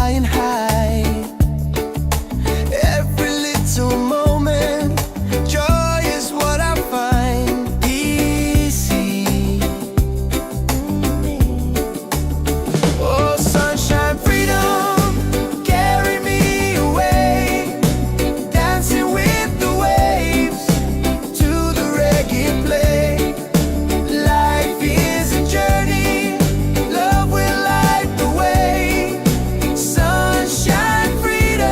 flying high. Every little moment, joy is what I find easy. Oh, sunshine, freedom, carry me away, dancing with the waves to the reggae play. Life is a journey, love will light the way. Sunshine, freedom,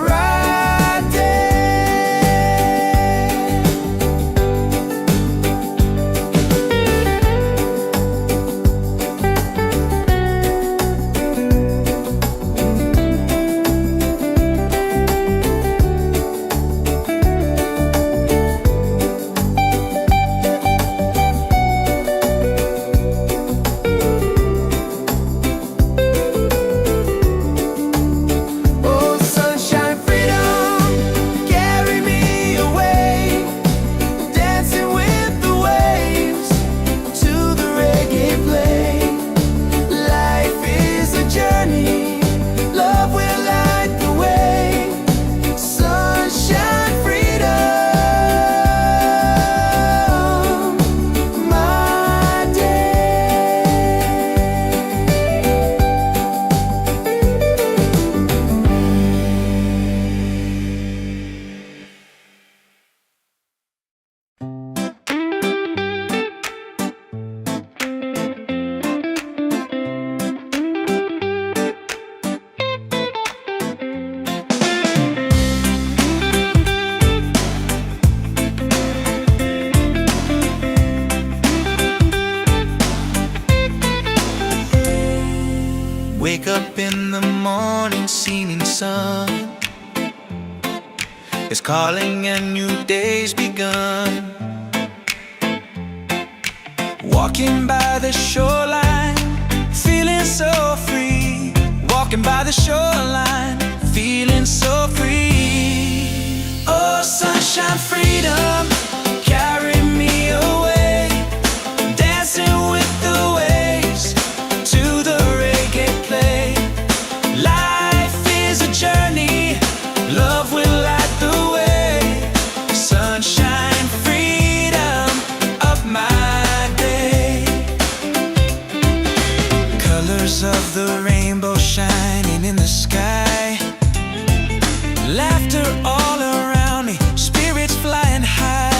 right there. Oh, sunshine, freedom, carry me away, dancing with the waves to the reggae play. Life is a journey, love will light the way. Sunshine, freedom, my day. Wake up in the morning, seeing sun is calling and new day's begun. Walking by the shoreline, feeling so free. Walking by the shoreline, feeling so free. Oh, sunshine, freedom, carry me away, dancing with the waves to the reggae play. Life is a journey, love will light the way. Sunshine, freedom of my day. Colors of the rainbow shining in the sky. Laughter all around me, spirits flying high.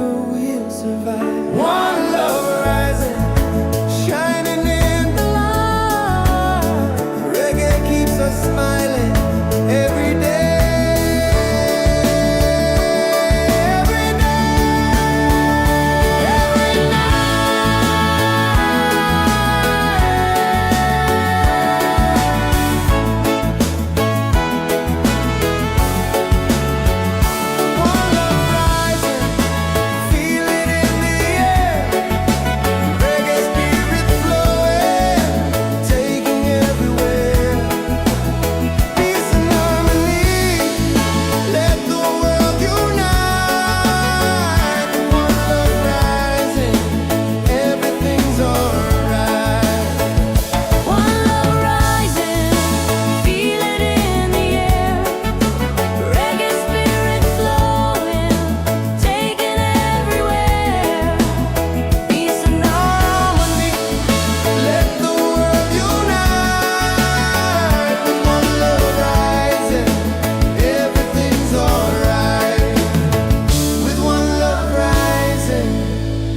forever we'll survive. One love rising, shining in the light. Reggae keeps us smiling every day.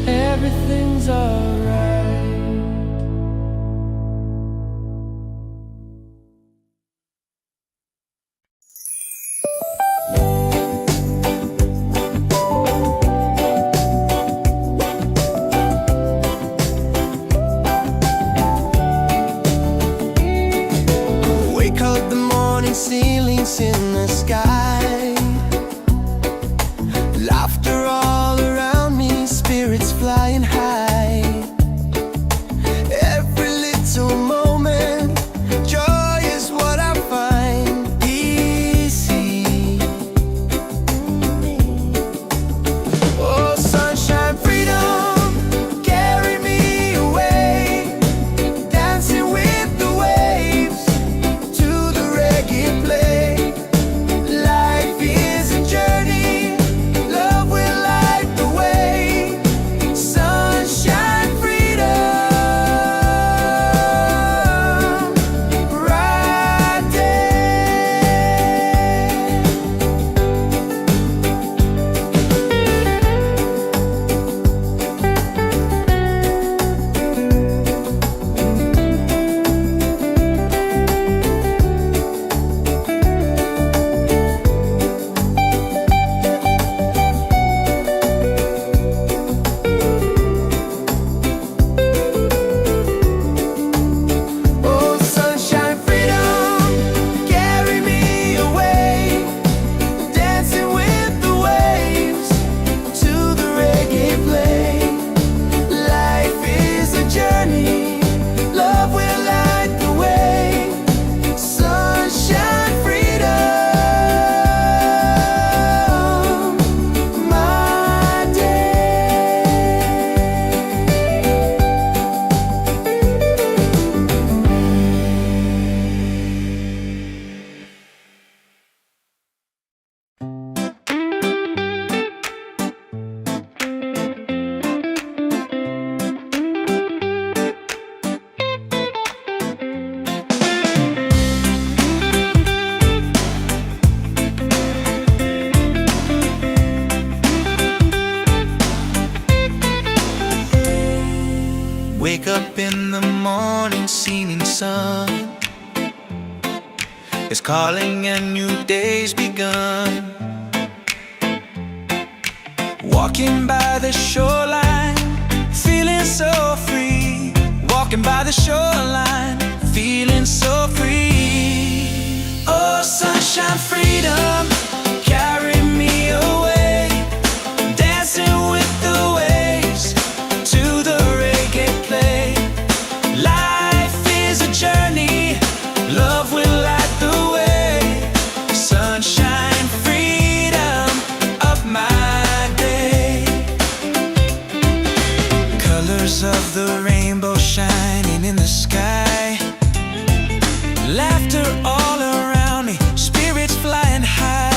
Everything's alright. Wake up, the morning ceilings in the sky. Laughter all around me, spirits flying high. Every little moment, joy is what I find. Easy. Oh, sunshine, freedom, carry me away. Dancing with the waves to the reggae play. Life is a journey, love will light the way. Sunshine, freedom, right there. Oh, sunshine, freedom, carry me away. Dancing with the waves to the reggae play. Life is a journey, love will light the way. Sunshine, freedom, my day. Wake up in the morning, seeing sun is calling and new day's begun. Walking by the shoreline, feeling so free. Walking by the shoreline, feeling so free. Oh, sunshine, freedom, carry me away. Dancing with the waves to the reggae play. Life is a journey, love will light the way. Sunshine, freedom of my day. Colors of the rainbow shining in the sky. Laughter all around me, spirits flying high.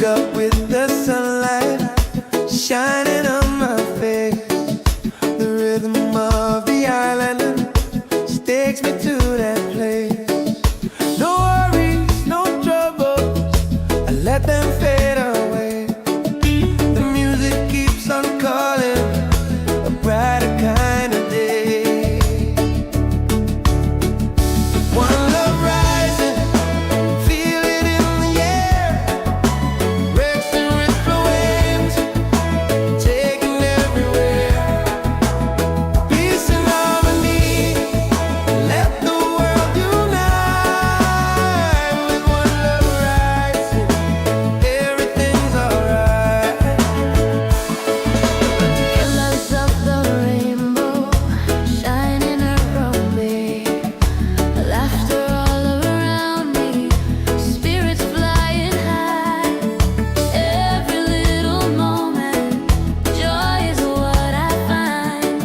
up with the sunlight shining on my face. The rhythm of the island takes me to that place. No worries, no troubles, I let them fade away. The music keeps on calling, a brighter kind of day. One love rising, feel it in the air. Racing with the waves, taking everywhere. Peace and harmony, let the world unite. With one love rising, everything's alright. Colors of the rainbow shining around me, laughter all around me, spirits flying high. Every little moment, joy is what I find.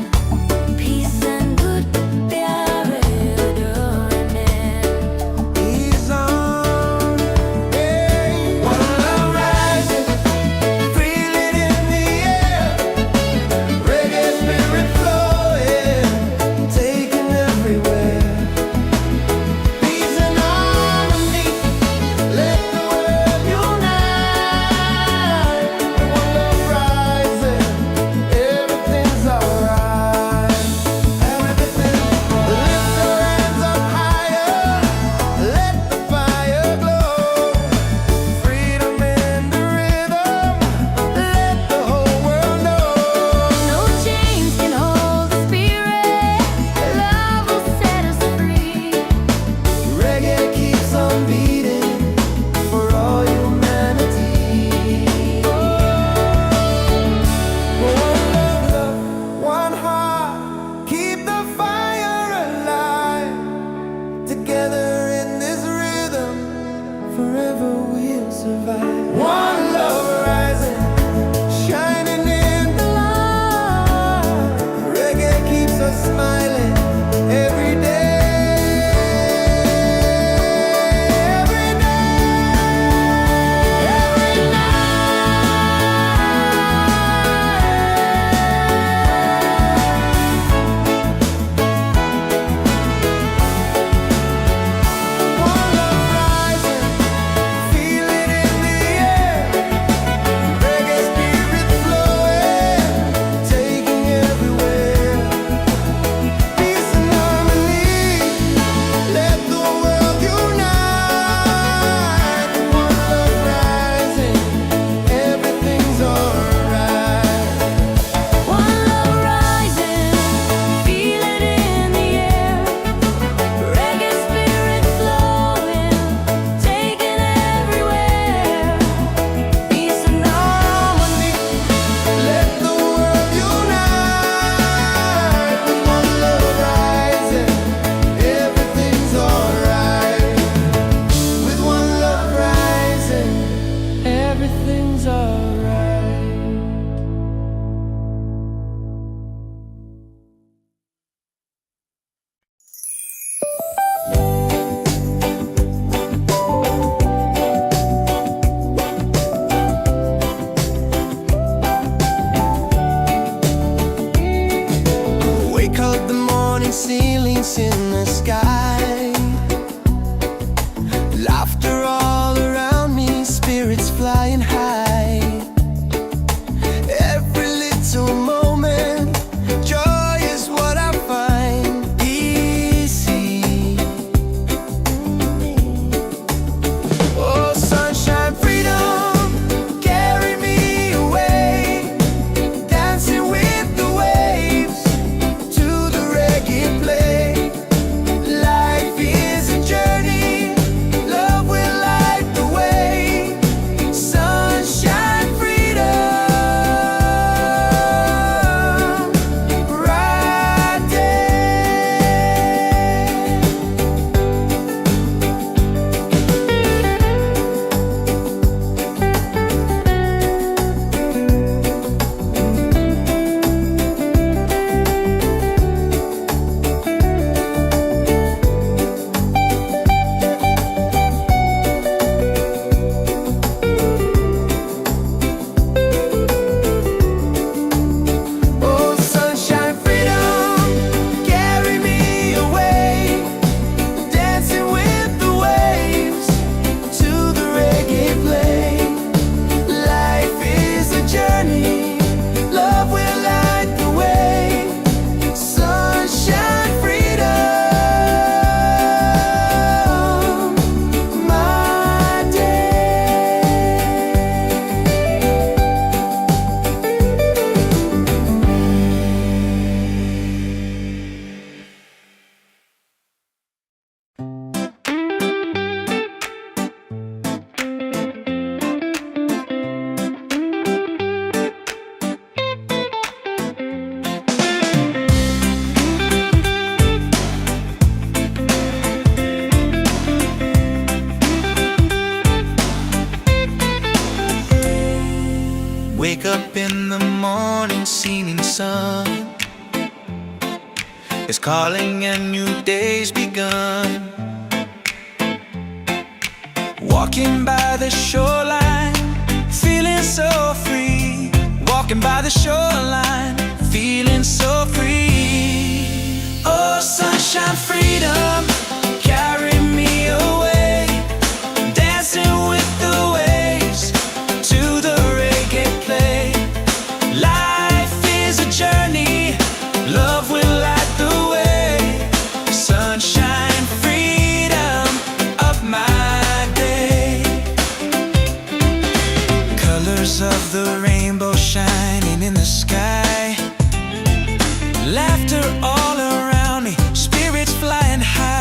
Peace and good प्यार डोरने. Ease on, hey. One love rising, feel it in the air. Reggae spirit flowing, taking everywhere. Peace and harmony, let the world unite. One love rising, everything's alright. Everything, lift your hands up higher, let the fire glow. Freedom in the rhythm, let the whole world know. No chains can hold the spirit. Love will set us free. Reggae keeps on beating for all humanity. One love, one heart, keep the fire alive. Together in this rhythm, forever we'll survive. One love rising, shining in the light. Reggae keeps us smiling every day. Every day, every night. One love rising, feel it in the air. Reggae spirit flowing, taking everywhere. Peace and harmony, let the world unite. One love rising, everything's alright. One love rising, feel it in the air. Reggae spirit flowing, taking everywhere. Peace and harmony, let the world unite. One love rising, everything's alright. With one love rising, everything's alright. Wake up the morning ceilings in the sky. Laughter all around me, spirits flying high. Every little moment, joy is what I find. Easy. Oh, sunshine, freedom, carry me away. Dancing with the waves to the reggae play. sun is calling and new day's begun. Walking by the shoreline, feeling so free. Walking by the shoreline, feeling so free. Oh, sunshine, freedom, carry me away. Dancing with the waves to the reggae play. Life is a journey, love will light the way. Sunshine, freedom of my day. Colors of the rainbow shining in the sky. Laughter all around me, spirits flying high.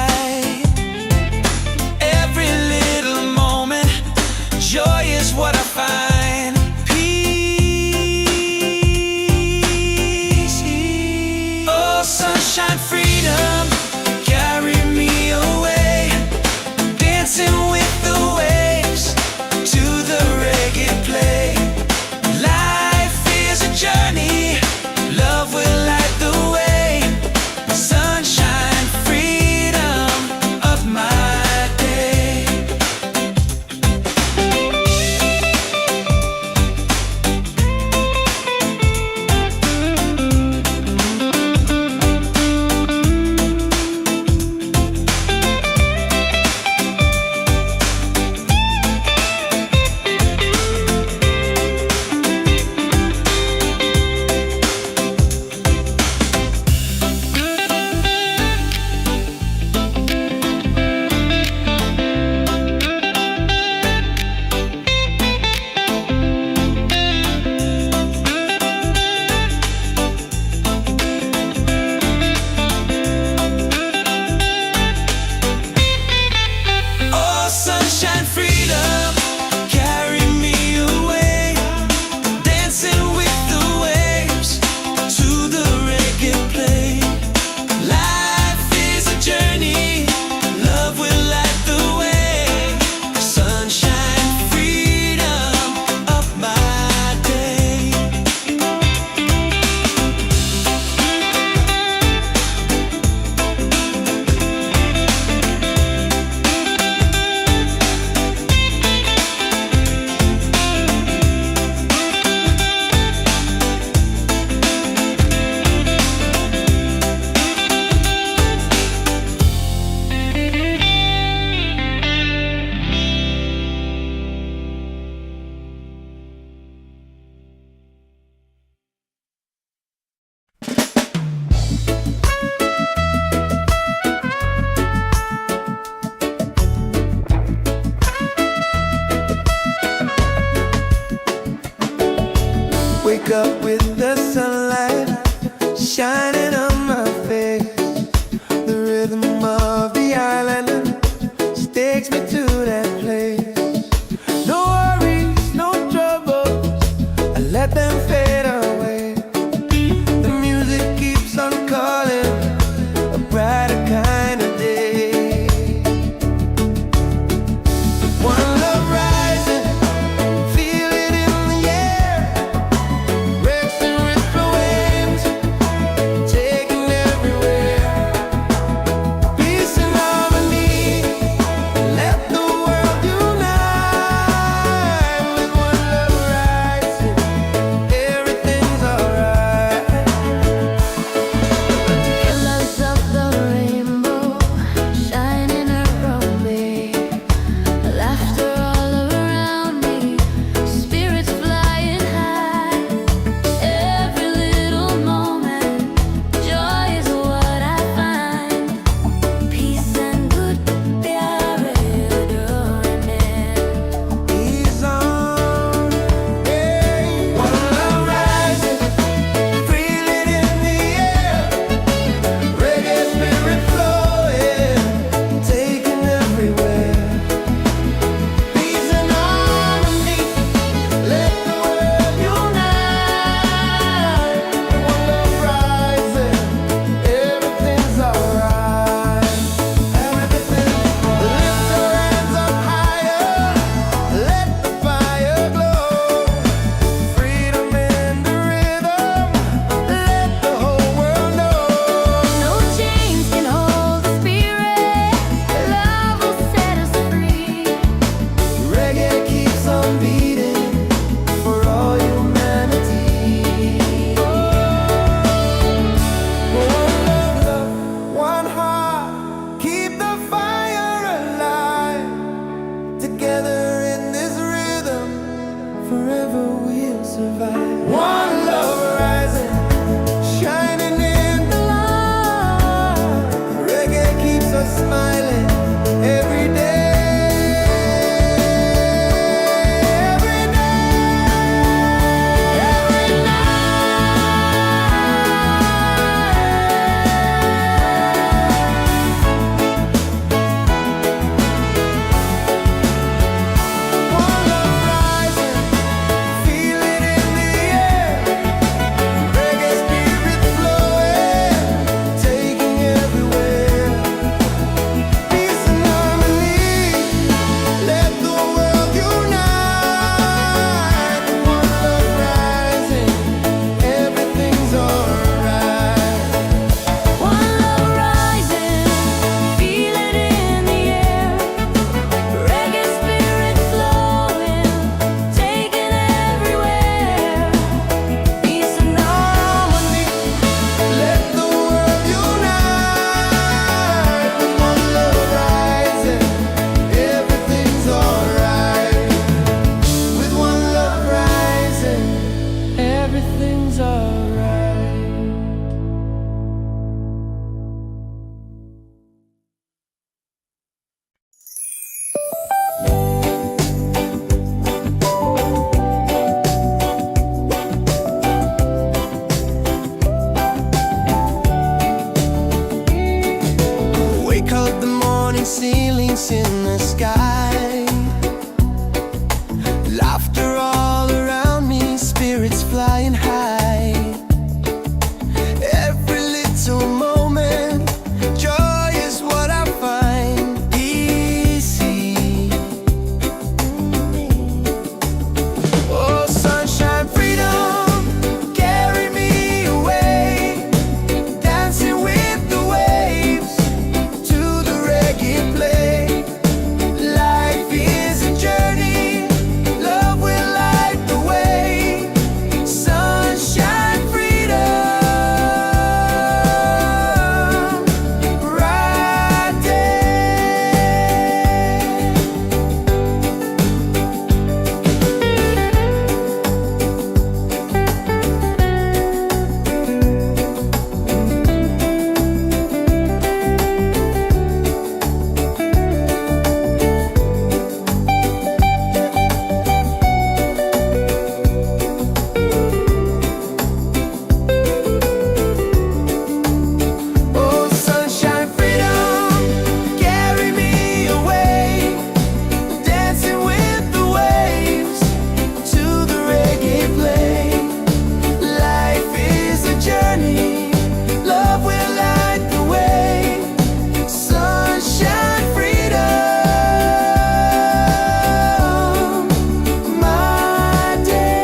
of the morning, ceilings in the sky. Laughter all around me, spirits flying high. Every little moment, joy is what I find easy. Oh, sunshine, freedom, carry me away, dancing with the waves to the reggae play. Life is a journey, love will light the way. Sunshine, freedom, right there. Oh, sunshine, freedom, carry me away, dancing with the waves to the reggae play. Life is a journey, love will light the way. Sunshine, freedom, my day.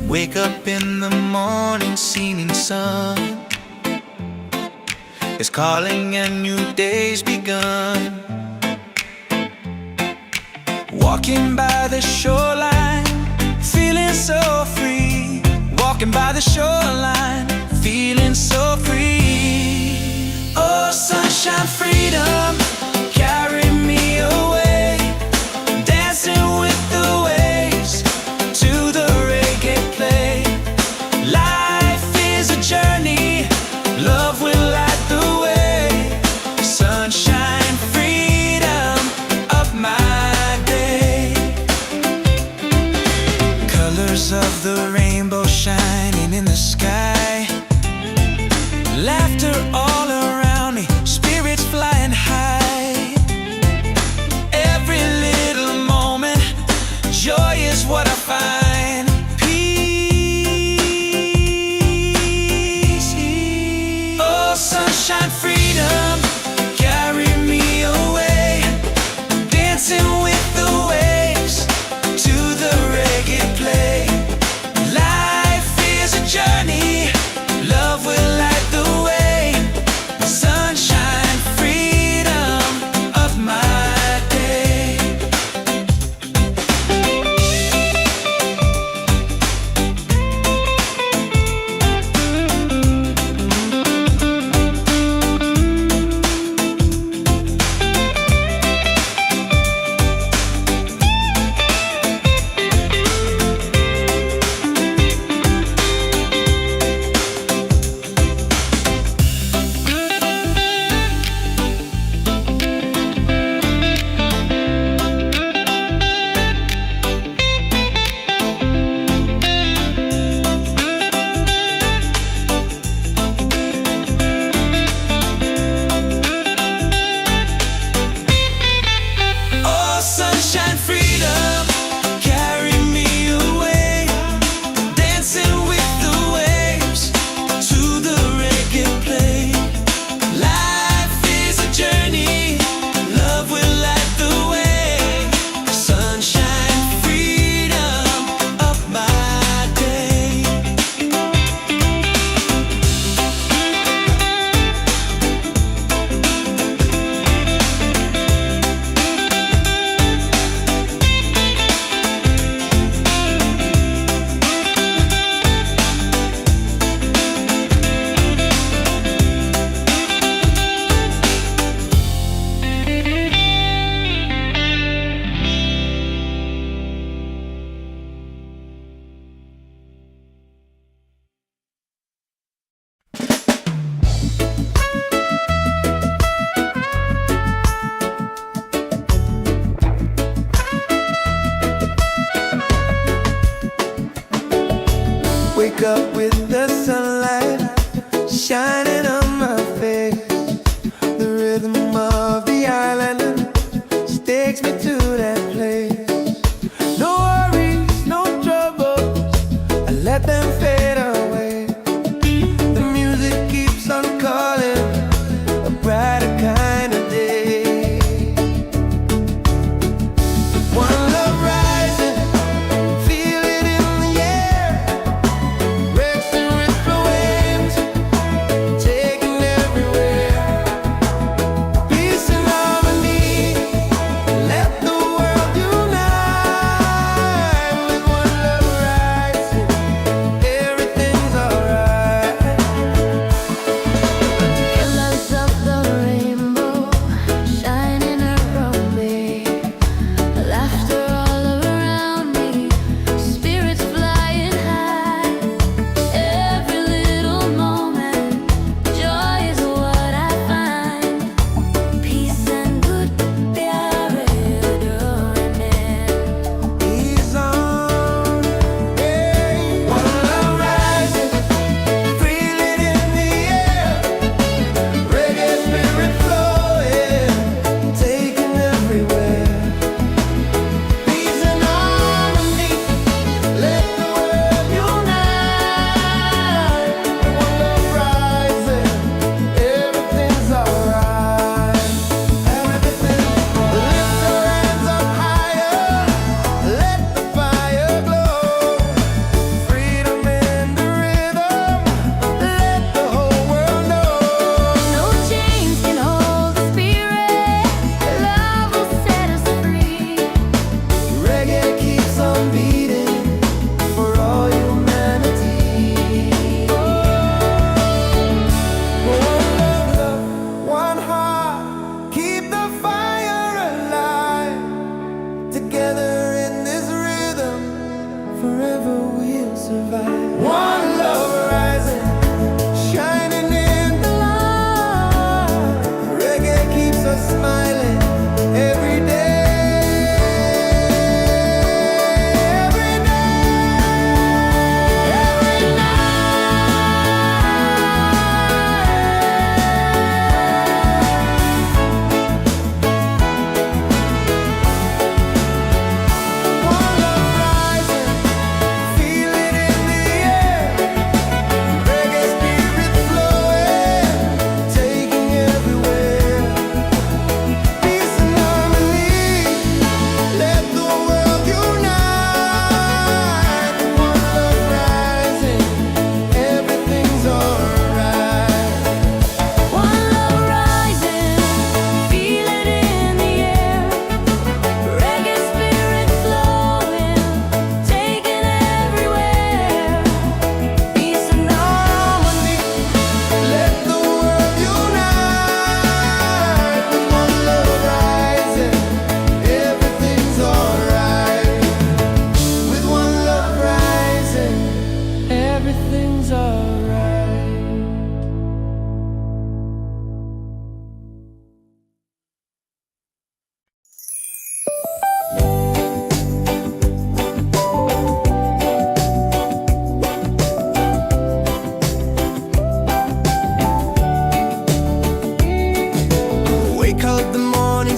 Wake up in the morning, seeing sun is calling and new day's begun. Walking by the shoreline, feeling so free. Walking by the shoreline, feeling so free. Oh, sunshine, freedom, carry me away, dancing with the waves to the reggae play. Life is a journey, love will light the way. Sunshine, freedom of my day. Colors of the rainbow shining in the sky.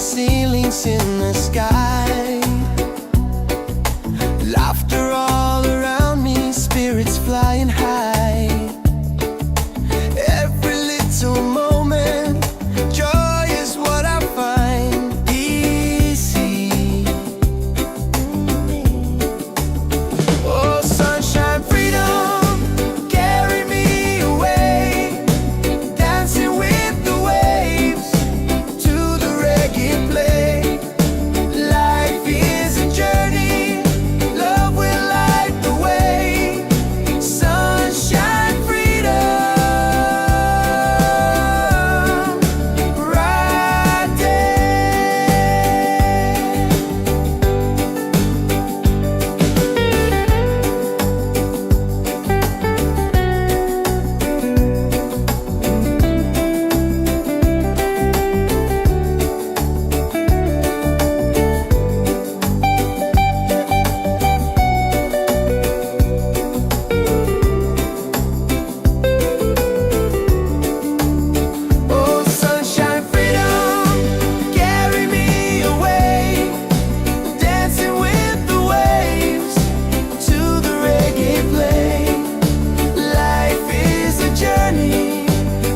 ceilings in the sky. Laughter all around me, spirits flying high. Every little moment, joy is what I find easy. Oh, sunshine, freedom, carry me away, dancing with the waves to the reggae play. Life is a journey, love will light the way. Sunshine, freedom, right there. Oh, sunshine, freedom, carry me away, dancing with the waves to the reggae play. Life is a journey,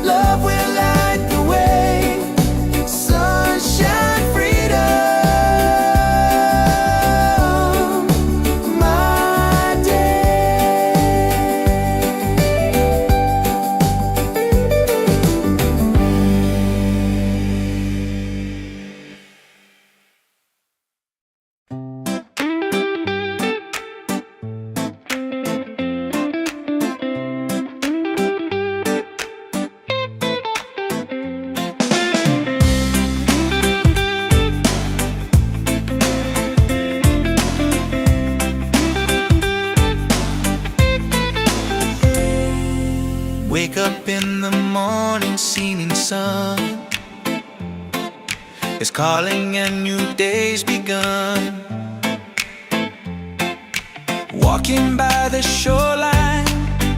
love will light the way. Sunshine, freedom, my day. Wake up in the morning, seeing sun is calling and new day's begun. Walking by the shoreline,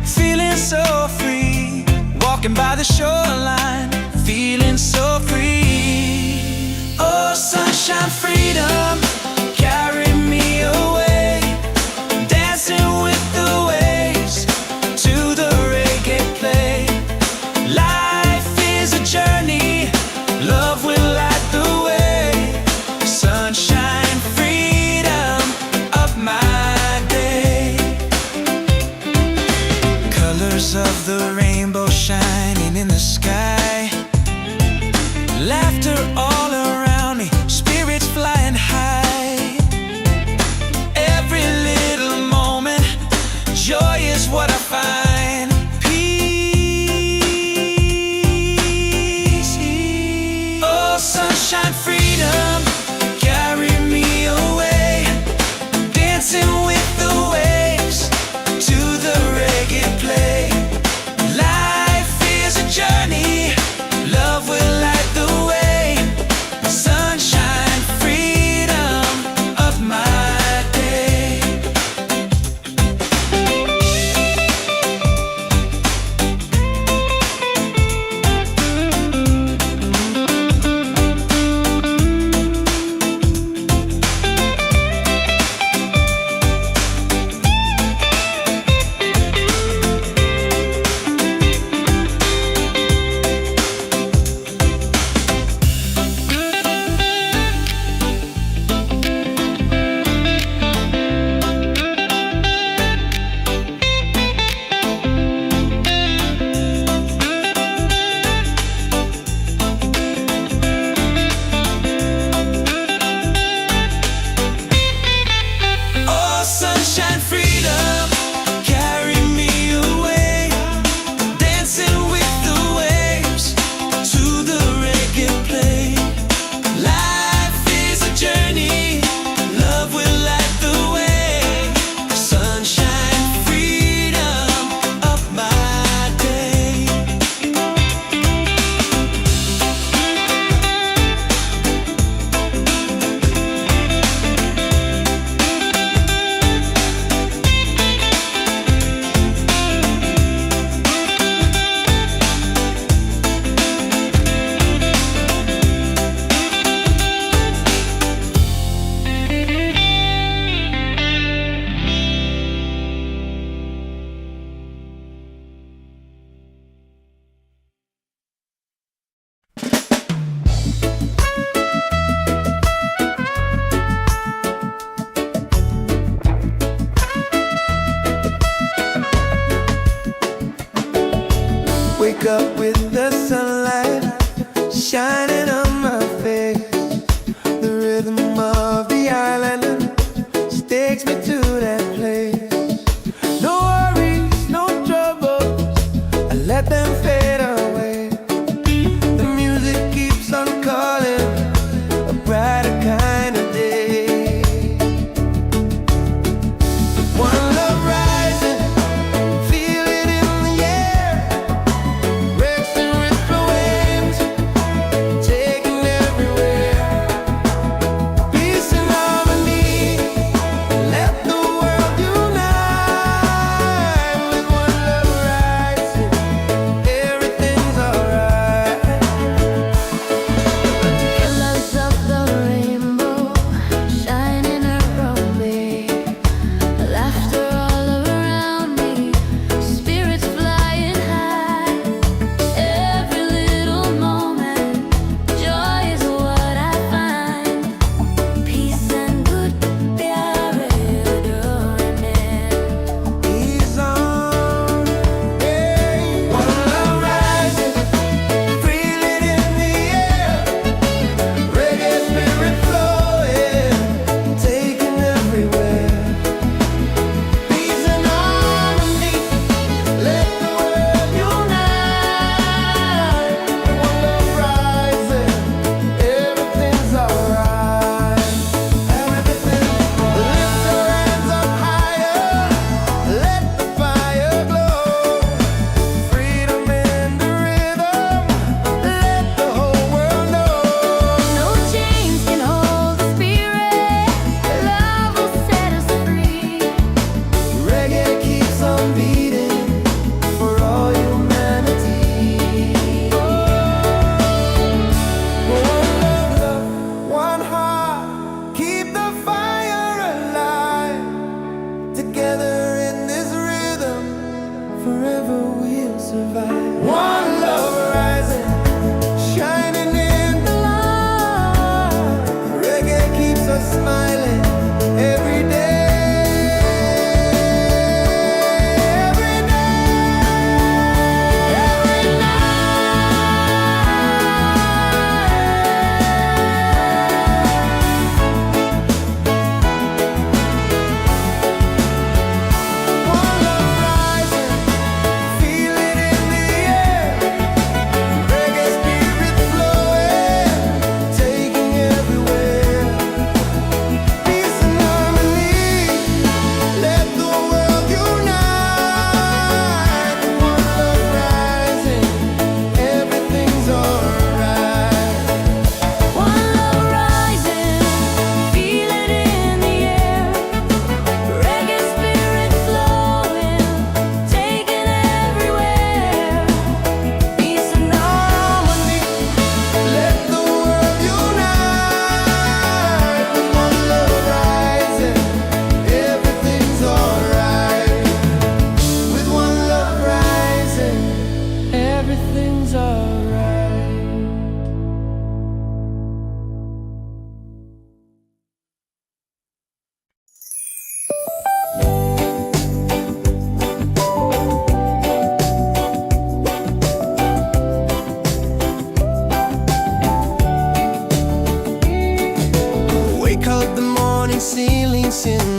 feeling so free. Walking by the shoreline, feeling so free. Oh, sunshine, freedom, carry me away, dancing with the waves to the reggae play. Life is a journey, love will light the way. Sunshine, freedom of my day. Colors of the rainbow shining in the sky.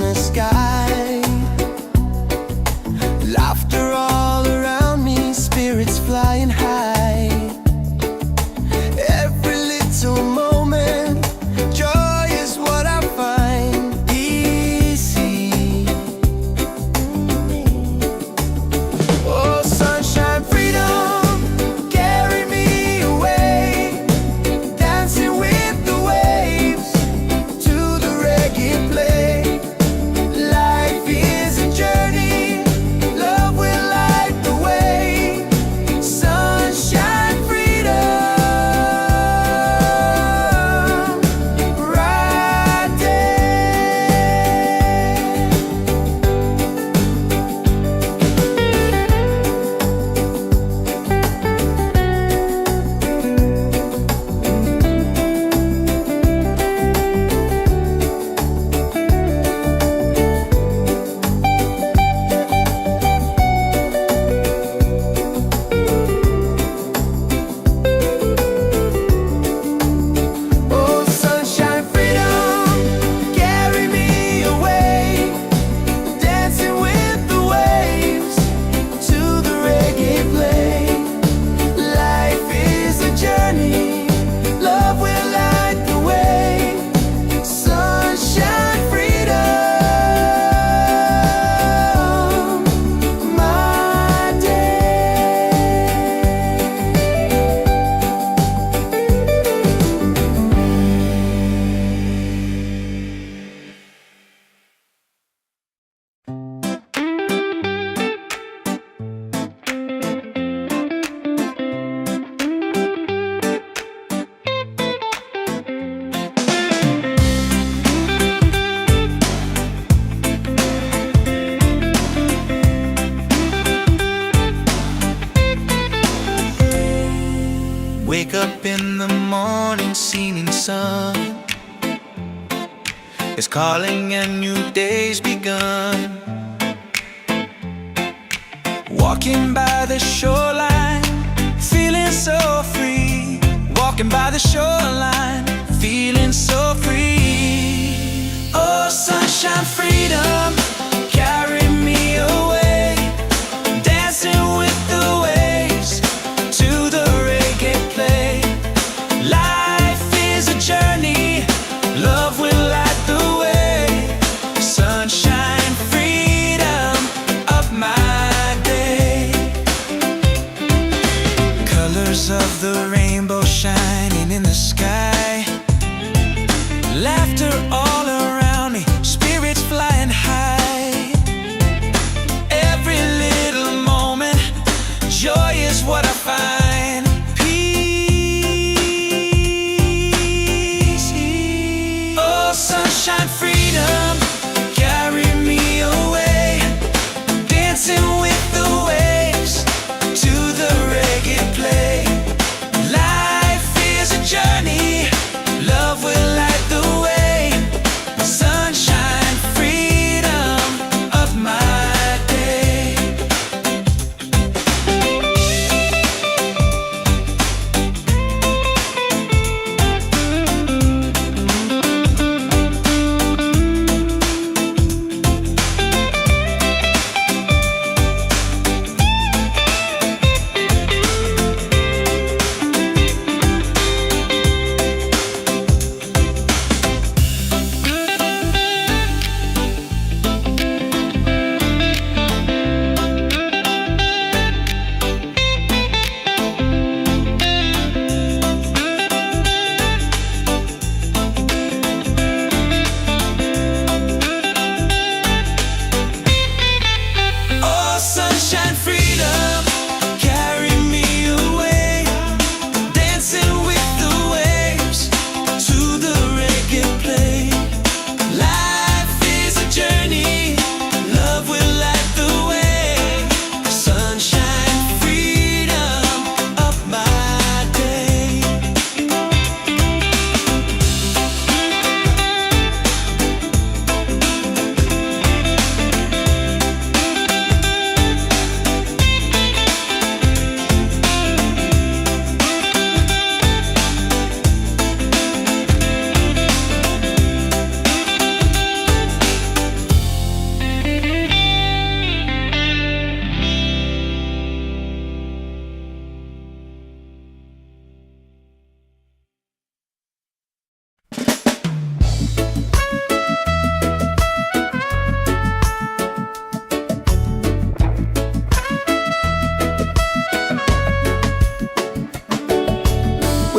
the sky. Laughter all around me, spirits flying high. Every little moment, joy is what I find easy. Oh, sunshine, freedom, carry me away, dancing with the waves to the reggae play. Life is a journey, love will light the way. Sunshine, freedom, right there. Oh, sunshine, freedom, carry me away, dancing with the waves to the reggae play. Life is a journey, love will light the way. Sunshine, freedom, my day. Wake up in the morning, seeing sun is calling and new day's begun. Walking by the shoreline, feeling so free. Walking by the shoreline, feeling so free. Oh, sunshine, freedom, carry me away, dancing with the waves to the reggae play. Life is a journey, love will light the way. Sunshine, freedom of my day. Colors of the rainbow shining in the sky.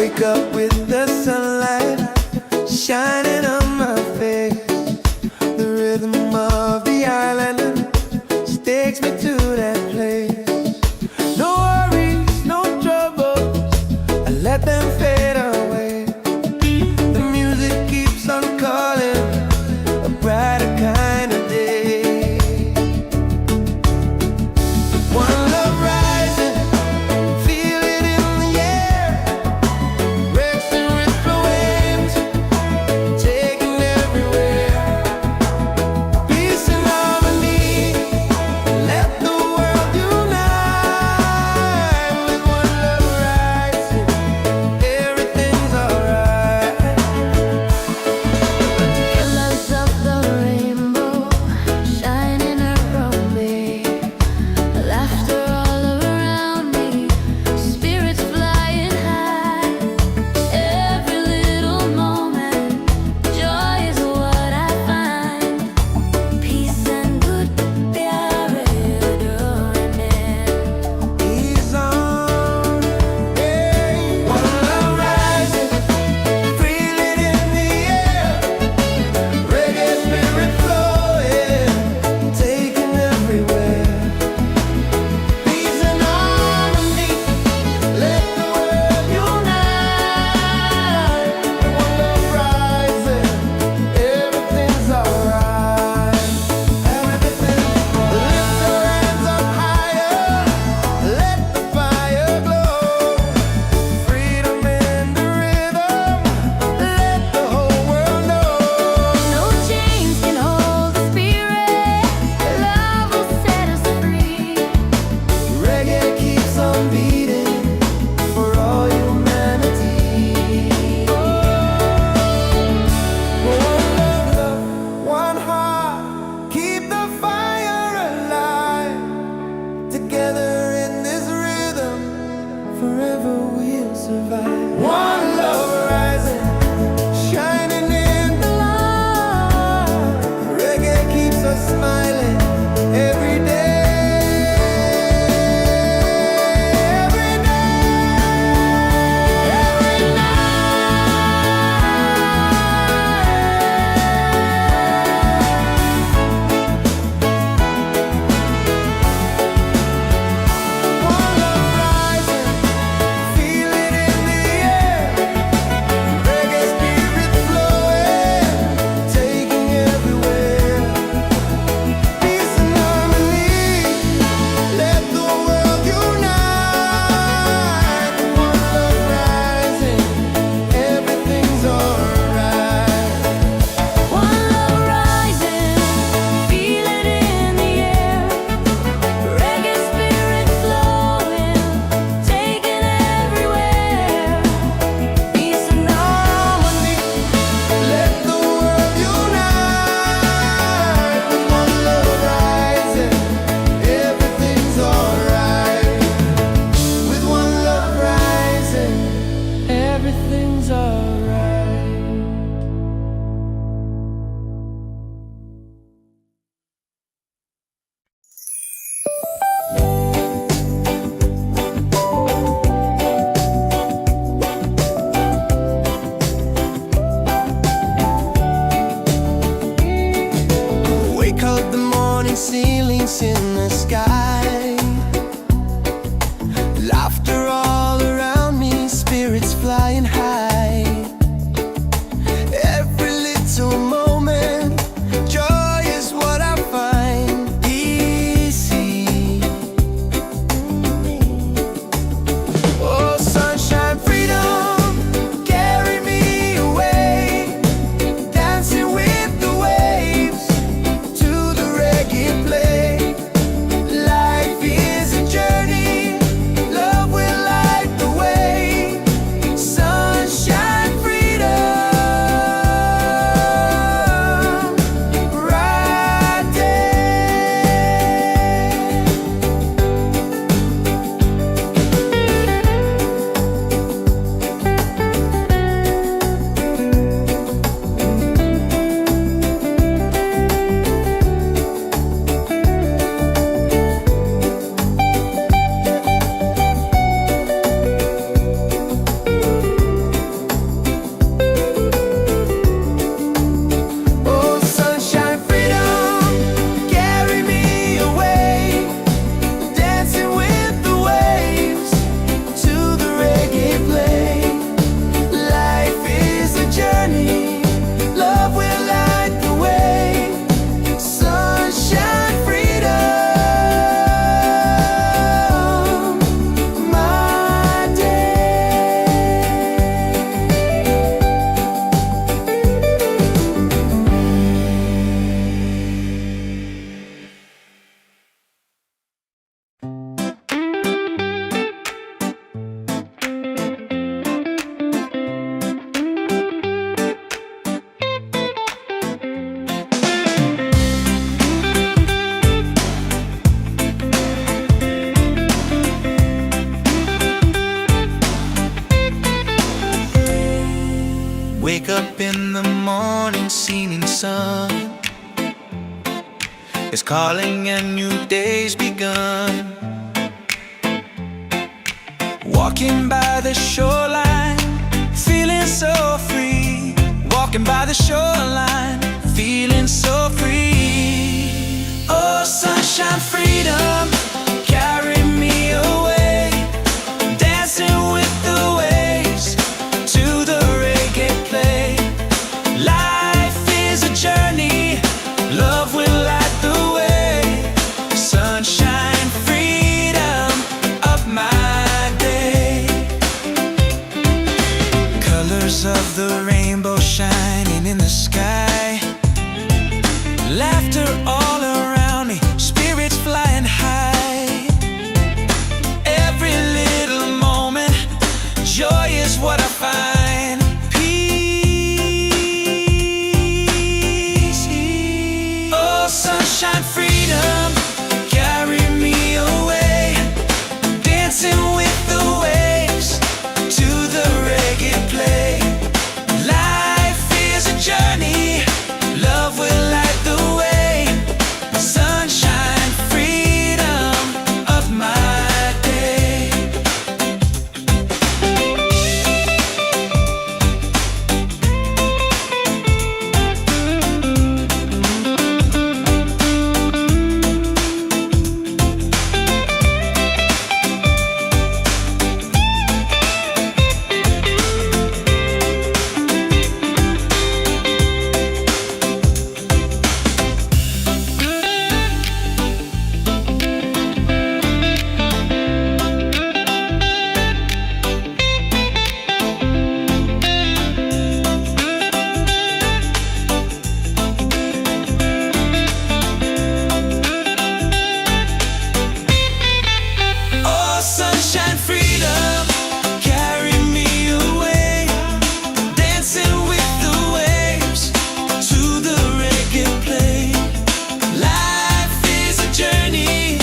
Wake up with the sunlight shining on my face. The rhythm of the island takes me to that place. No worries, no troubles, I let them fade away. The music keeps on calling, a brighter kind of day. One love rising, feel it in the air. Breaks and ripple waves, taking everywhere. Peace and harmony, let the world unite. With one love rising, everything's alright. Colors of the rainbow shining around me, laughter all around me, spirits flying high. Every little moment, joy is what I find. Peace and good प्यारे डोरने. He's on, hey. One love rising, feel it in the air. Reggae spirit flowing, taking everywhere. Peace and harmony, let the world unite. One love rising, everything's alright. Everything, lift your hands up higher, let the fire glow. Freedom in the rhythm, let the whole world know. No chains can hold the spirit. Love will set us free. Reggae keeps on beating for all humanity. One love, one heart, keep the fire alive. Together in this rhythm, forever we'll survive. One love rising, shining in the light. Reggae keeps us smiling every day. Every One love rising, feel it in the air. Reggae spirit flowing, taking everywhere. Peace and harmony, let the world unite. One love rising, everything's alright. One love rising, feel it in the air. Reggae spirit flowing, taking everywhere. Peace and harmony, let the world unite. One love rising, everything's alright. With one love rising, everything's alright. Wake up the morning ceilings in the sky. Laughter all around me, spirits flying high. Every little moment, joy is what I find. Easy. Oh, sunshine, freedom, carry me away. Dancing with the waves to the reggae play. Life is a journey, love will light the way. Sunshine. Wake up in the morning, seeing sun is calling and new day's begun. Walking by the shoreline, feeling so free. Walking by the shoreline, feeling so free. Oh, sunshine, freedom, carry me away. Dancing with the waves to the reggae play. Life is a journey, love will light the way. Sunshine, freedom of my day. Colors of the rainbow shining in the sky. Laughter all around me, spirits flying high. Every little moment, joy is what I find. Peace. Oh, sunshine, freedom, carry me away. Dancing with the waves to the reggae play. Life is a journey, love will light the way. Sunshine, freedom of my day. Oh, sunshine, freedom, carry me away. Dancing with the waves to the reggae play. Life is a journey,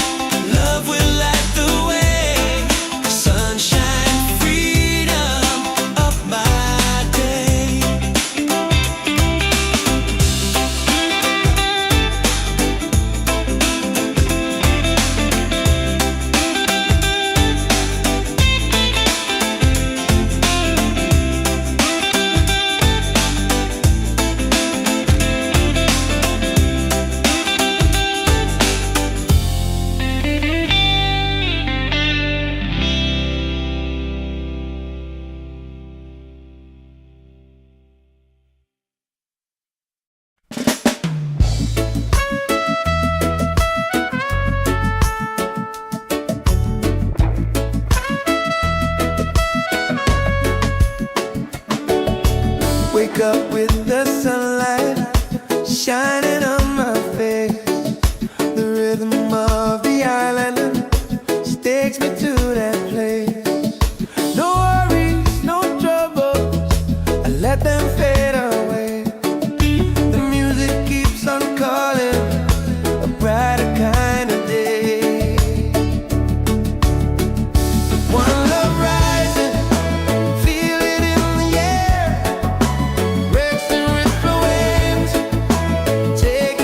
love will light the way. Sunshine, freedom of my day. Wake up with the sunlight shining on my face. The rhythm of the island takes me to that place. No worries, no troubles, I let them fade away. The music keeps on calling, a brighter kind of day. One love rising, feel it in the air. Breaks and ripple waves, take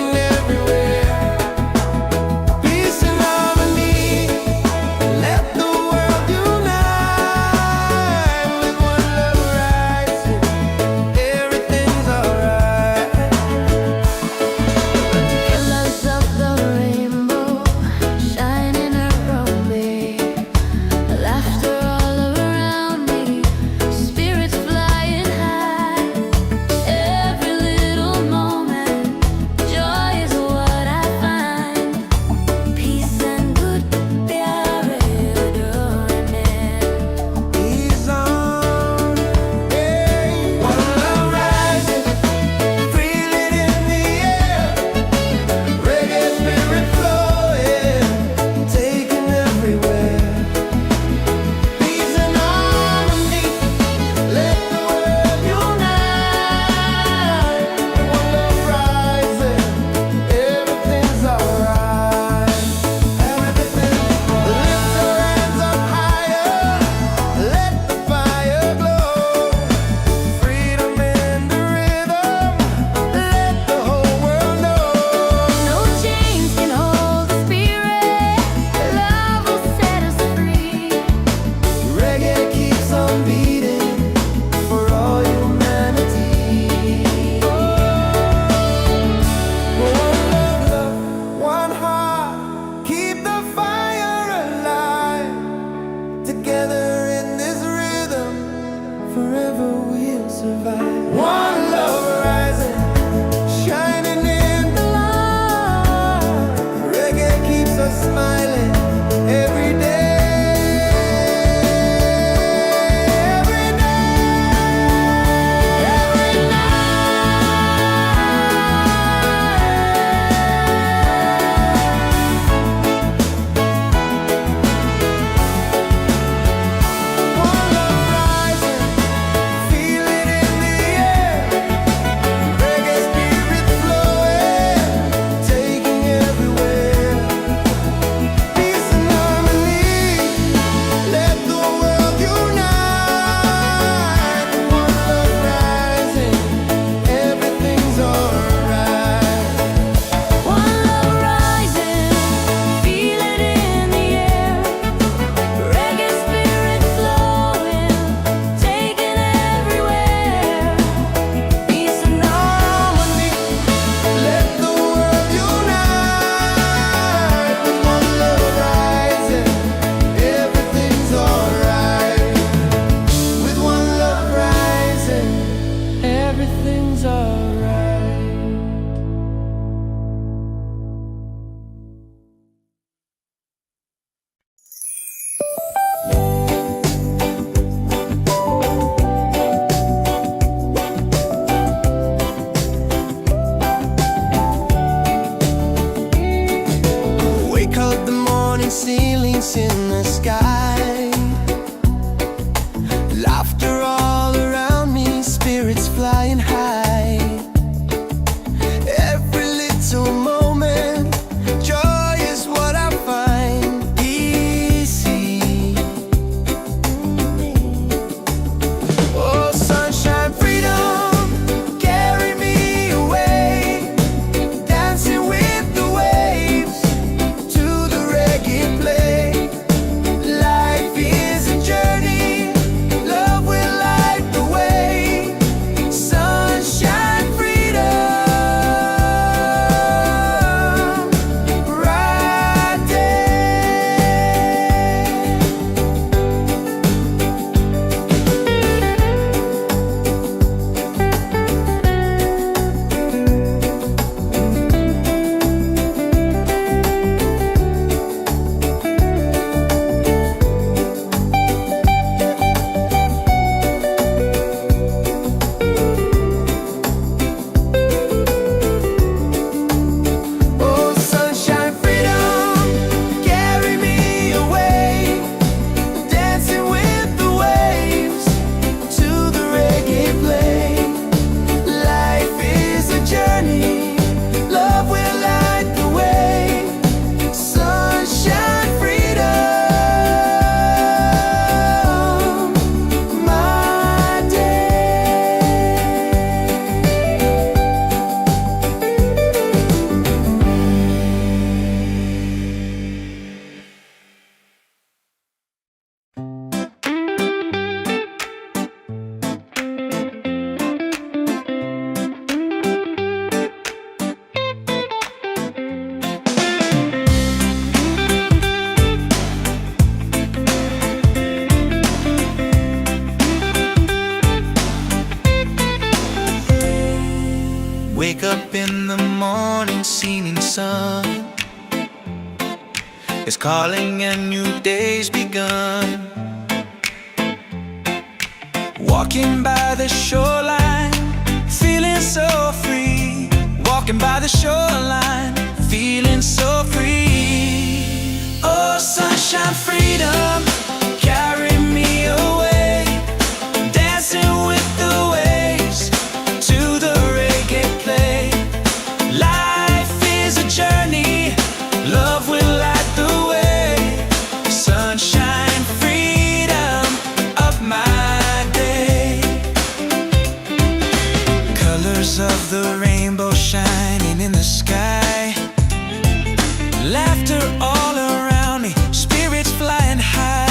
forever we'll survive. One love rising, shining in the light. Reggae keeps us smiling every day. Ceilings in the sky, laughter all around me, spirits flying high. Every little moment, joy is what I find easy. Oh, sunshine, freedom, carry me away, dancing with the waves to the reggae play. Life is a journey, love will light the way. Sunshine, freedom, right there. Oh, sunshine, freedom, carry me away, dancing with the waves to the reggae play. Life is a journey, love will light the way. Sunshine, freedom, my day. Wake up in the morning, seeing sun is calling and new day's begun. Walking by the shoreline, feeling so free. Walking by the shoreline, feeling so free. Oh, sunshine, freedom, carry me away, dancing with the waves to the reggae play. Life is a journey, love will light the way. Sunshine, freedom of my day. Colors of the rainbow shining in the sky, laughter all around me, spirits flying high.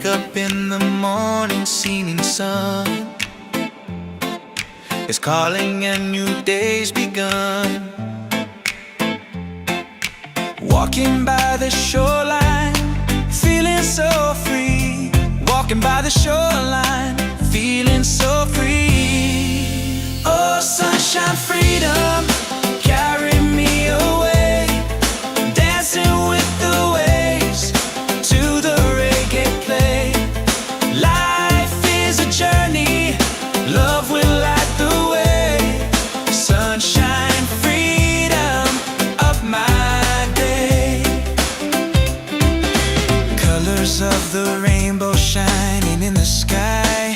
up in the morning, seeing sun is calling and new day's begun. Walking by the shoreline, feeling so free. Walking by the shoreline, feeling so free. Oh, sunshine, freedom, carry me away. Dancing with the waves to the reggae play. Life is a journey, love will light the way. Sunshine, freedom of my day. Colors of the rainbow shining in the sky.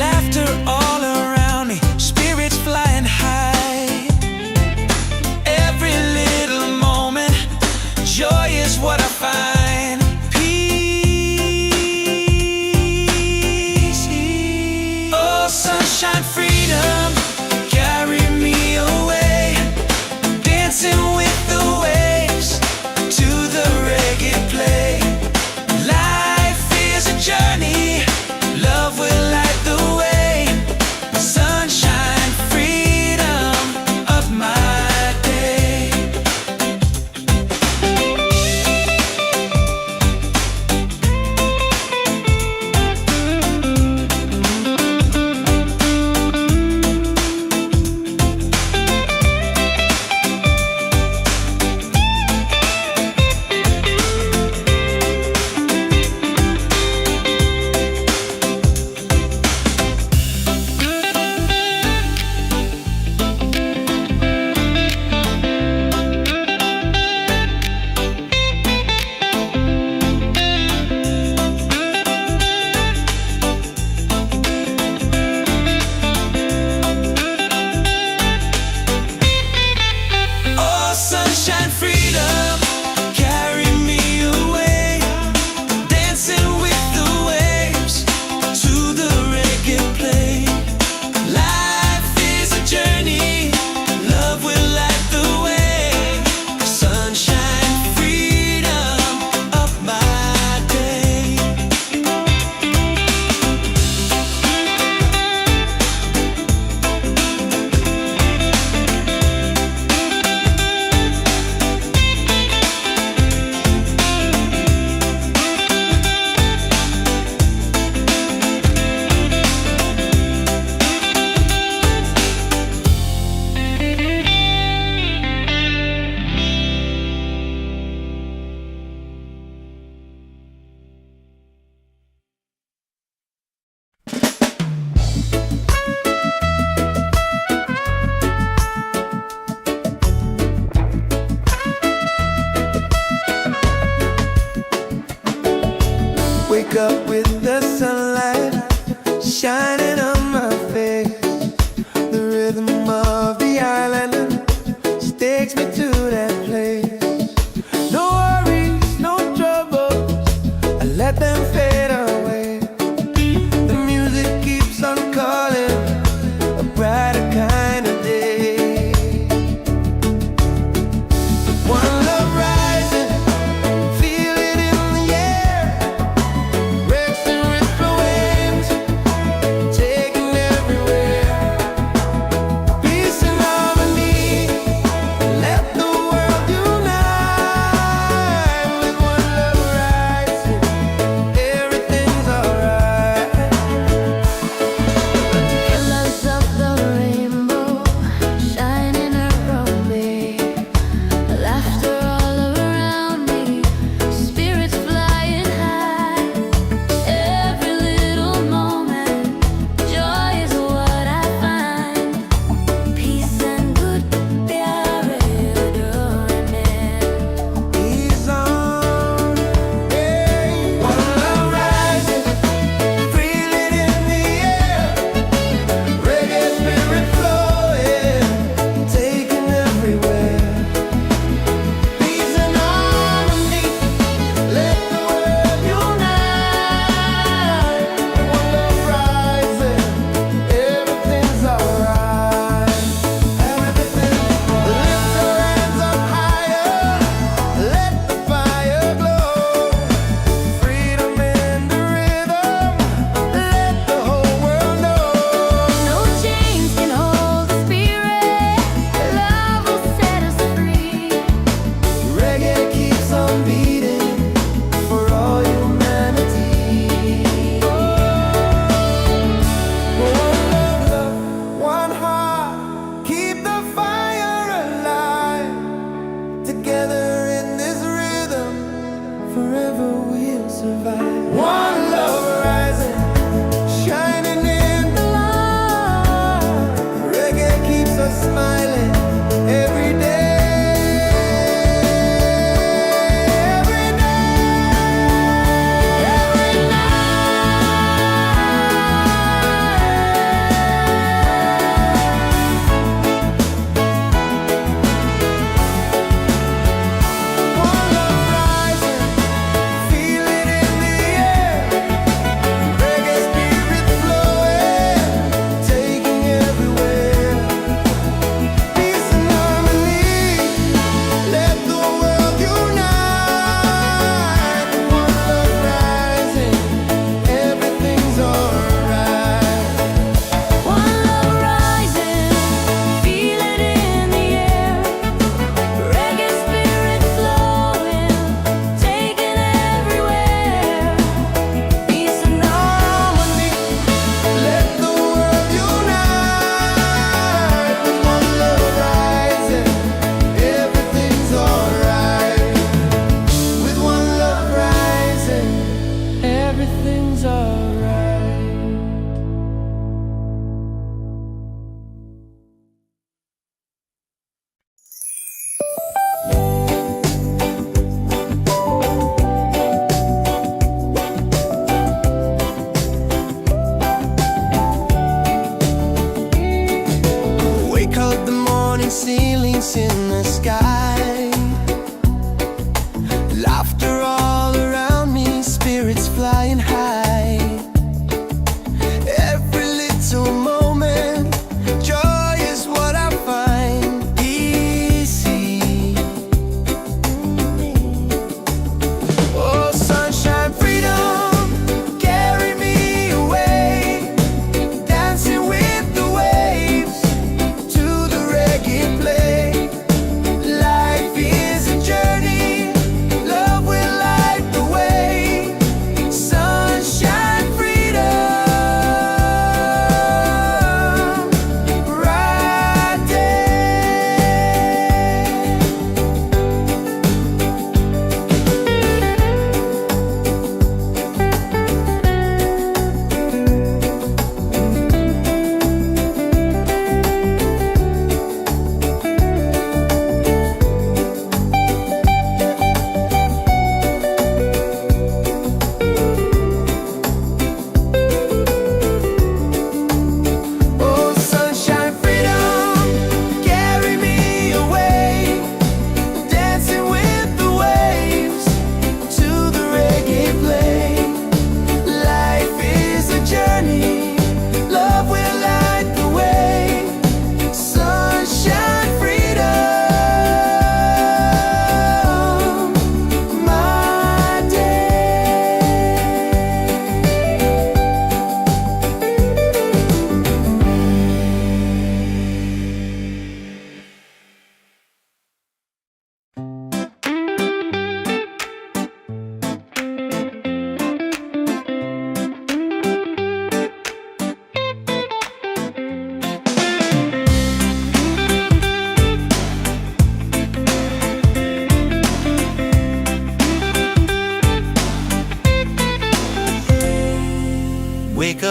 Laughter all around me, spirits flying high.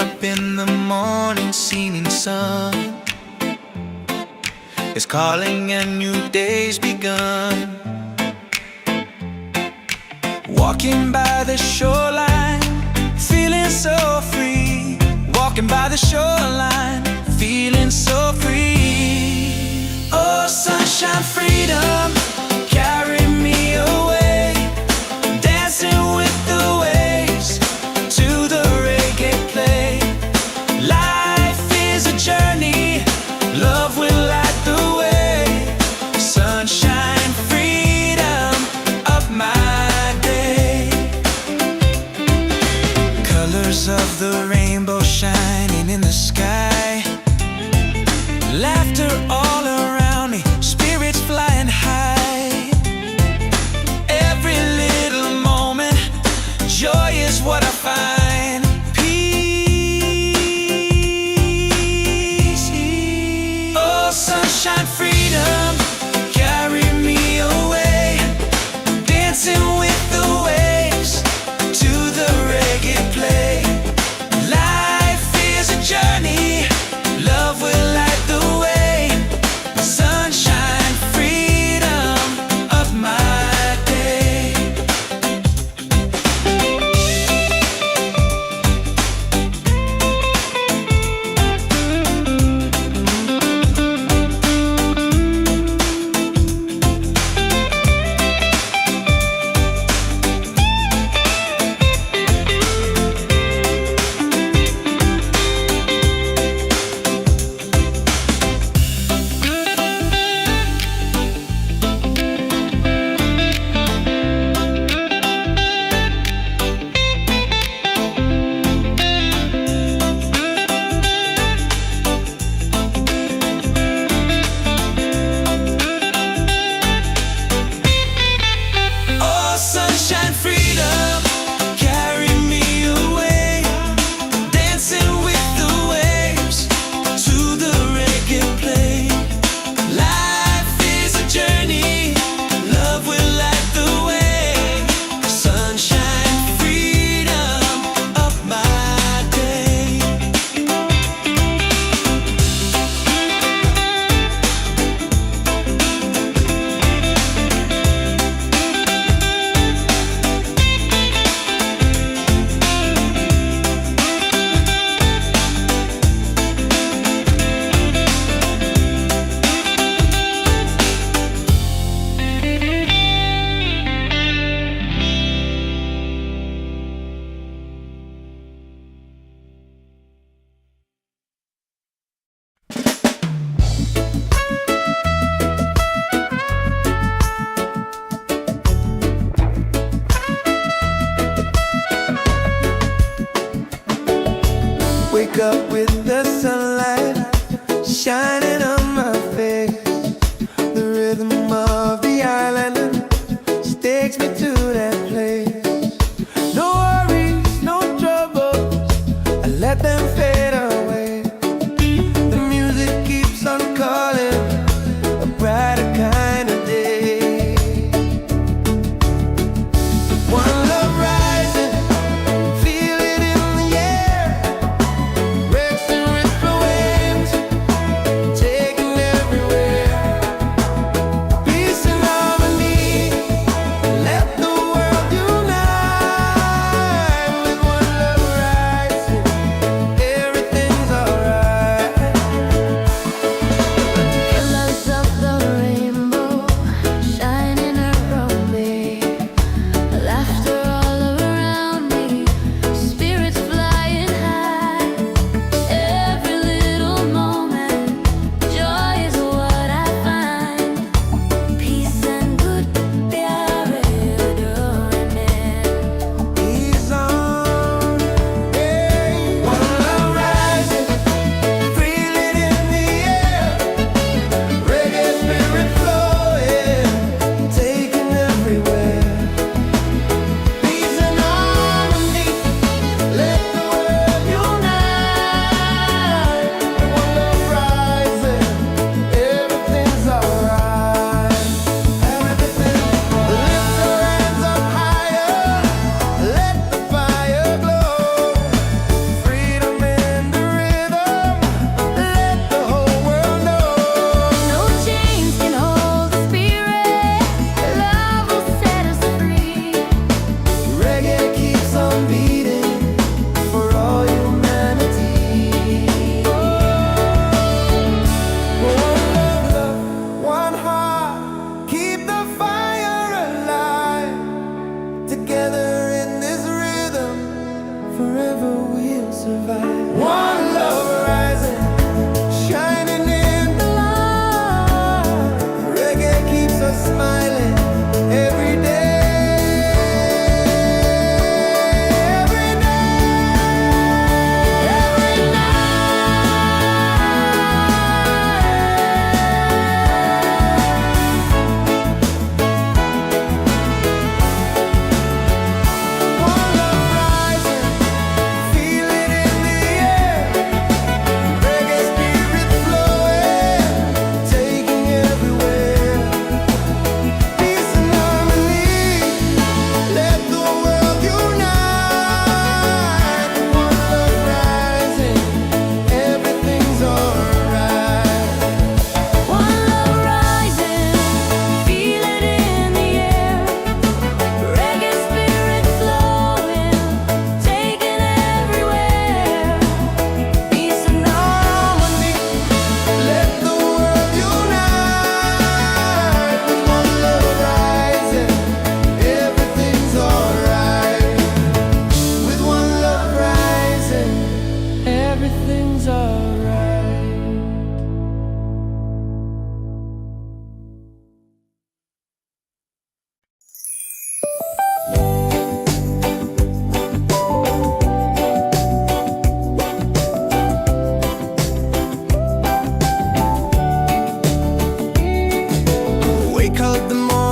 up in the morning, seeing sun is calling and new day's begun. Walking by the shoreline, feeling so free. Walking by the shoreline, feeling so free. Oh, sunshine, freedom, carry me away. Dancing with the waves to the reggae play. Life is a journey, love will light the way. Sunshine, freedom of my day. Colors of the rainbow shining in the sky. Laughter all around me, spirits flying high. Every little moment, joy is what I find. Peace. Oh, sunshine, freedom, carry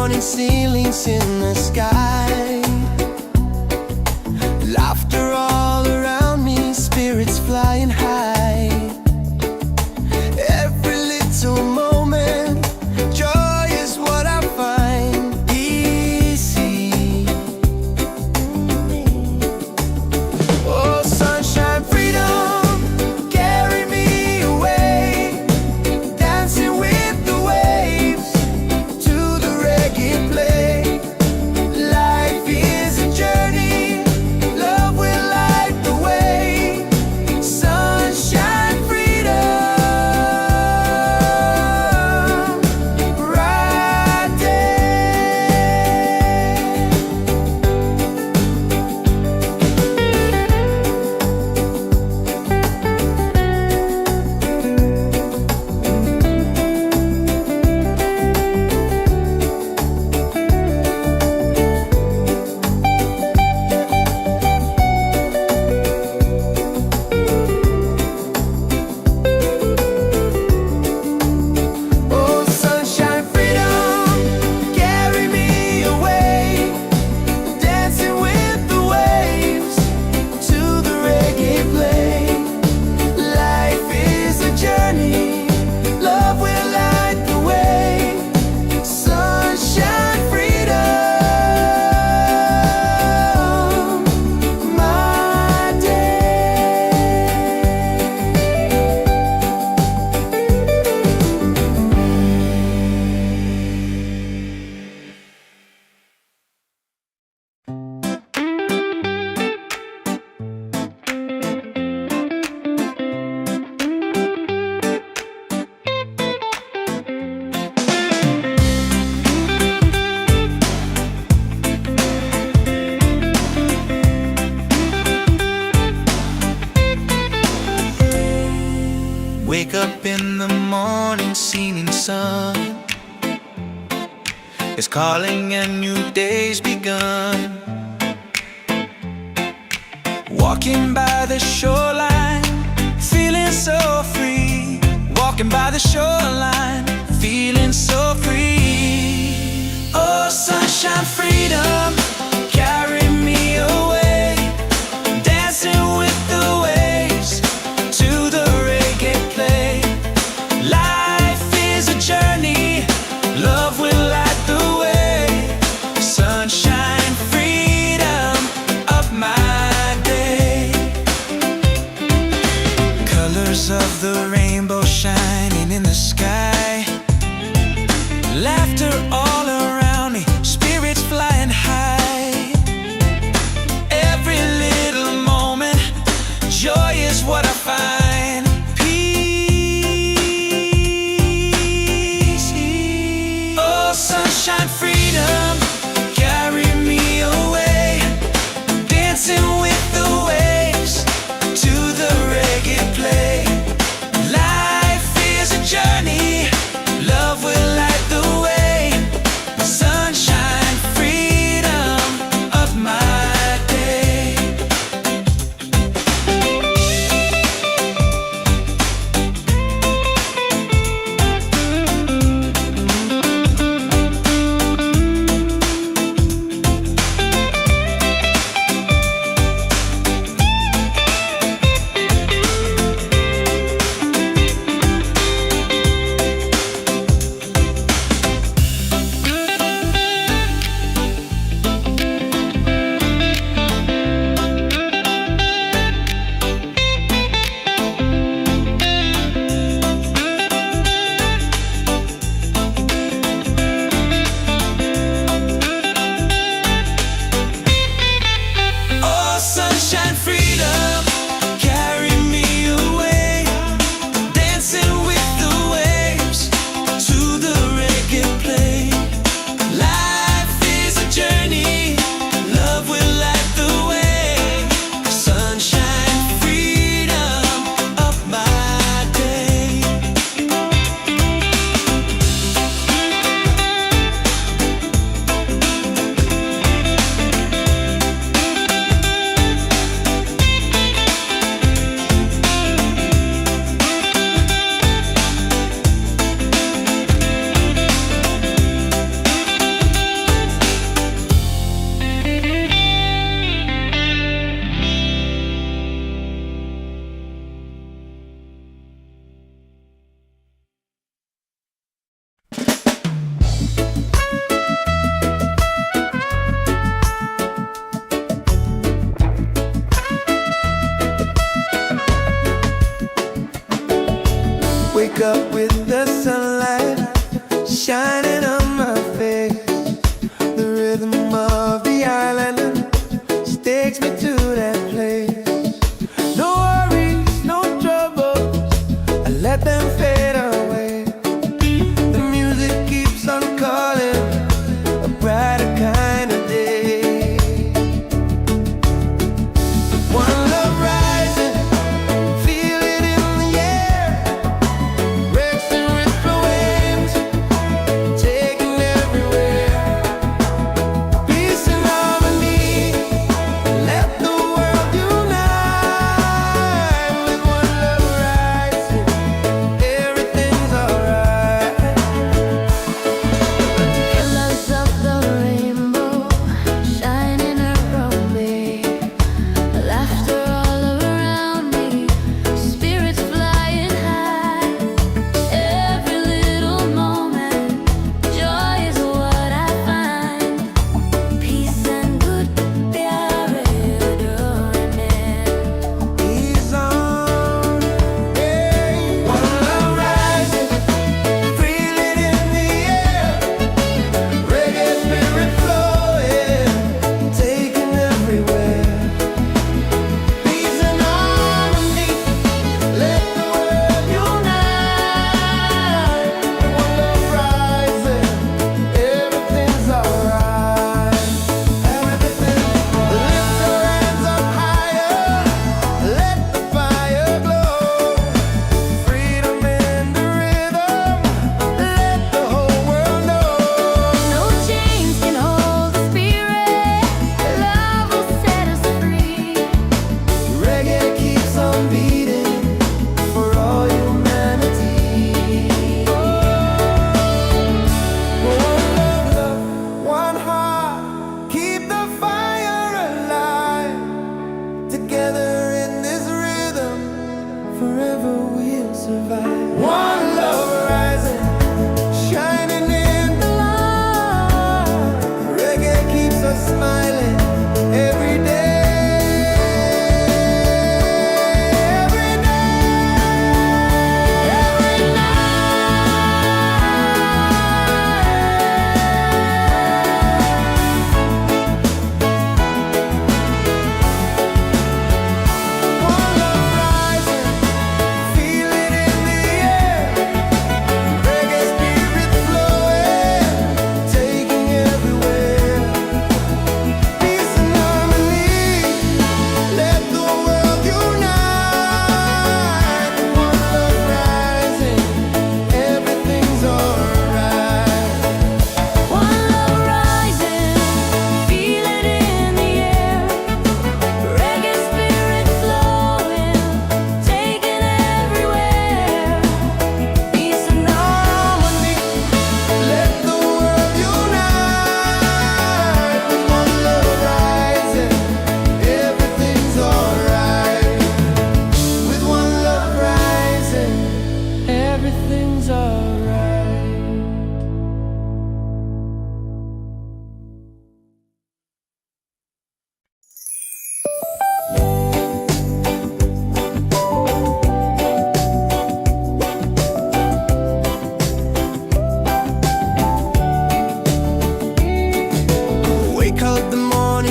morning ceilings in the sky. Laughter all around me, spirits flying high. Every little moment, joy is what I find easy. Oh, sunshine, freedom, carry me away, dancing with the waves to the reggae play. Life is a journey, love will light the way. Sunshine, freedom, right there. Oh, sunshine, freedom, carry me away, dancing with the waves to the reggae play. Life is a journey, love will light the way. Sunshine, freedom, my day. Wake up in the morning, seeing sun is calling and new day's begun. Walking by the shoreline, feeling so free. Walking by the shoreline, feeling so free. Oh, sunshine, freedom, carry me away, dancing with the waves to the reggae play. Life is a journey, love will light the way. Sunshine, freedom of my day. Colors of the rainbow shining in the sky. Laughter all around me, spirits flying high.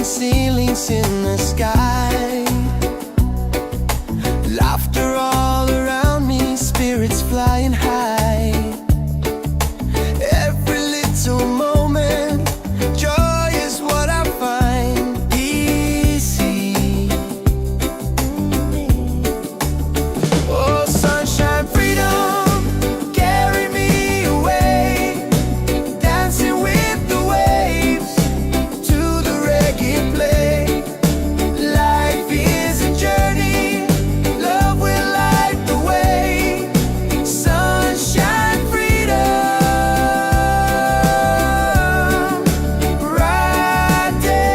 ceilings in the sky. Laughter all around me, spirits flying high. Every little moment, joy is what I find easy. Oh, sunshine, freedom, carry me away, dancing with the waves to the reggae play. Life is a journey, love will light the way. Sunshine, freedom, right there.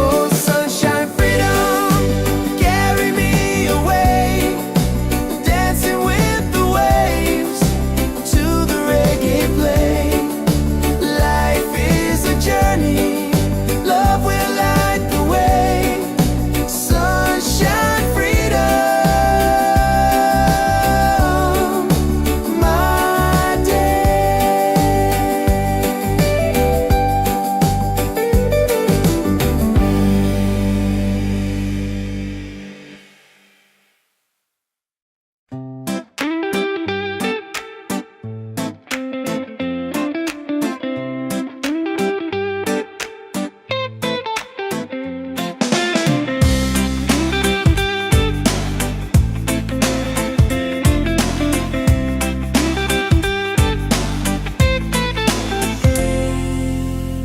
Oh, sunshine, freedom, carry me away, dancing with the waves to the reggae play. Life is a journey, love will light the way. Sunshine, freedom, my day.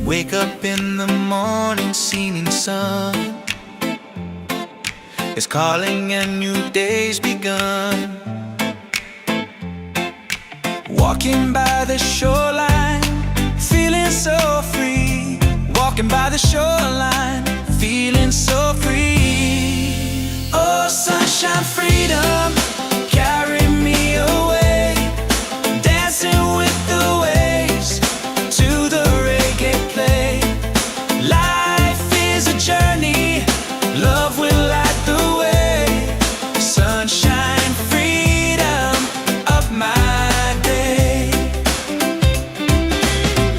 Wake up in the morning, seeing sun is calling and new day's begun. Walking by the shoreline, feeling so free. Walking by the shoreline, feeling so free. Oh, sunshine, freedom, carry me away, dancing with the waves to the reggae play. Life is a journey, love will light the way. Sunshine, freedom of my day.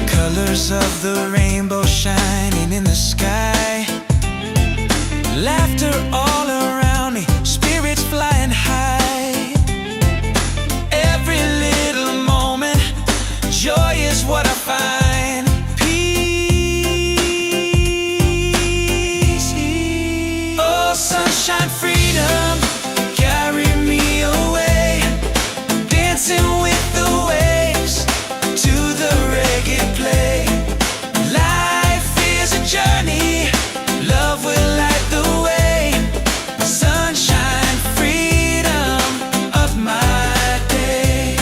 Colors of the rainbow shining in the sky. Laughter all around me, spirits flying high. Every little moment, joy is what I find. Peace. Oh, sunshine, freedom, carry me away, dancing with the waves to the reggae play. Life is a journey, love will light the way. Sunshine, freedom of my day.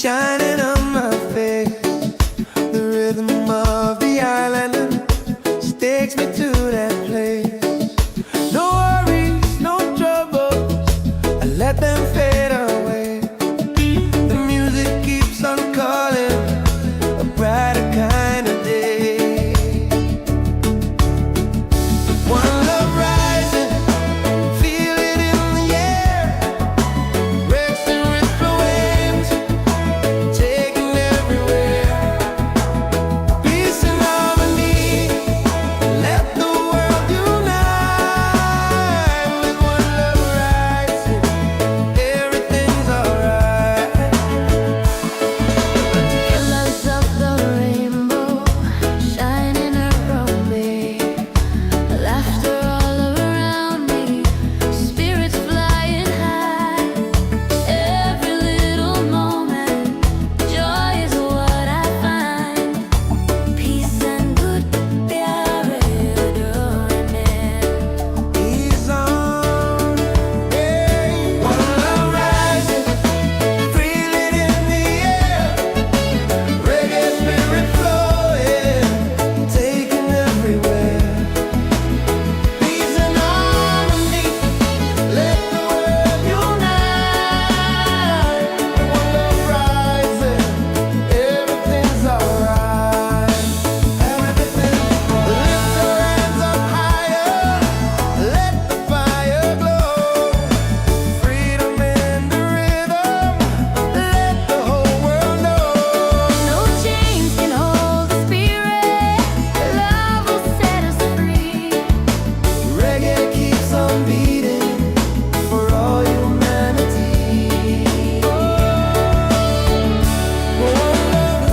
shining on my face. The rhythm of the island takes me to that place. No worries, no troubles, I let them fade away. The music keeps on calling, a brighter kind of day. One love rising, feel it in the air. Breaks and ripple waves, taking everywhere. Peace and harmony, let the world unite. With one love rising, everything's alright. Colors of the rainbow shining around me, laughter all around me, spirits flying high. Every little moment, joy is what I find. Peace and good प्यार डोरने. He's on, yeah. One love rising, feel it in the air. Reggae spirit flowing, taking everywhere. Peace and harmony, let the world unite. One love rising, everything's alright. Everything, lift your hands up higher, let the fire glow. Freedom in the rhythm, let the whole world know. No chains can hold the spirit. Love will set us free. Reggae keeps on beating for all humanity. One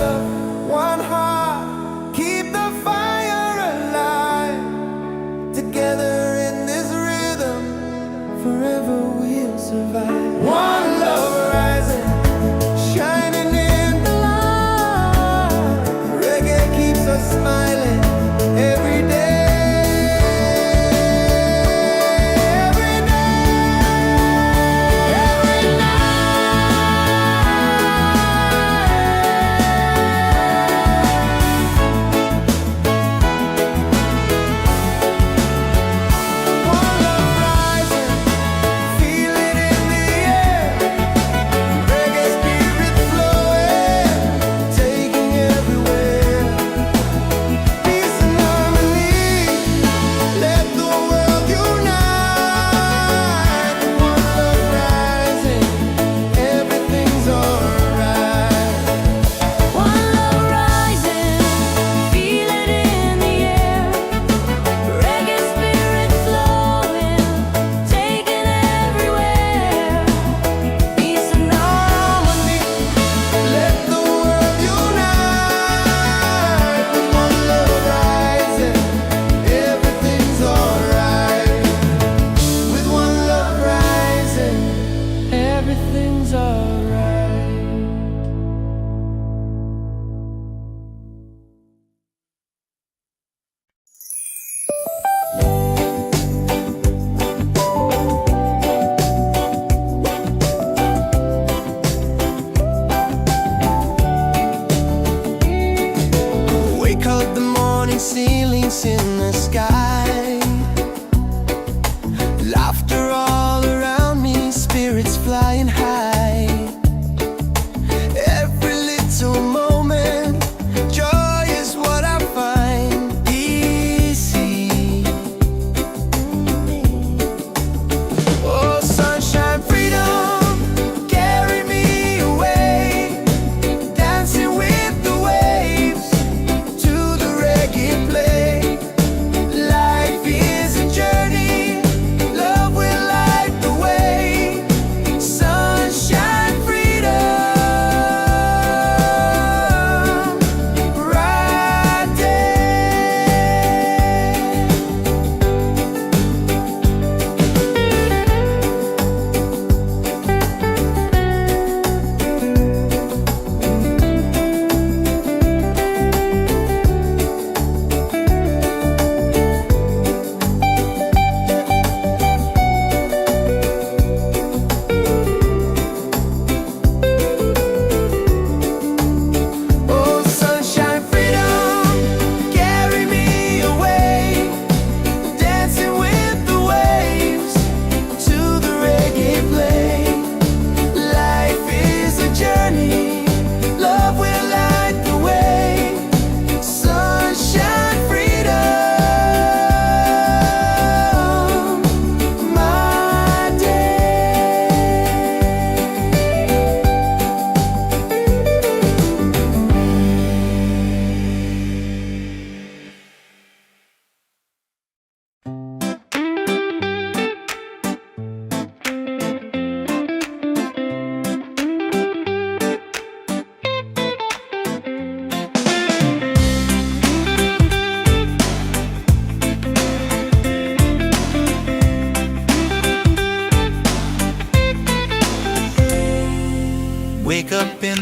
love, one heart, keep the fire alive. Together in this rhythm, forever we'll survive. One love rising, shining in the light. Reggae keeps us smiling every day. Every One love rising, feel it in the air. Reggae spirit flowing, taking everywhere. Peace and harmony, let the world unite. One love rising, everything's alright. One love rising, feel it in the air. Reggae spirit flowing, taking everywhere. Peace and harmony. Let the world unite. With one love rising, everything's alright. With one love rising, everything's alright. Wake up the morning, ceilings in the sky. Laughter all around me, spirits flying high. Every little moment, joy is what I find. Easy. Oh, sunshine, freedom, carry me away. Dancing with the waves to the reggae play. Life is a journey, love will light the way. Sunshine, freedom.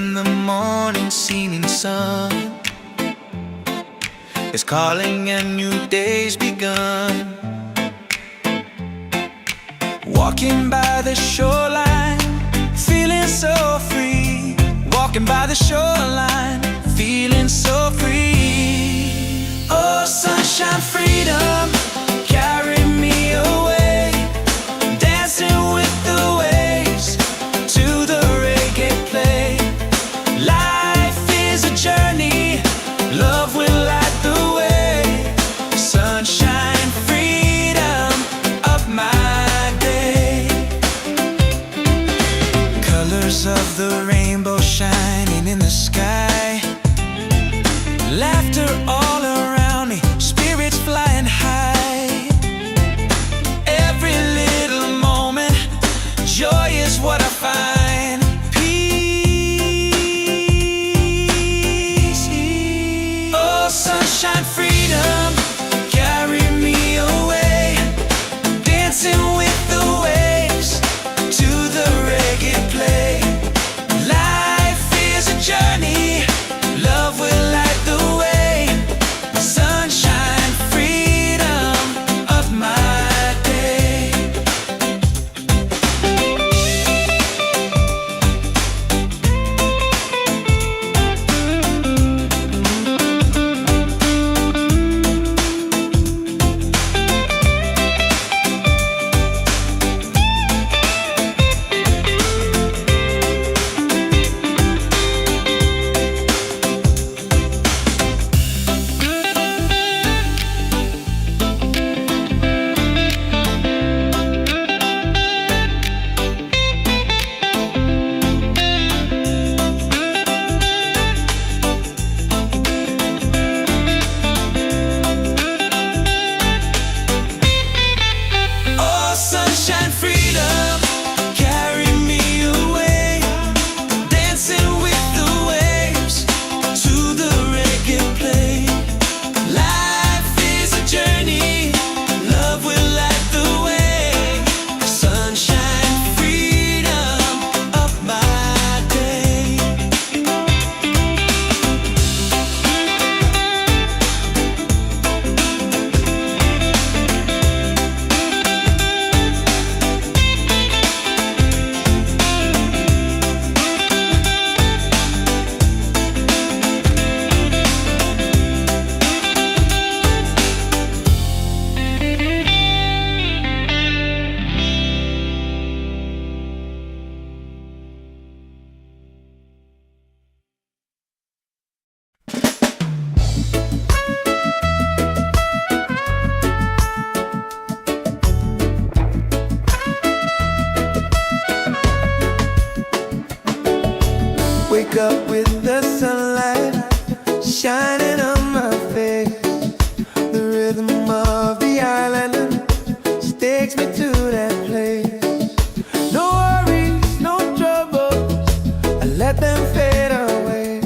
in the morning, seeming sun is calling and new day's begun. Walking by the shoreline, feeling so free. Walking by the shoreline, feeling so free. Oh, sunshine, freedom, carry me away. Dancing with the waves to the reggae play. Life is a journey, love will light the way. Sunshine, freedom of my day. Colors of the rainbow shining in the sky. Laughter all around me, spirits flying high. Every little moment, joy is what I find. Peace. Oh, sunshine, freedom, carry me away. Dancing with the waves to the reggae play. Life is a journey, love will light the way. Sunshine, freedom of my day. Oh, sunshine, freedom, carry me away. Dancing with the waves to the reggae play. Life is a journey, love will light the way. Sunshine, freedom of my day. Wake up with the sunlight shining on my face. The rhythm of the island takes me to that place. No worries, no troubles, I let them fade away.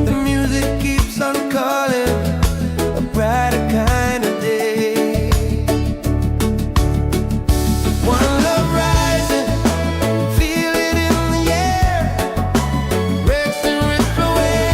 The music keeps on calling, a brighter kind of day. One love rising, feel it in the air. Breaks and rips away.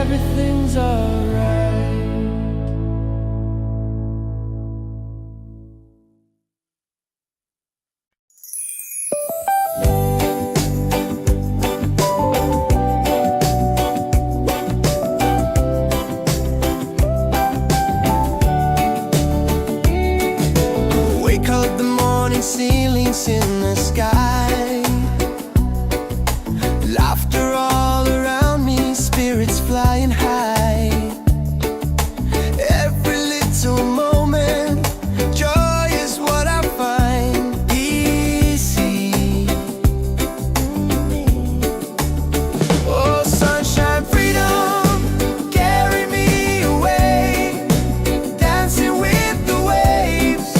everything's alright. Wake up the morning, ceilings in the sky, laughter all around me, spirits flying high. Every little moment, joy is what I find easy. Oh, sunshine, freedom, carry me away, dancing with the waves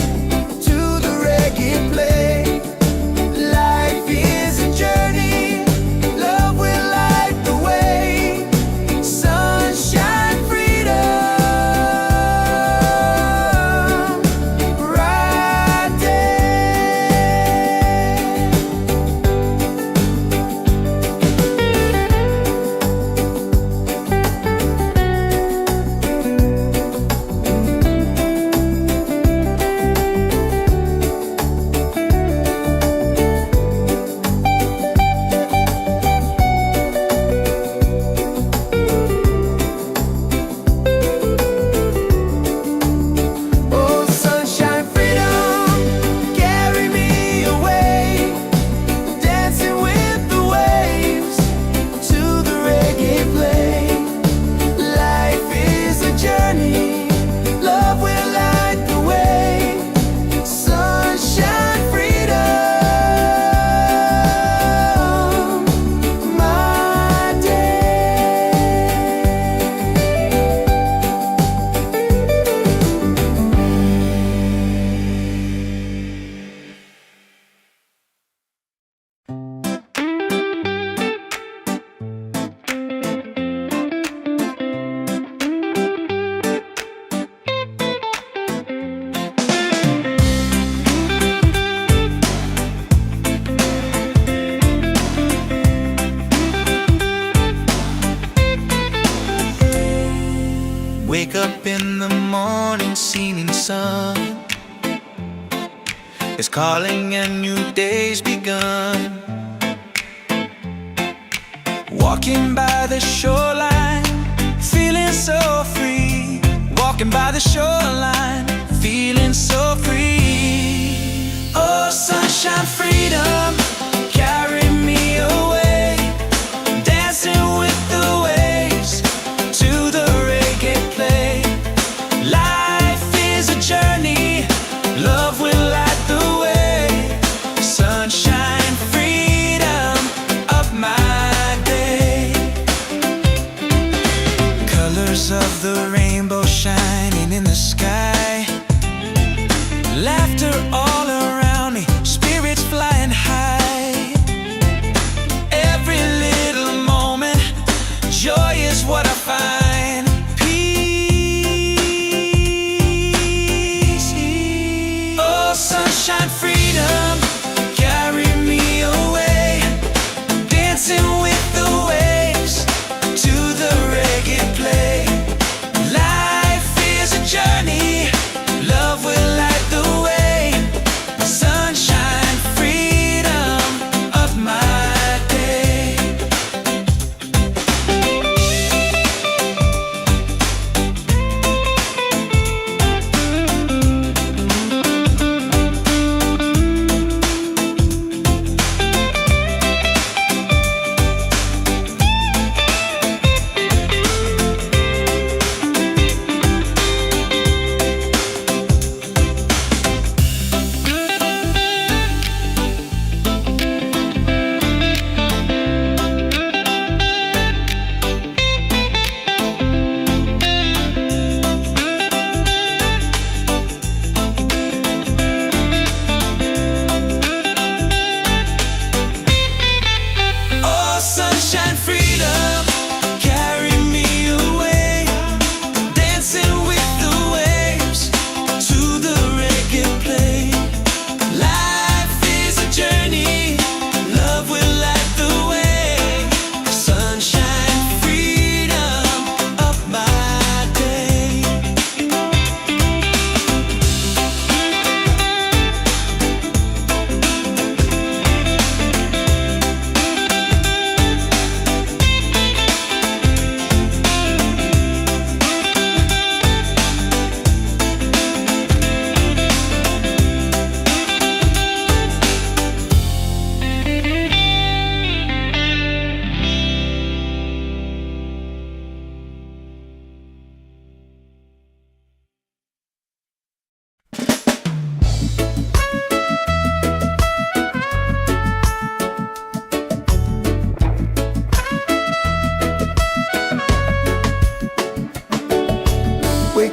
to the reggae play. Life is a journey, love will light the way. Sunshine, freedom, right there. Oh, sunshine, freedom, carry me away, dancing with the waves to the reggae play. Life is a journey, love will light the way. Sunshine, freedom, my day. Wake up in the morning, seeing sun is calling and new day's begun. Walking by the shoreline, feeling so free. Walking by the shoreline, feeling so free. Oh, sunshine, freedom, carry me away, dancing with the waves to the reggae play. Life is a journey, love will light the way. Sunshine, freedom, of my day. Colors of the rainbow shining in the sky, laughter all around me, spirits flying high. Every little moment, joy is what I find. Peace. Oh, sunshine, freedom, carry me away, dancing with the waves to the reggae play.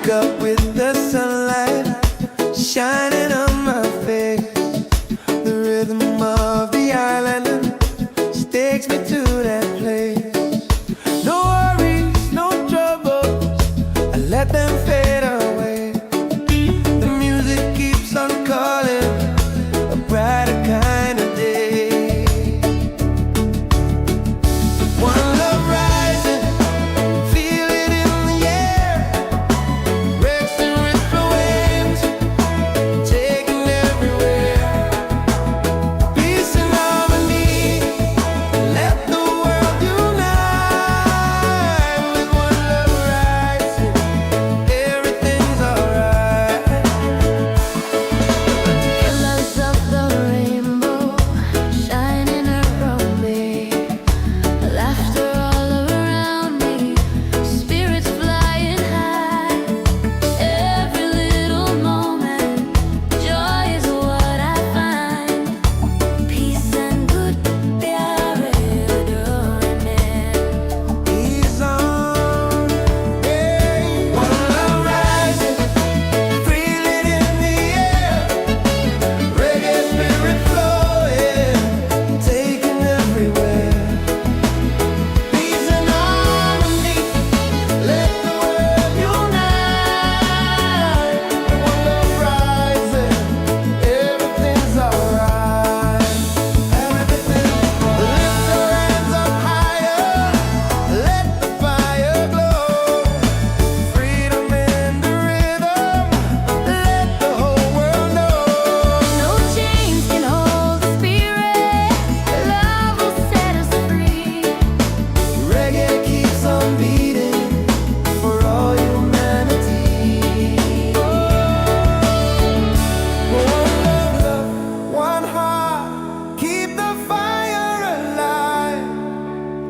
wake up with the sunlight shining on my face. The rhythm of the island just takes me to that place. No worries, no troubles, I let them fade away. The music keeps on calling, a brighter kind of day. One love rising, feel it in the air. Breaks and ripple waves, taking everywhere. Peace and harmony, let the world unite. With one love rising, everything's alright. Colors of the rainbow shining around me, laughter all around me, spirits flying high. Every little moment, joy is what I find. Peace and good प्यारे डोने He's on, yeah. One love rising, feel it in the air. Reggae spirit flowing, taking everywhere. Peace and harmony, let the world unite. One love rising, everything's alright. Everything, lift your hands up higher, let the fire glow. Freedom in the rhythm, let the whole world know. No chains can hold the spirit, love will set us free. Reggae keeps on beating for all humanity. One love, one heart, keep the fire alive.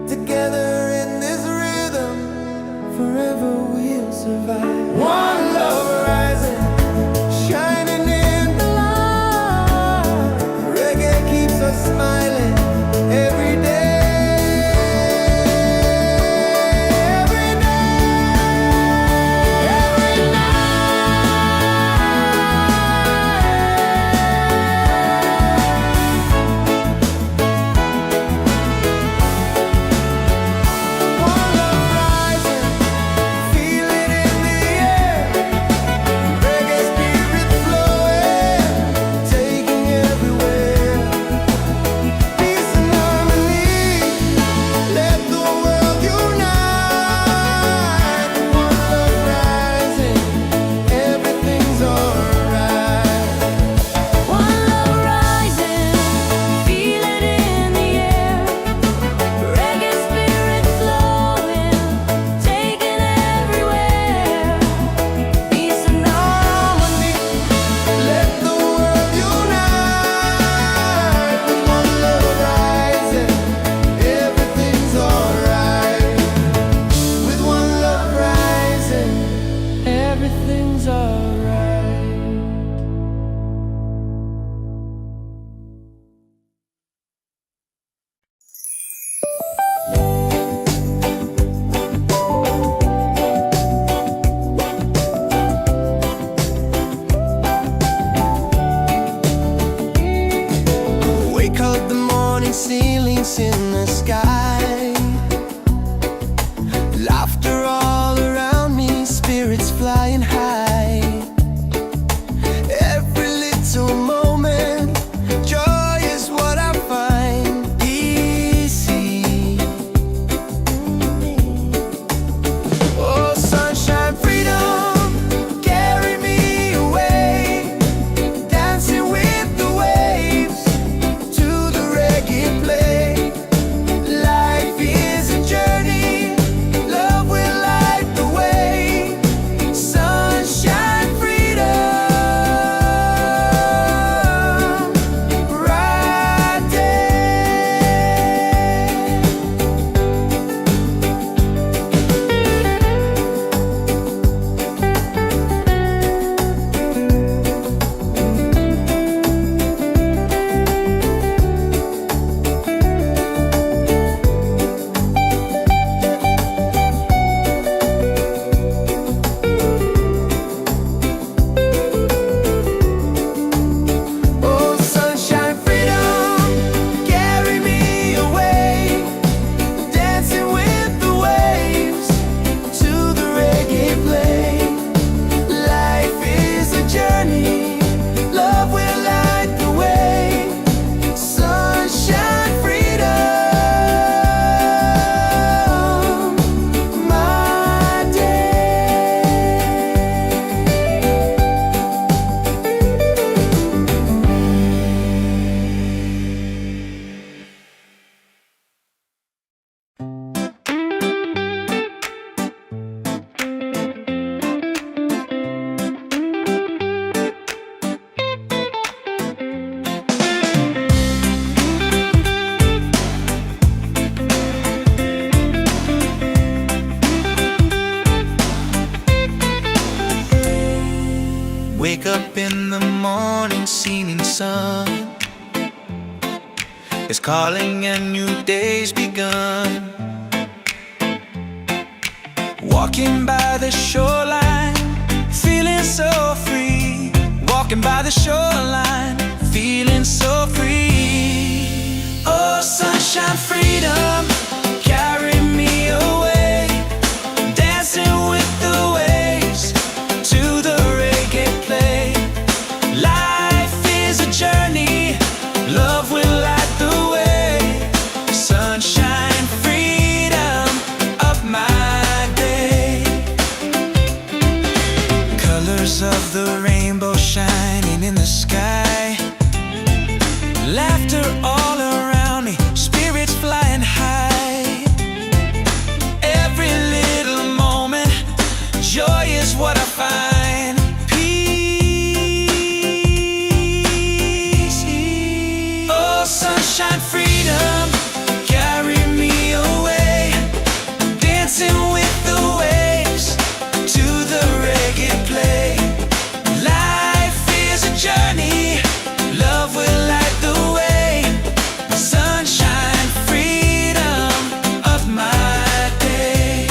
Together in this rhythm, forever we'll survive. One love rising, shining in the light. Reggae keeps us smiling every day. Every night, every night. One love rising, feel it in the air. Wake up in the morning, seeing sun is calling and new day's begun. Walking by the shoreline, feeling so free. Walking by the shoreline, feeling so free. Oh, sunshine, freedom, carry me away. Dancing with the waves to the reggae play. Life is a journey, love will light the way. Sunshine, freedom of my day. Colors of the rainbow shining in the sky. Laughter all around me, spirits flying high. Every little moment, joy is what I find. Peace. Oh, sunshine, freedom, carry me away. Dancing with the waves to the reggae play. Life is a journey, love will light the way. Sunshine, freedom of my day.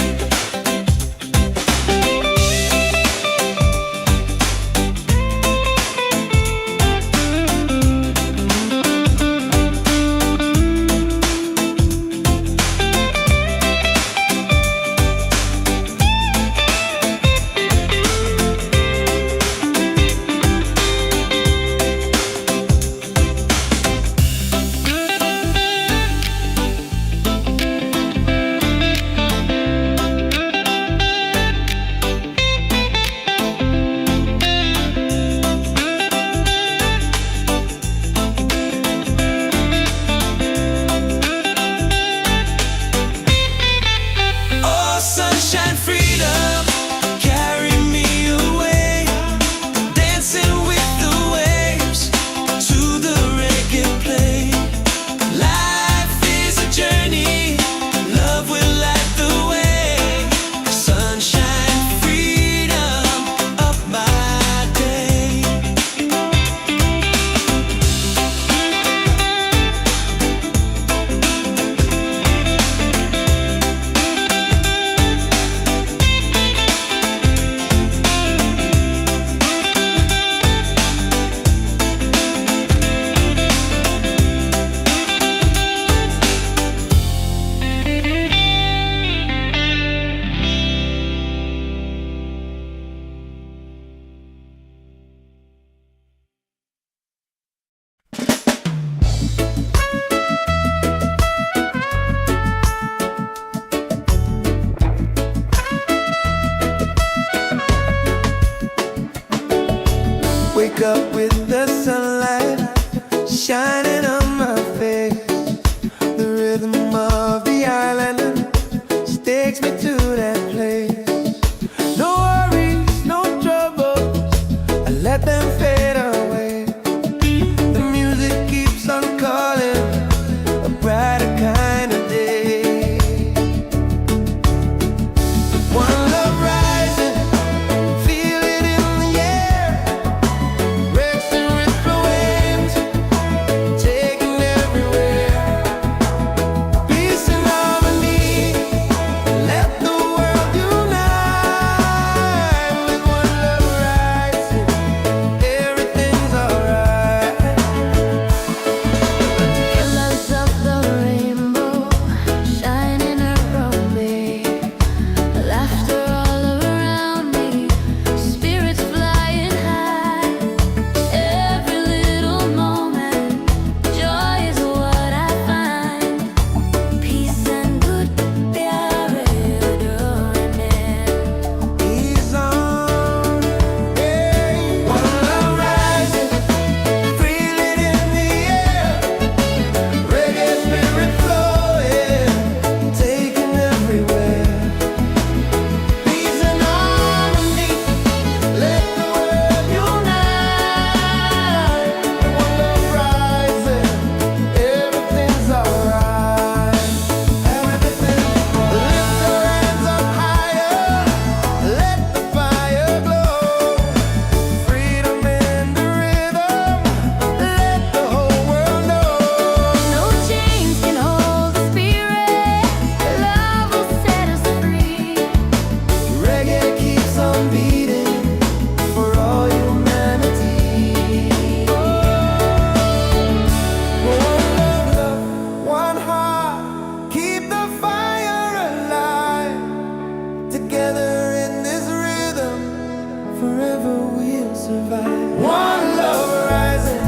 survive. One love rising,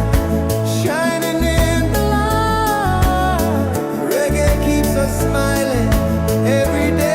shining in the light. Reggae keeps us smiling every day.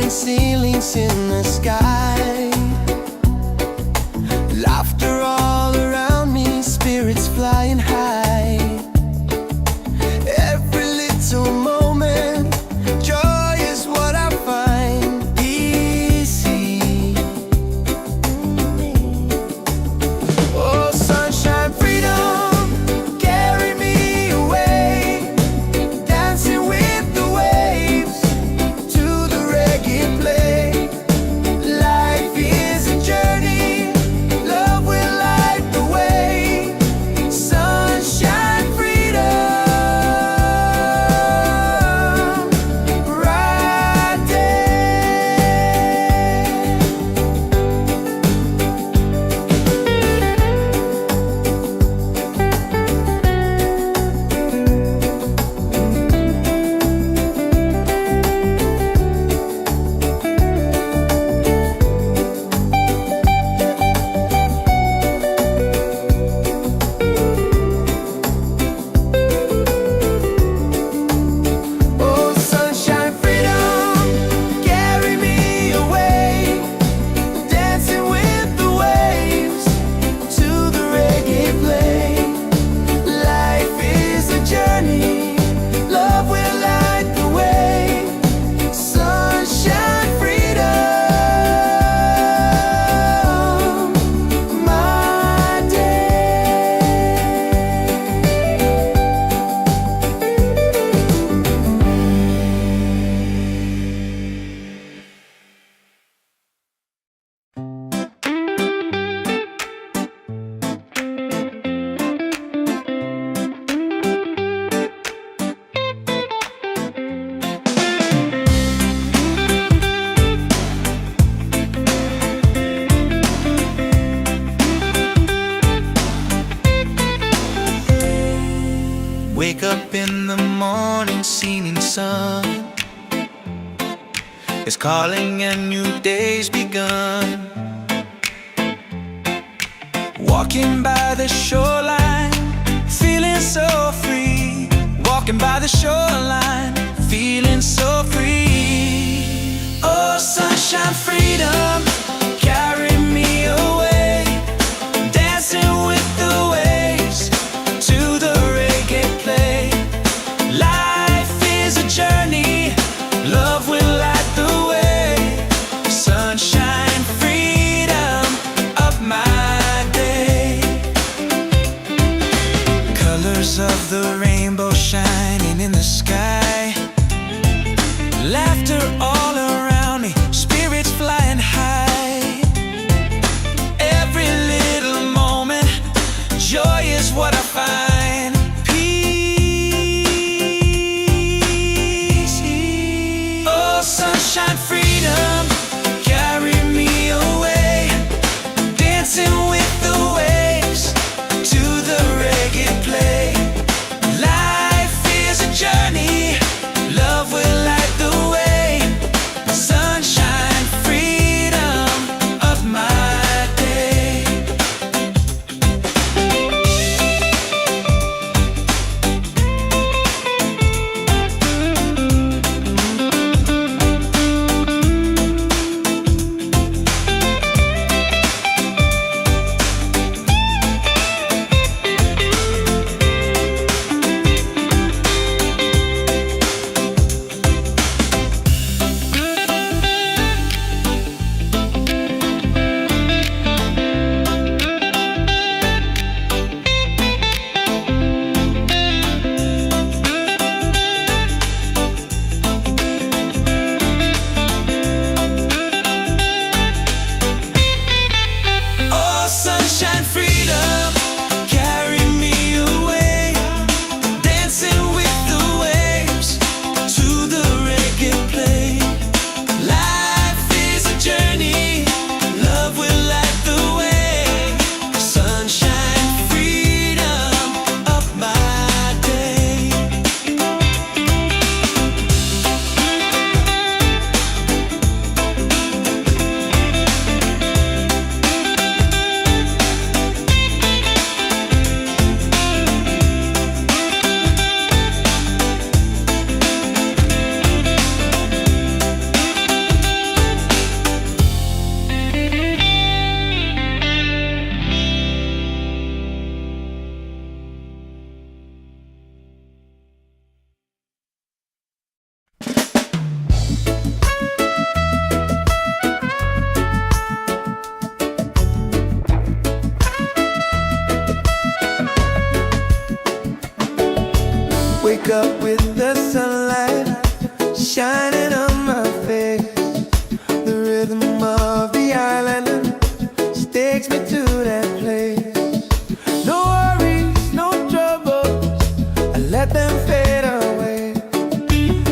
Ceilings in the sky, laughter all around me, spirits flying high. Every little moment, joy is what I find. Easy. Oh, sunshine, freedom, carry me away, dancing with the waves to the reggae play. Life is a journey, love will light the way. Sunshine, freedom, bright Oh, sunshine, freedom, carry me away, dancing with the waves to the reggae play. Life is a journey, love will light the way. Sunshine, freedom, my day. Wake up in the morning, seeing sun is calling and new day's begun. Walking by the shoreline, feeling so free. Walking by the shoreline, feeling so free. Oh, sunshine, freedom, carry me away, dancing with the waves to the reggae play. Life is a journey, love will light the way. Sunshine, freedom of my day. Colors of the rainbow shining in the sky, laughter all around me, spirits flying high. Every little moment, joy is what I find. Peace. Oh, sunshine, freedom, carry me away, dancing with the waves to to that place. No worries, no troubles, I let them fade away.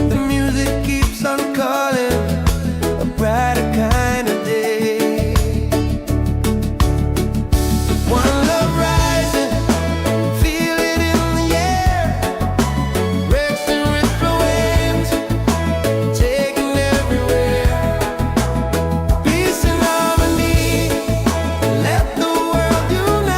The music keeps on calling, a brighter kind of day. One love rising, feel it in the air. Rex and retro waves, taking everywhere. Peace and harmony, let the world unite.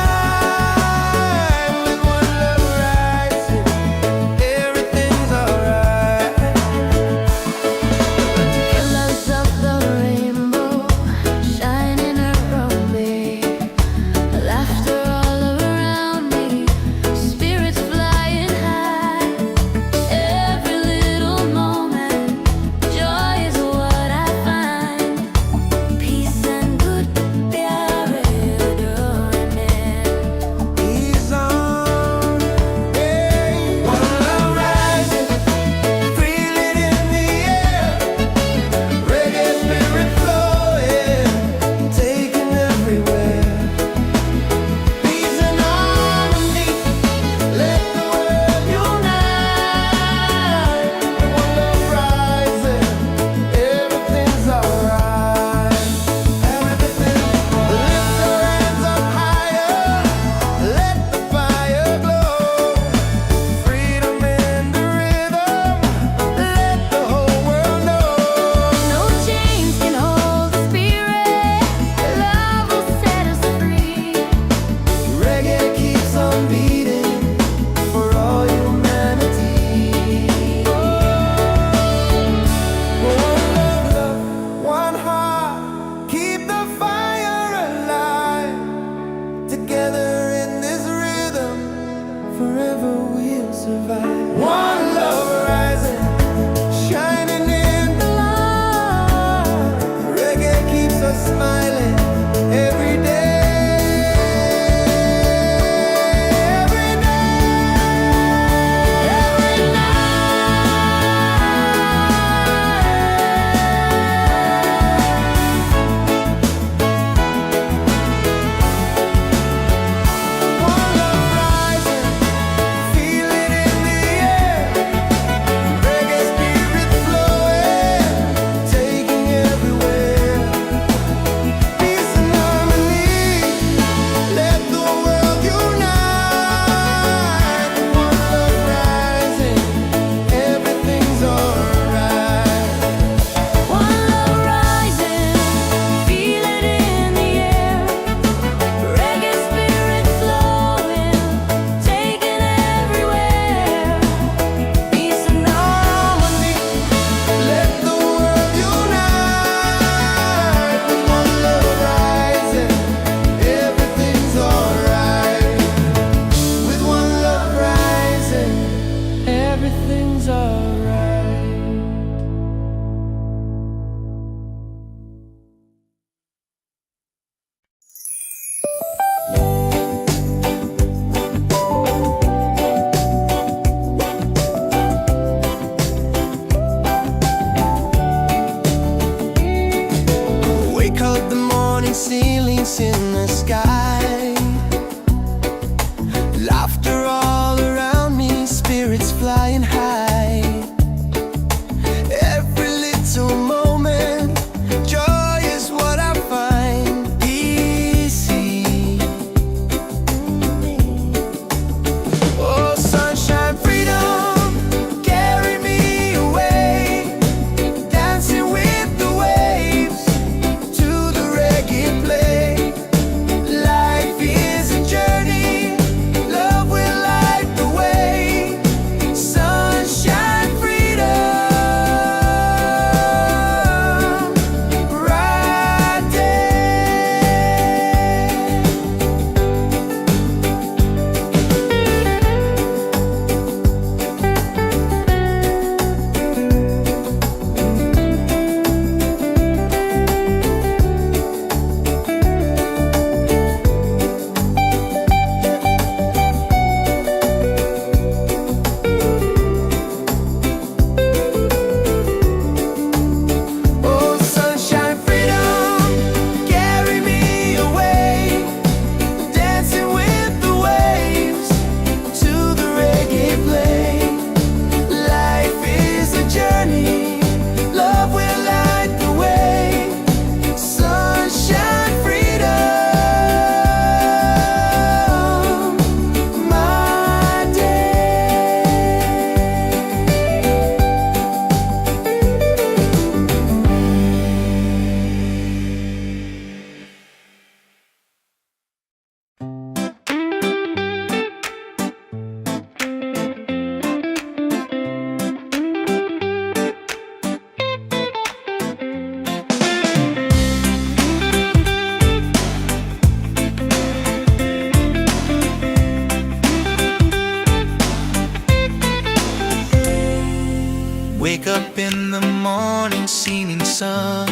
Wake up in the morning, seeming sun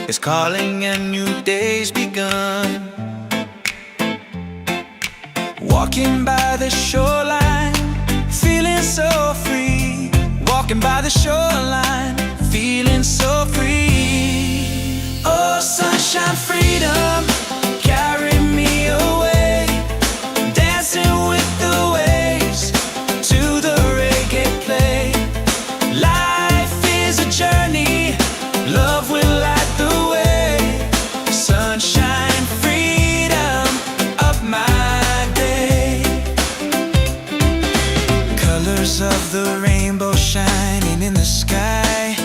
is calling and new day's begun. Walking by the shoreline, feeling so free. Walking by the shoreline, feeling so free. Oh, sunshine, freedom, carry me away. Dancing with the waves to the reggae play. Life is a journey, love will light the way. Sunshine, freedom of my day. Colors of the rainbow shining in the sky.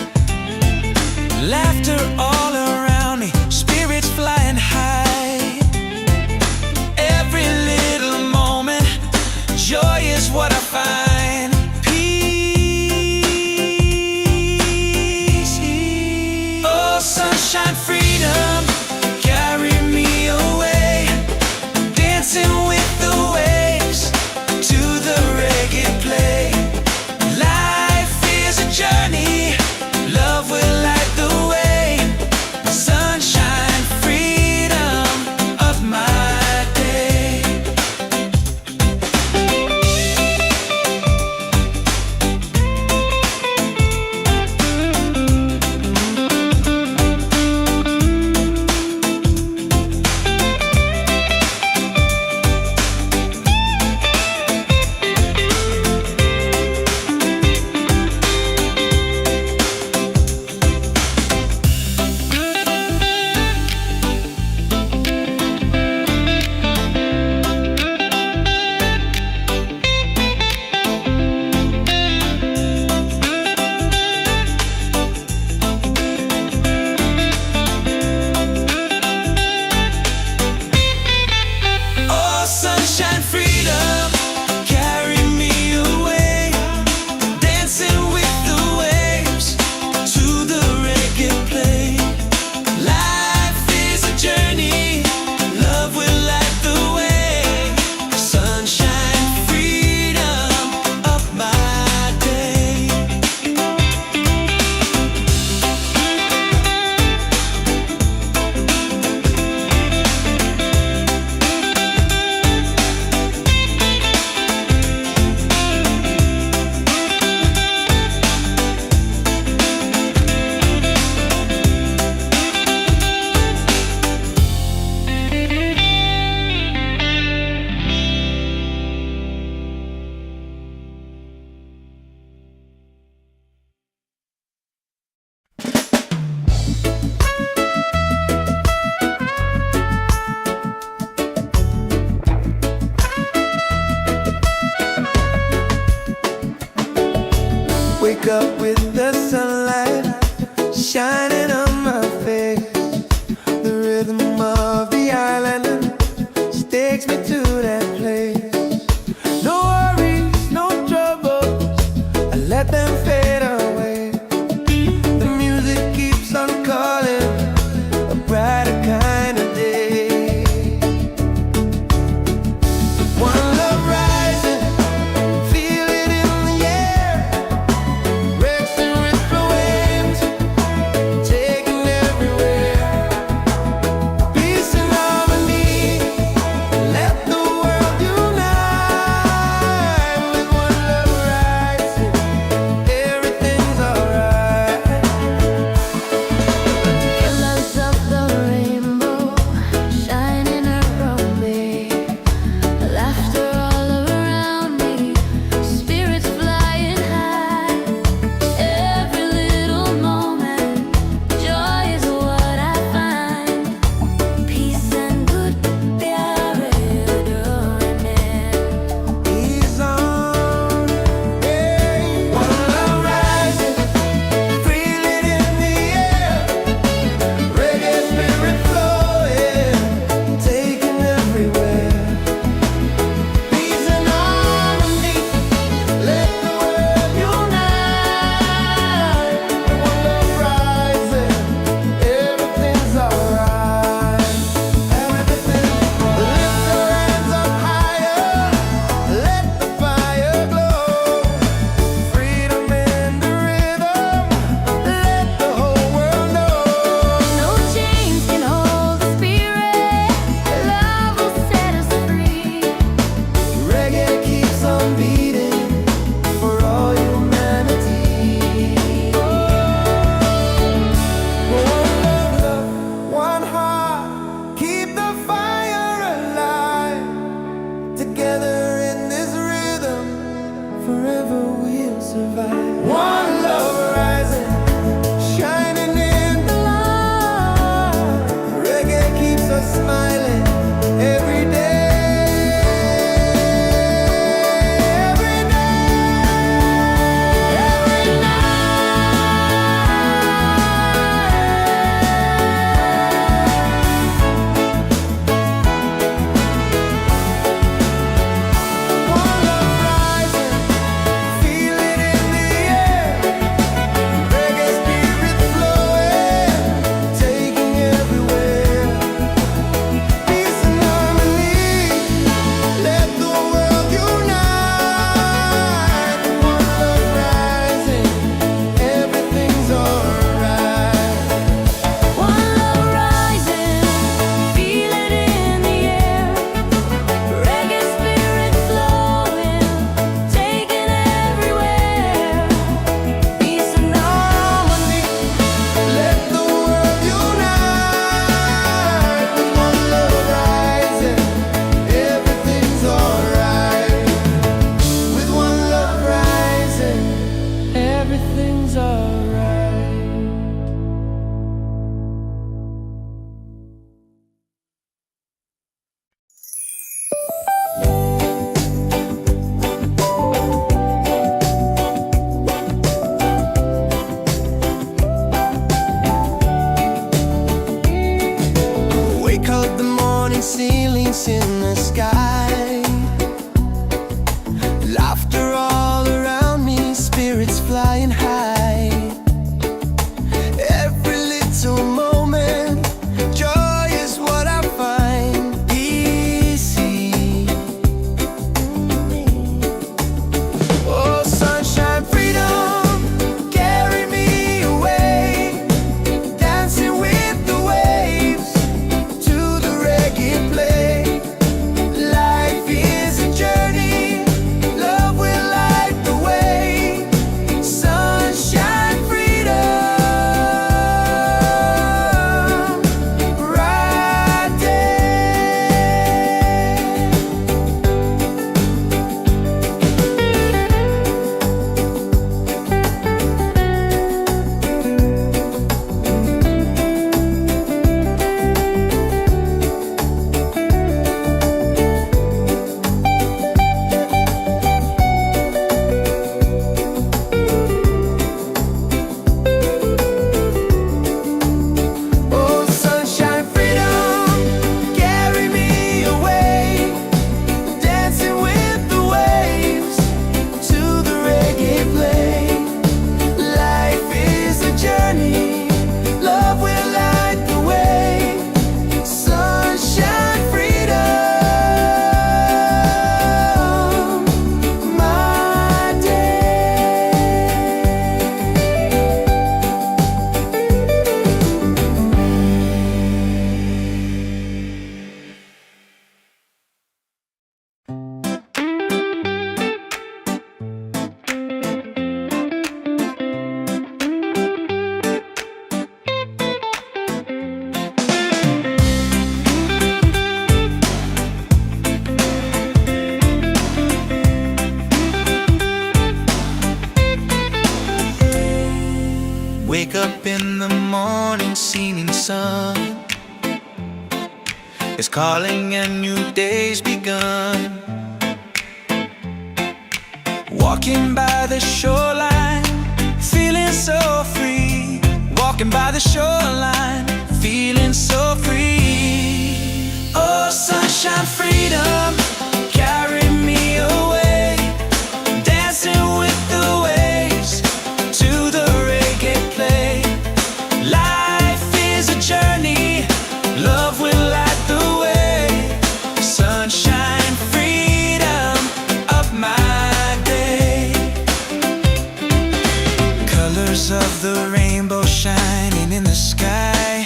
Laughter all around me, spirits flying high. Every little moment, joy is what I find. Peace. Oh, sunshine, freedom, carry me away. Dancing with the waves to the reggae play. Life is a journey, love will light the way. Sunshine, freedom of my day. Oh, sunshine, freedom, carry me away. Dancing with the waves to the reggae play. Life is a journey, love will light the way. Sunshine, freedom of my day. Wake up with the sunlight shining on my face. The rhythm of the island just takes me to that place. No worries, no troubles, I let them fade away. The music keeps on calling, a brighter kind of day. One love rising, feel it in the air. Breaks smiling every day, every night, every One love rising, feel it in the air. Reggae spirit flowing, taking everywhere. Peace and harmony, let the world unite. One love rising, everything's alright. One love rising, feel it in the air. Reggae spirit flowing, taking everywhere. Peace and harmony. Let the world unite. One love rising, everything's alright. With one love rising, everything's alright. Wake up the morning, ceilings in the sky. Laughter all around me, spirits flying high. Every little moment, joy is what I find. Easy. Oh, sunshine, freedom, carry me away. Dancing with the waves to the reggae play. Life is a journey, love will light the way. Sunshine, freedom, right Oh, sunshine, freedom, carry me away. Dancing with the waves to the reggae play. Life is a journey, love will light the way. Sunshine, freedom, my day. Wake up in the morning, seeing sun is calling and new day's begun. Walking by the shoreline, feeling so free. Walking by the shoreline, feeling so free. Oh, sunshine, freedom, carry me away. Dancing with the waves to the reggae play. Life is a journey, love will light the way. Sunshine, freedom, up my day. Colors of the rainbow shining in the sky.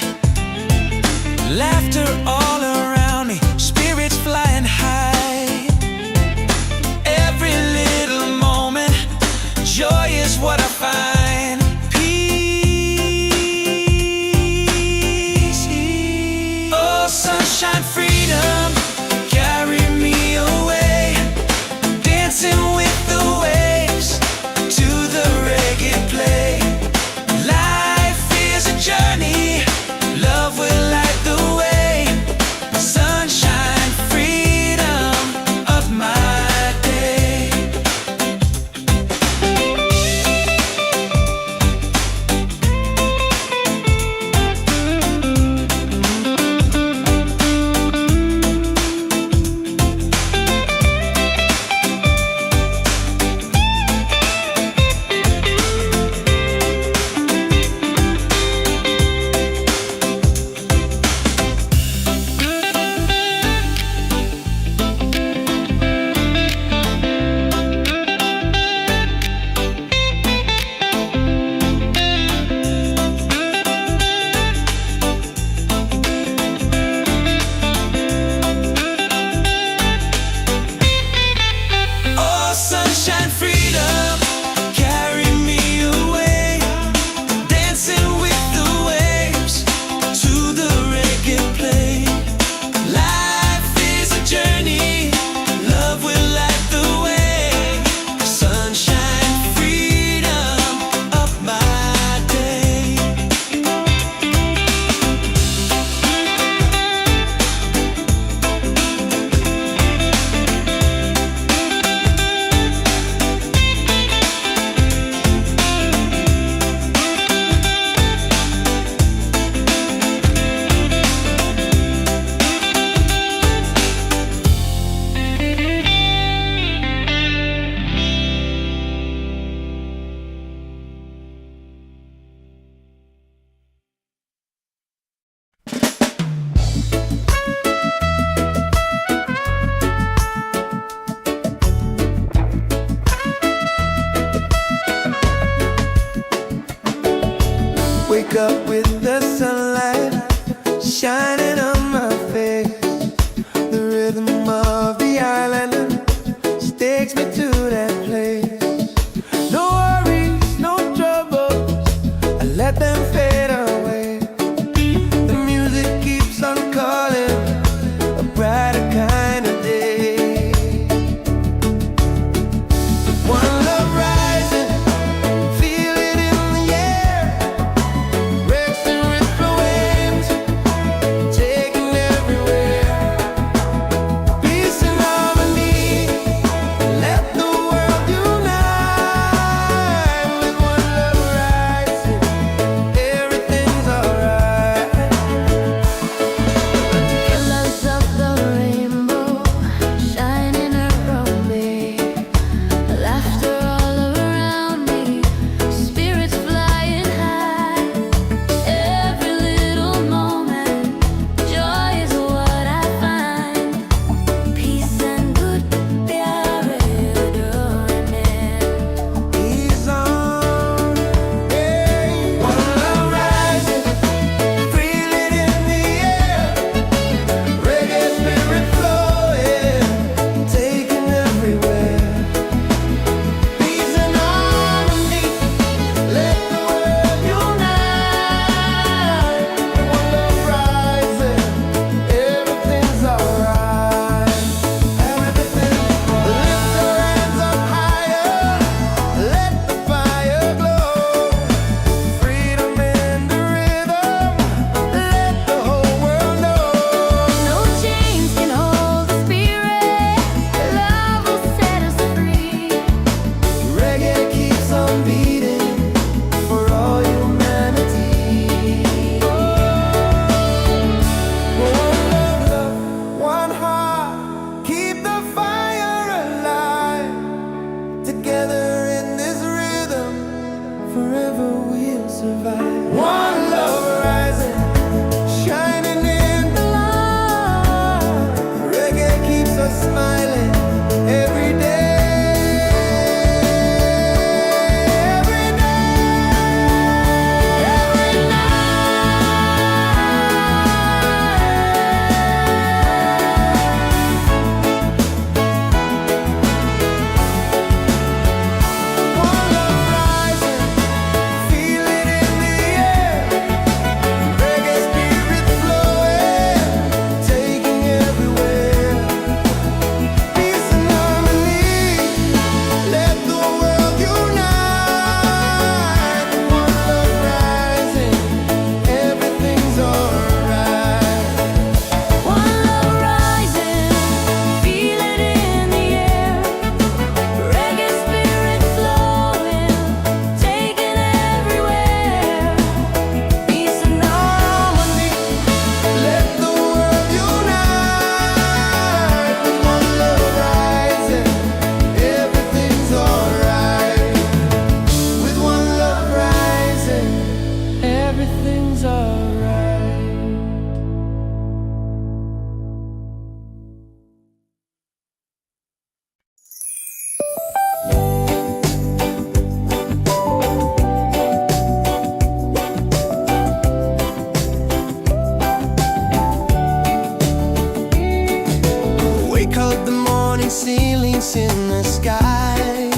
They colored the morning ceilings in the sky.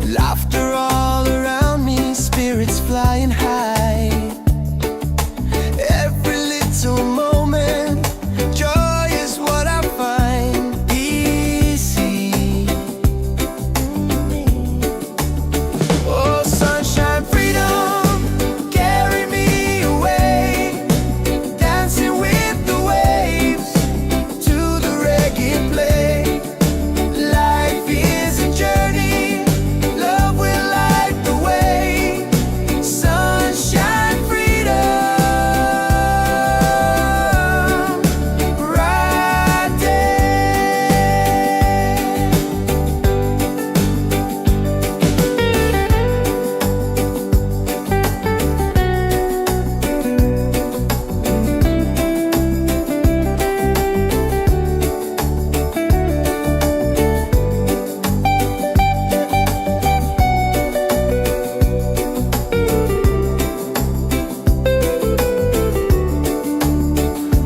Laughter all around me, spirits flying high. Every little moment, joy is what I find easy. Oh, sunshine, freedom, carry me away, dancing with the waves to the reggae play. Life is a journey, love will light the way. Sunshine, freedom, bright day.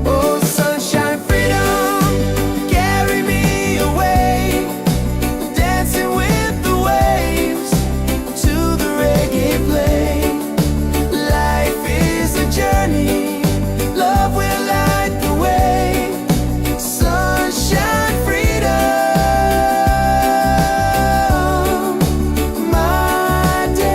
Oh, sunshine, freedom, carry me away, dancing with the waves to the reggae play. Life is a journey, love will light the way. Sunshine, freedom, my day.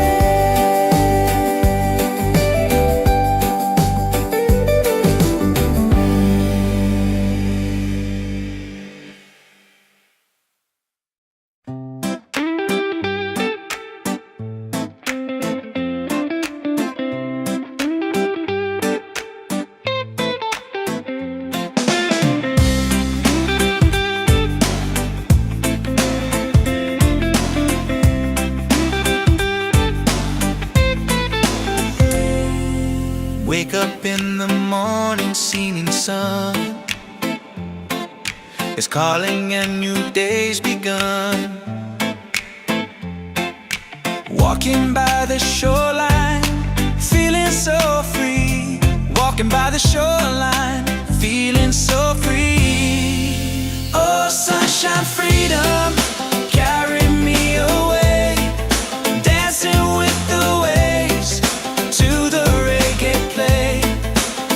Wake up in the morning, seeing sun is calling and new day's begun. Walking by the shoreline, feeling so free. Walking by the shoreline, feeling so free. Oh, sunshine, freedom, carry me away, dancing with the waves to the reggae play.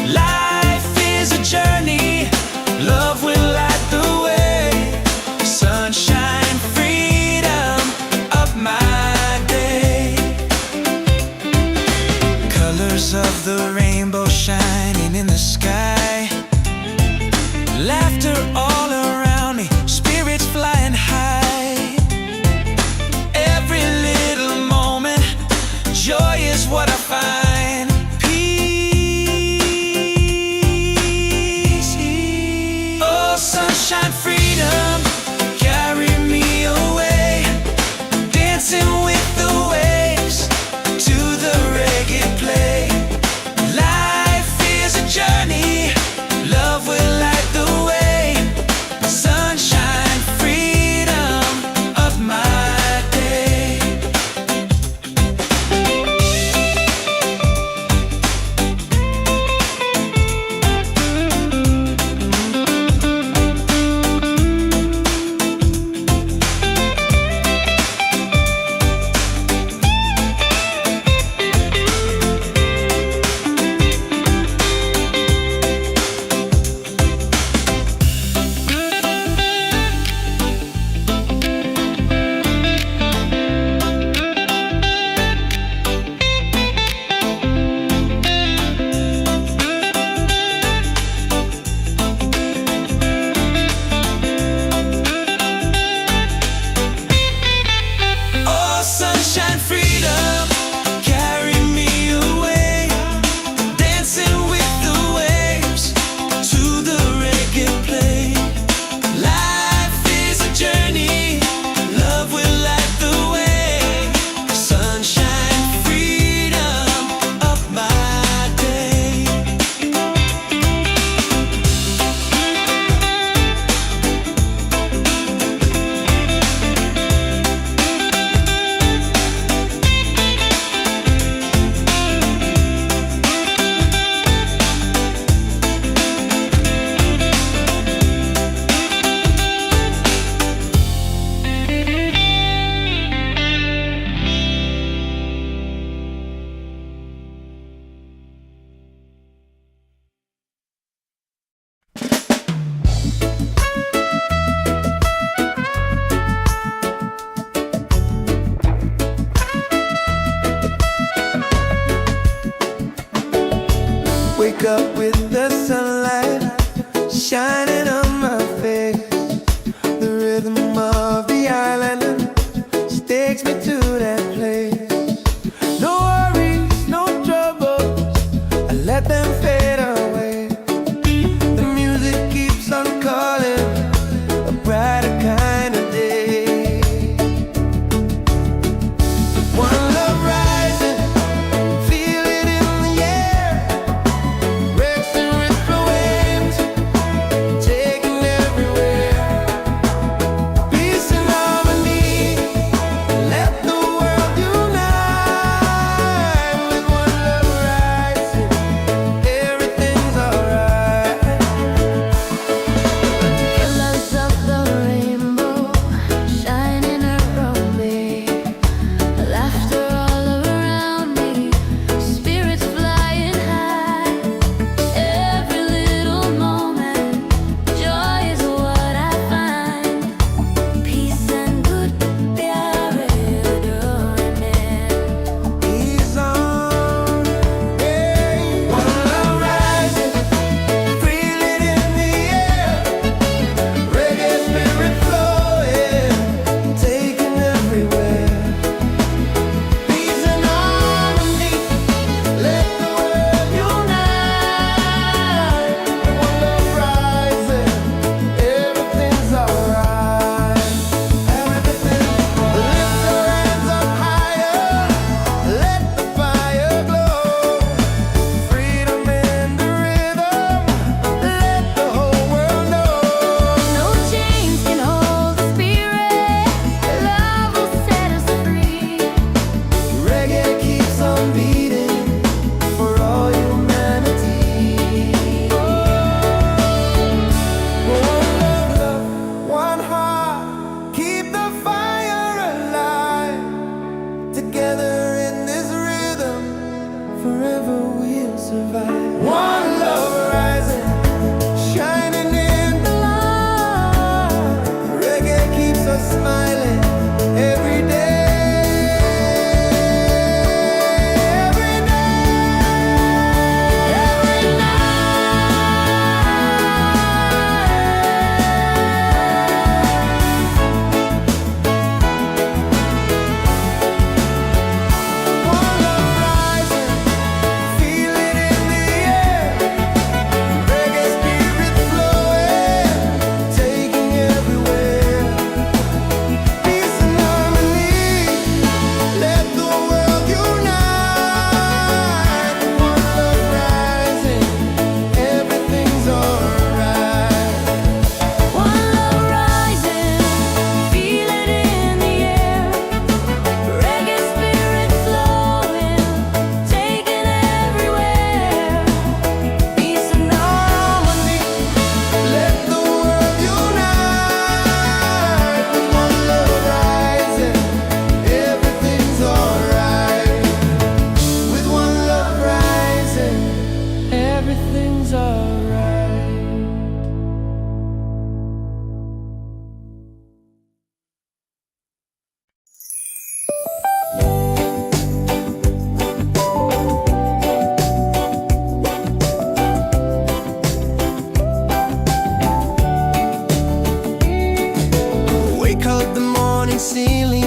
Life is a journey, love will light the way. Sunshine, freedom of my day. Colors of the rainbow shining in the sky. Laughter all around me, spirits flying high. Every little moment, joy is what I find. Peace. Oh, sunshine, freedom, carry me away, dancing with the waves to the reggae play. Life is a journey, love will light the way.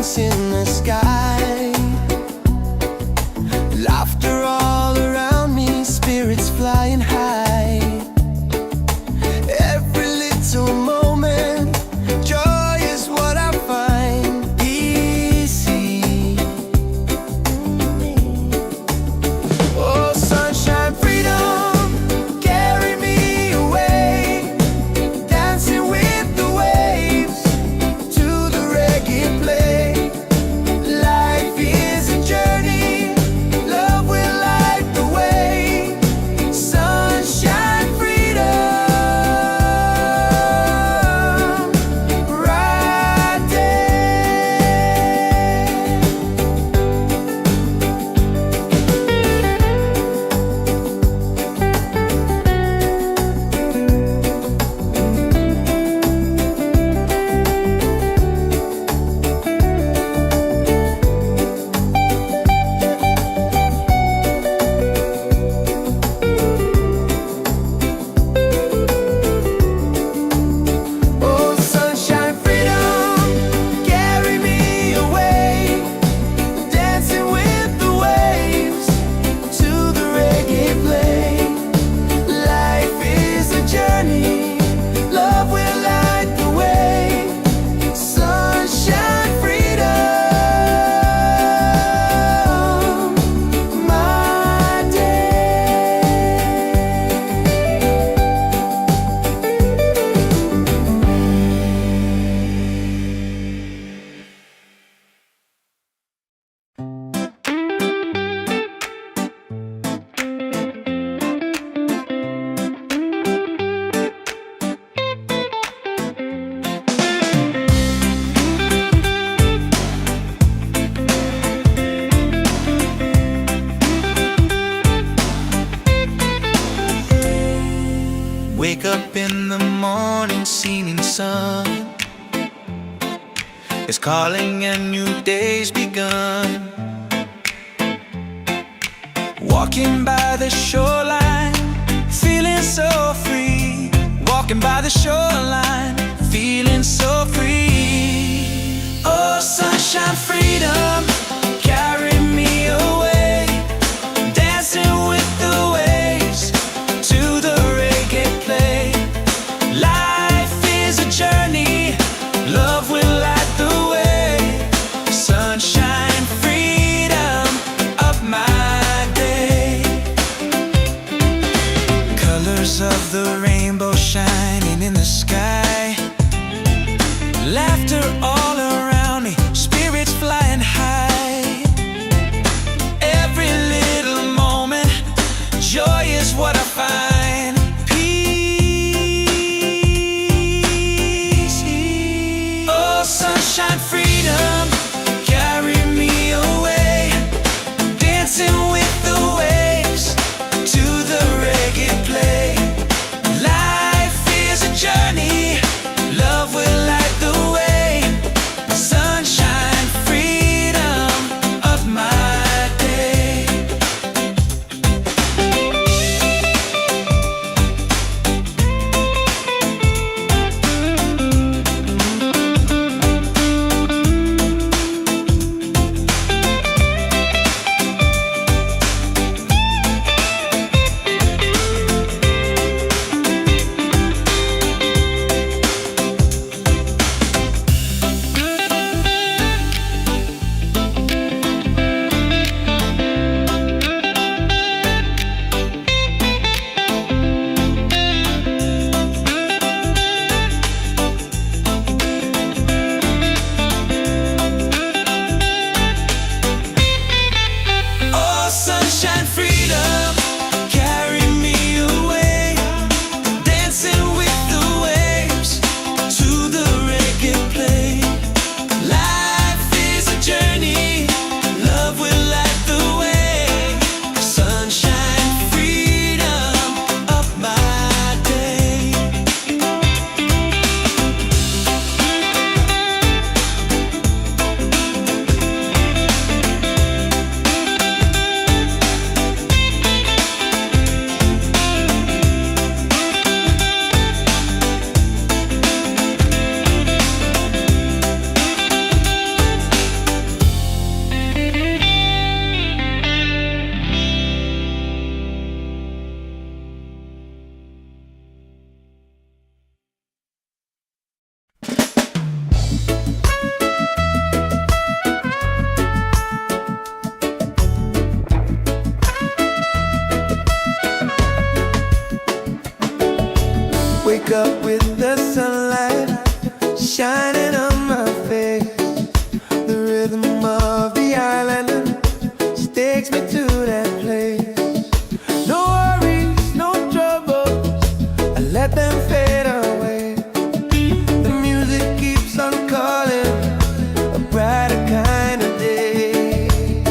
dance in the sky. Laughter all around me, spirits flying high. Every little moment, joy is what I find. Easy. Oh, sunshine, freedom, carry me away. Dancing with the waves to the reggae play. Life is a journey, love will light the way. Sunshine, freedom, right there. Oh, sunshine, freedom, carry me away. Dancing with the waves to the reggae play. Life is a journey, love will light the way. Sunshine, freedom, my day. Wake up in the morning, seeing sun is calling and new day's begun. Walking by the shoreline, feeling so free. Walking by the shoreline, feeling so free. Oh, sunshine, freedom, carry me away. Dancing with the waves to the reggae play. Life is a journey, love will light the way. Sunshine, freedom, up my day. Colors of the rainbow shining in the sky. Laughter all around me, spirits flying high. with the sunlight shining on my face. The rhythm of the island takes me to that place. No worries, no troubles, I let them fade away. The music keeps on calling, a brighter kind of day.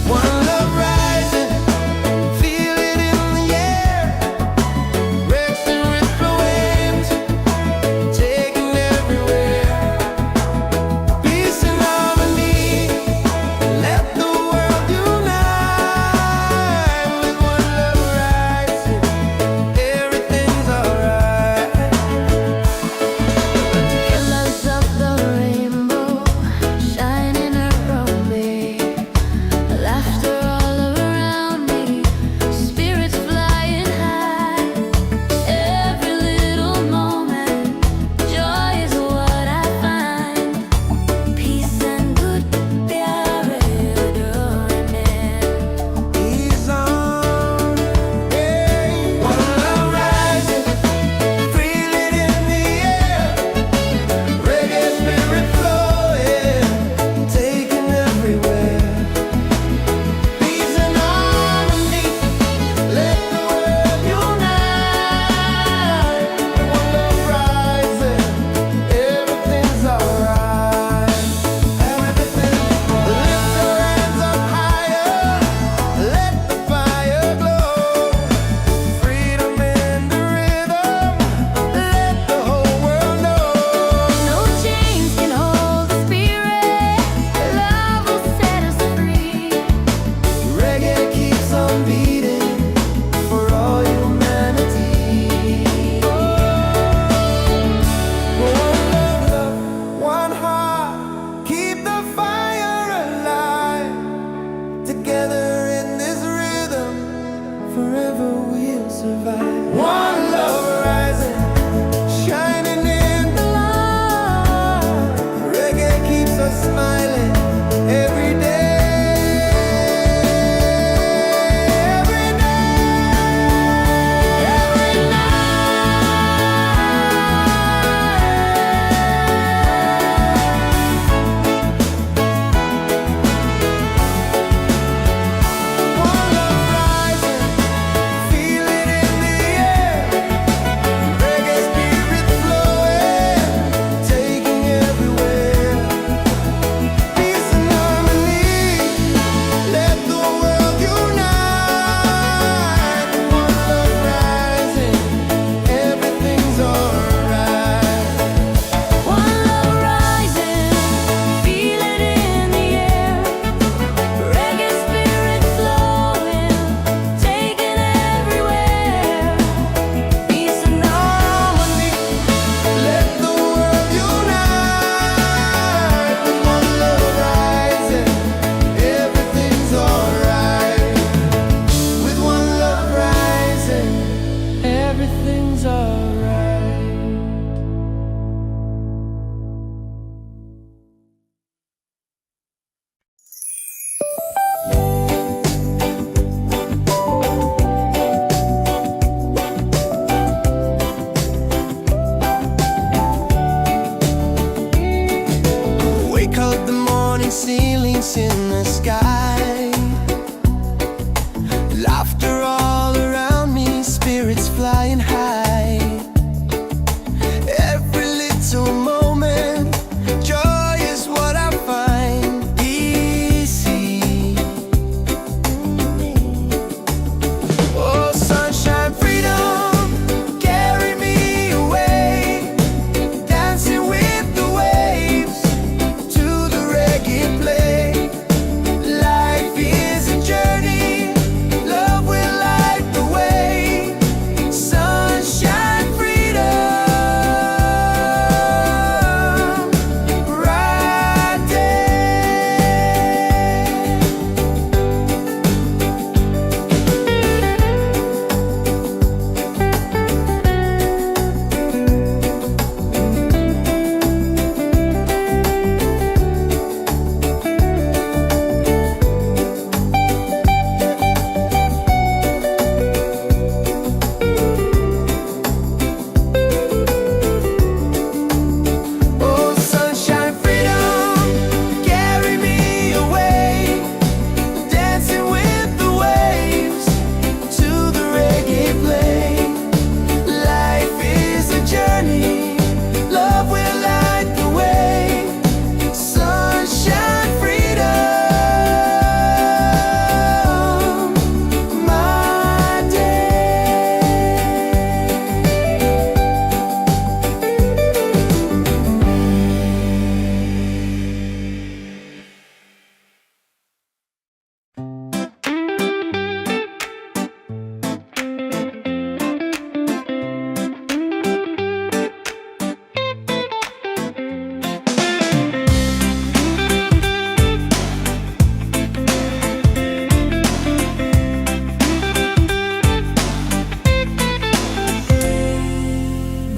One love rising, feel it in the air. Rexing with the waves, taking everywhere. Peace and harmony, let the world unite. With one love rising, everything's alright. Colors of the rainbow shining around me, laughter all around me, spirits flying high. Every little moment, joy is what I find. Peace and good प्यारे डोरने. Ease on, yeah. One love rising, feel it in the air. Reggae spirit flowing, taking everywhere. Peace and harmony, let the world unite. One love rising, everything's alright. Everything, lift your hands up higher, let the fire glow. Freedom in the rhythm, let the whole world know. No chains can hold the spirit. Love will set us free. Reggae keeps on beating for all humanity. One love, one heart, keep the fire alive. Together in this rhythm, forever we'll survive. One love rising, shining in the light. Reggae keeps us smiling every day. Every One love rising, feel it in the air. Reggae spirit flowing, taking everywhere. Peace and harmony, let the world unite. One love rising, everything's alright. One love rising, feel it in the air. Reggae spirit flowing, taking everywhere. Peace and harmony. Let the world unite. With one love rising, everything's alright. With one love rising, everything's alright. Wake up the morning, ceilings in the sky. Laughter all around me, spirits flying high.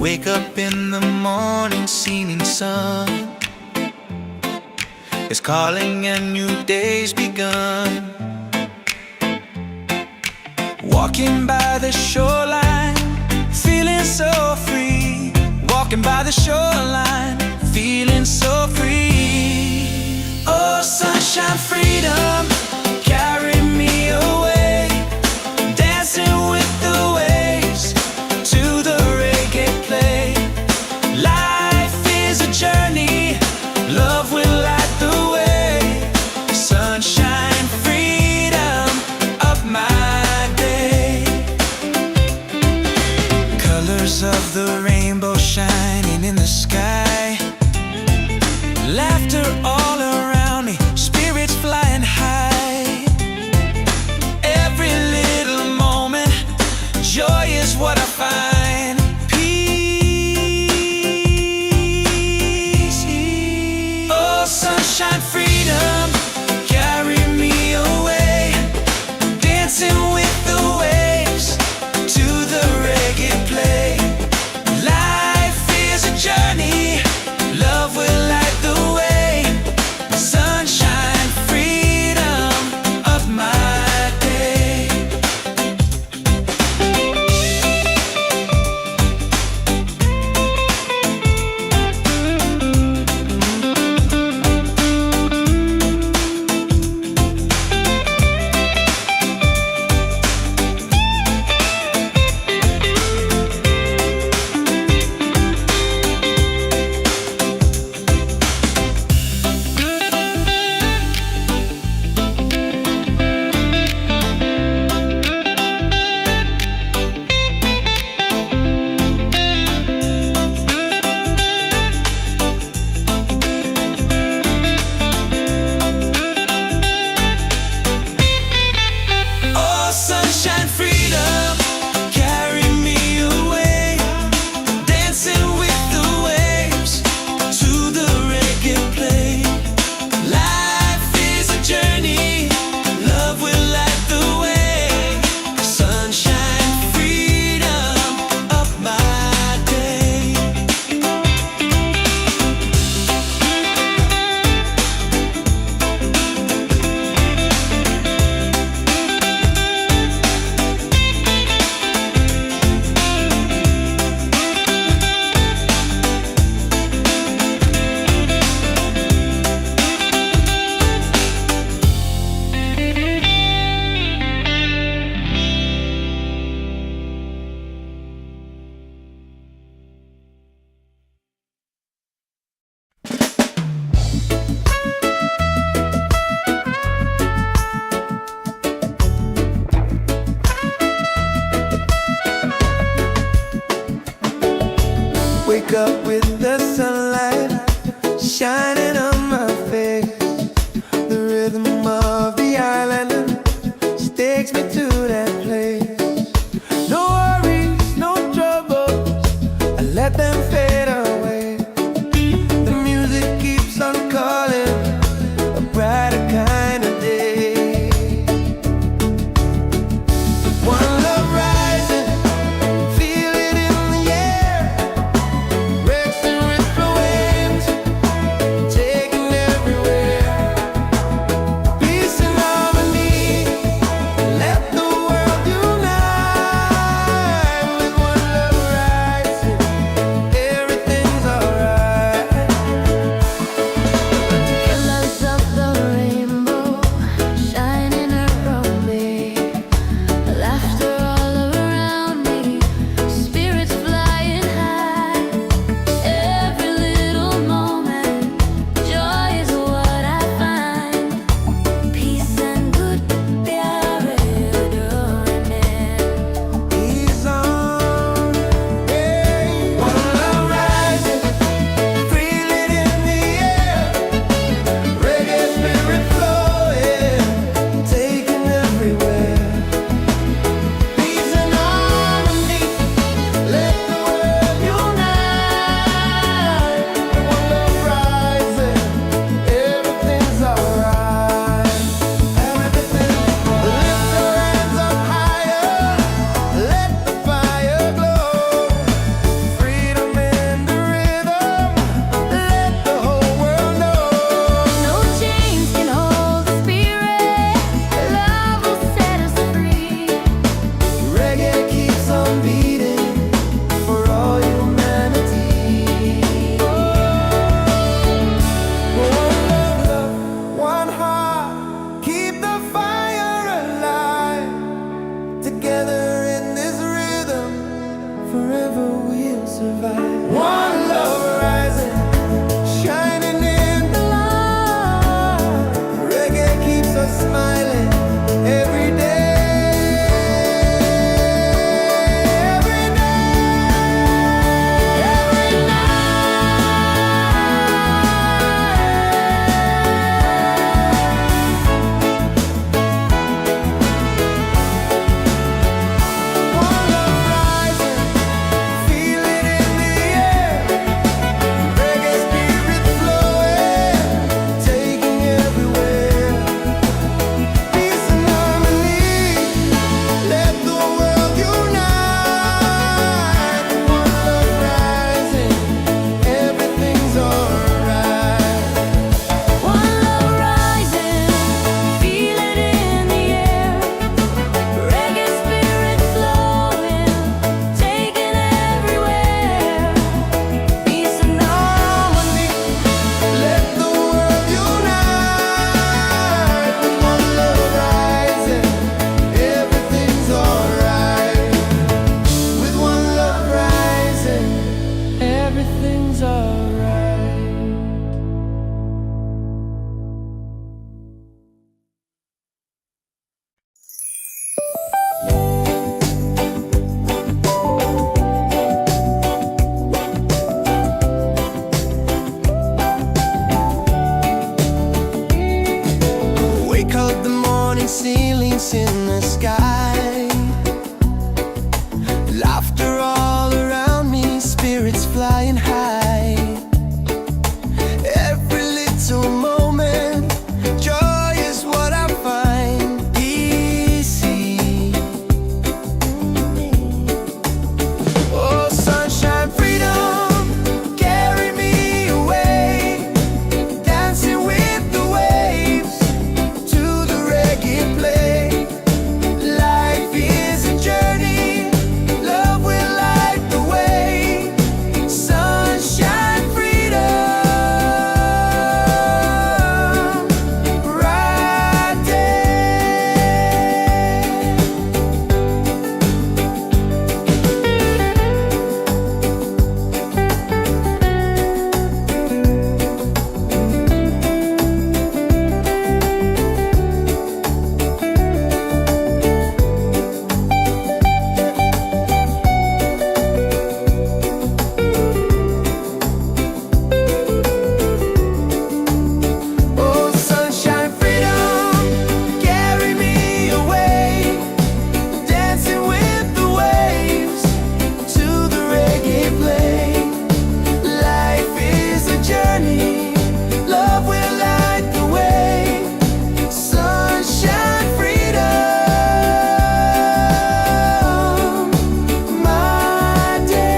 Wake up in the morning, seeing sun is calling and new day's begun. Walking by the shoreline, feeling so free. Walking by the shoreline, feeling so free. Oh, sunshine, freedom, carry me away. Dancing with the waves to the reggae play. Life is a journey, love will light the way. Sunshine, freedom of my day. Colors of the rainbow shining in the sky. Laughter all around me, spirits flying high. Every little moment, joy is what I find. Peace. Oh, sunshine, freedom, carry me away. Dancing with the waves to the reggae play. Life is a journey, love will light the way. Sunshine, freedom of my day. Oh, sunshine, freedom, carry me away. Dancing with the waves to the reggae play. Life is a journey, love will light the way. Sunshine, freedom of my day. Wake up with the sunlight shining on my face. The rhythm of the island takes me to that place. No worries, no troubles, I let them fade away. The music keeps on calling, a brighter kind of day. One love rising, feel it in the air. Rest and retro forever we'll survive. One love rising, shining in the light. Reggae keeps us smiling every day. Ceilings in the sky, laughter all around me, spirits flying high. Every little moment, joy is what I find easy. Oh, sunshine, freedom, carry me away, dancing with the waves to the reggae play. Life is a journey, love will light the way. Sunshine, freedom, right there. Oh, sunshine, freedom, carry me away, dancing with the waves to the reggae play. Life is a journey, love will light the way. Sunshine, freedom, my day.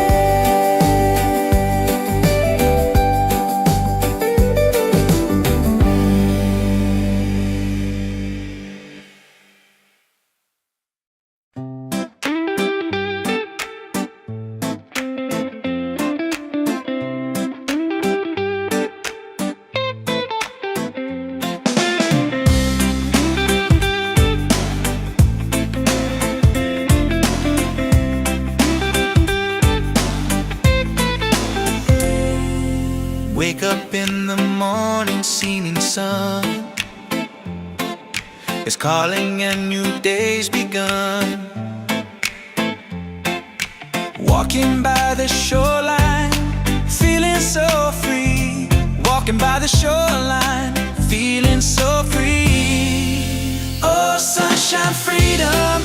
Wake up in the morning, seeing sun is calling and new day's begun. Walking by the shoreline, feeling so free. Walking by the shoreline, feeling so free. Oh, sunshine, freedom,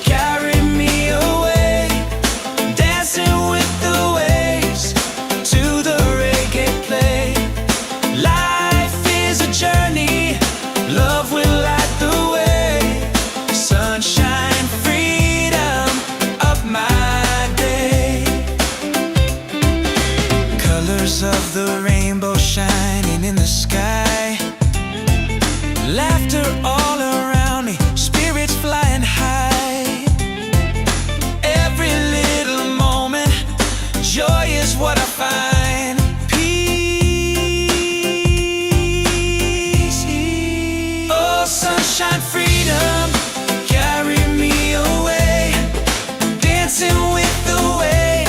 carry me away, dancing with the waves to the reggae play. Life is a journey, love will light the way. Sunshine, freedom, of my day. Colors of the rainbow shining in the sky, laughter all around me, spirits flying high. Every little moment, joy is what I find. Peace. Oh, sunshine, freedom, carry me away, dancing with the waves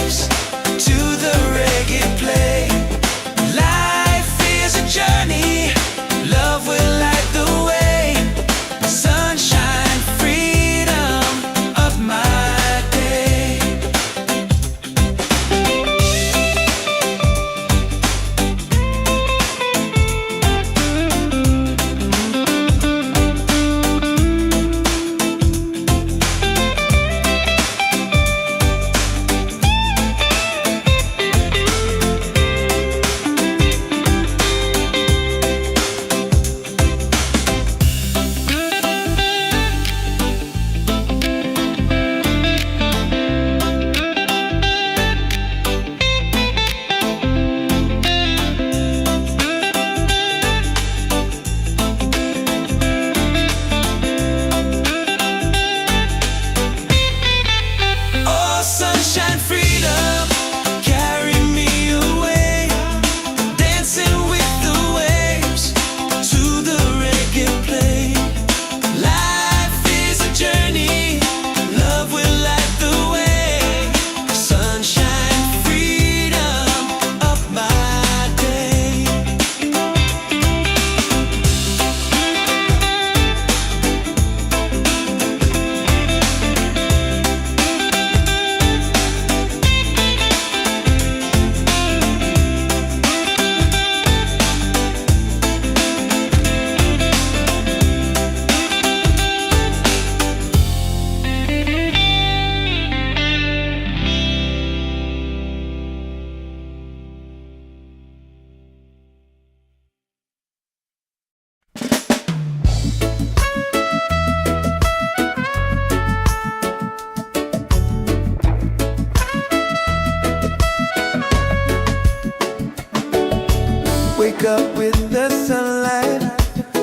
wake up with the sunlight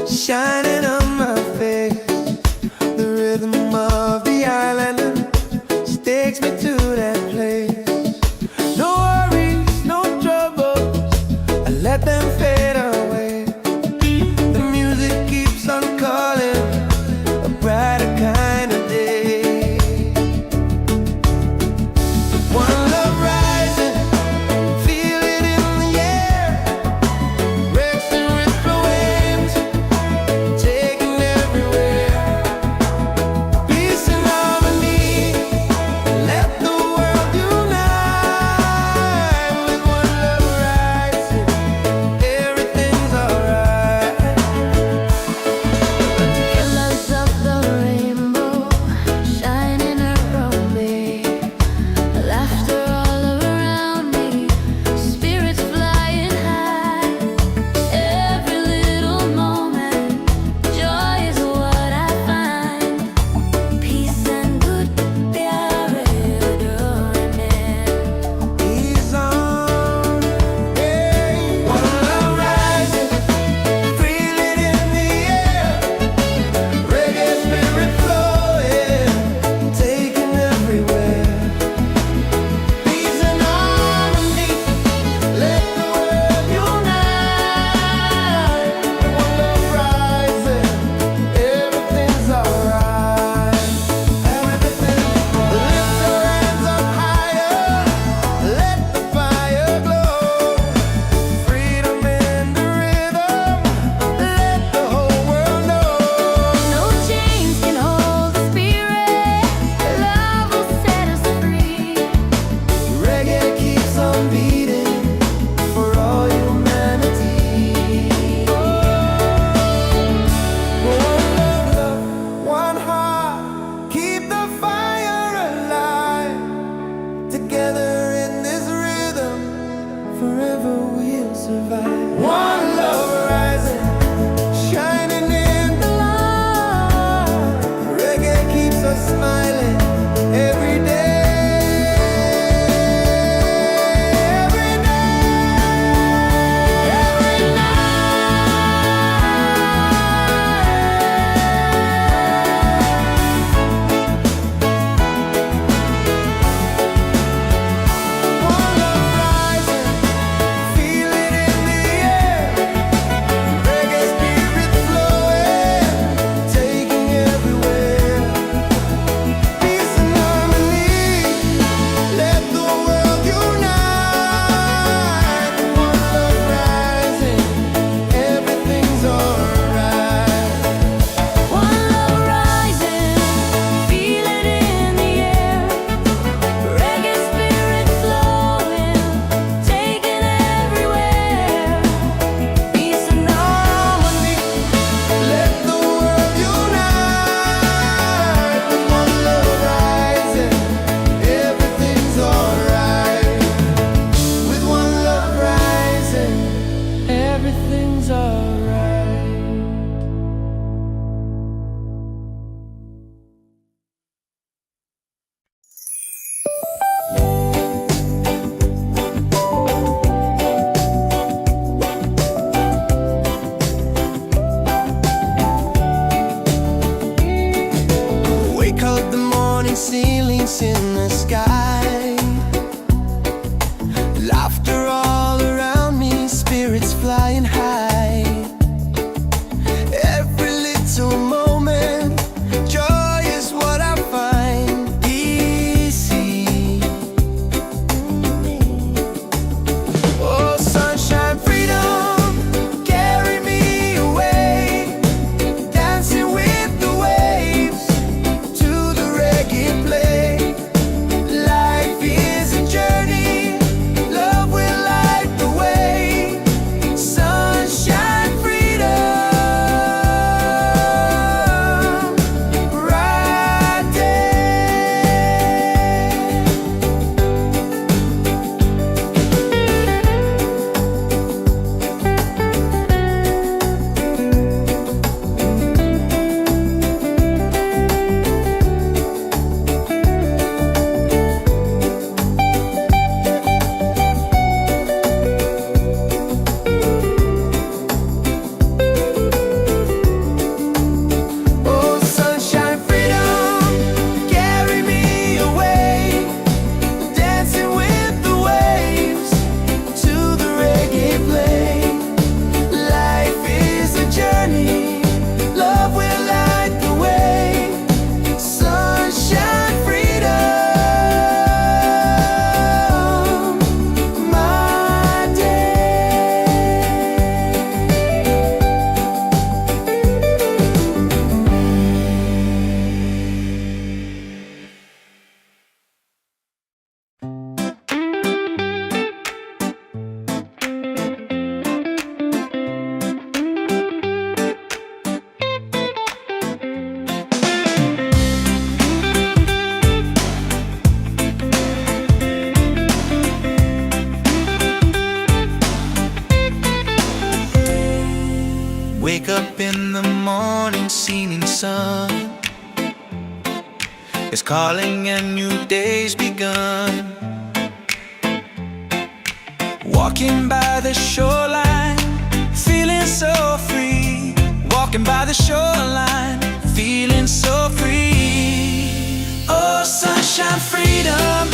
shining on my face. The rhythm of the island takes me to that place. No worries, no troubles, I let them fade away. The music keeps on calling, a brighter kind of day. One love rising, feel it in the air. Breaks unseen sun is calling and new day's begun. Walking by the shoreline, feeling so free. Walking by the shoreline, feeling so free. Oh, sunshine, freedom,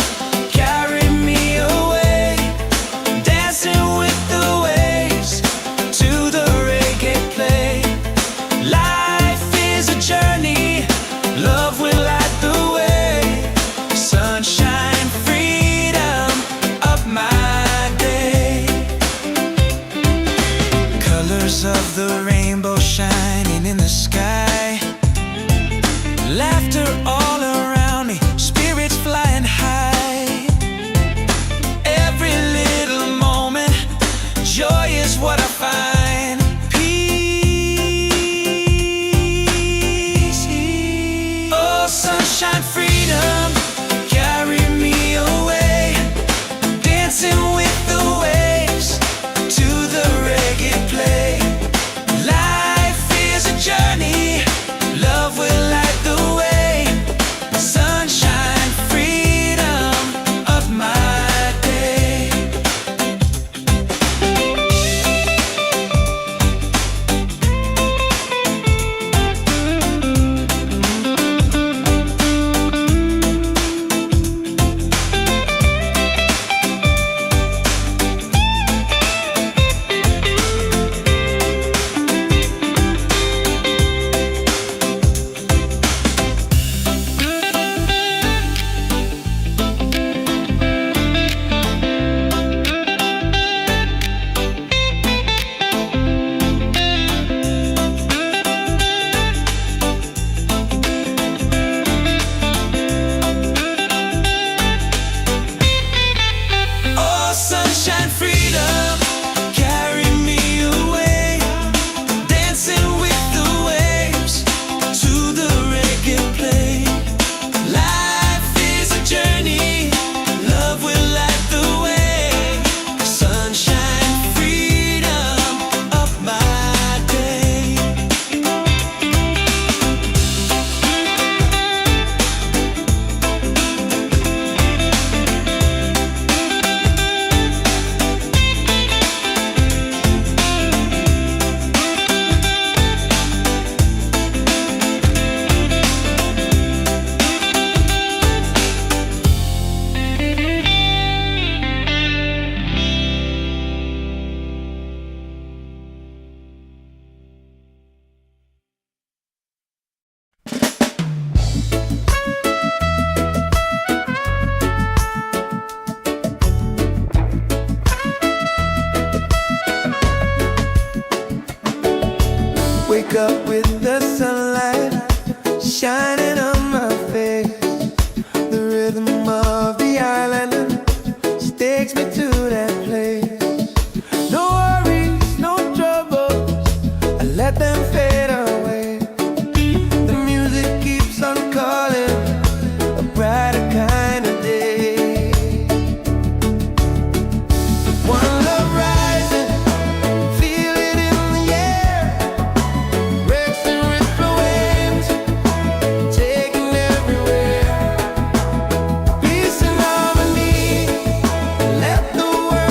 carry me away. Dancing with the waves to the reggae play. Life is a journey, love will light the way. Sunshine, freedom of my day. Colors of the rainbow shining in the sky. Laughter all around me, spirits flying high. Every little moment, joy is what I find. Peace. Oh, sunshine, freedom, carry me away. Dancing with the waves to the reggae play. Life is a journey, love will light the way. Sunshine, freedom of my day. Oh, sunshine, freedom, carry me away. Dancing with the waves to the reggae play. Life is a journey, love will light the way. Sunshine, freedom of my day. Wake up with the sunlight shining on my face. The rhythm of the island takes me to that place. No worries, no troubles, I let them fade away. The music keeps on calling, a brighter kind of day. One love rising, feel it in the air. Breaks and ripple waves, taking everywhere. Peace and harmony, let the world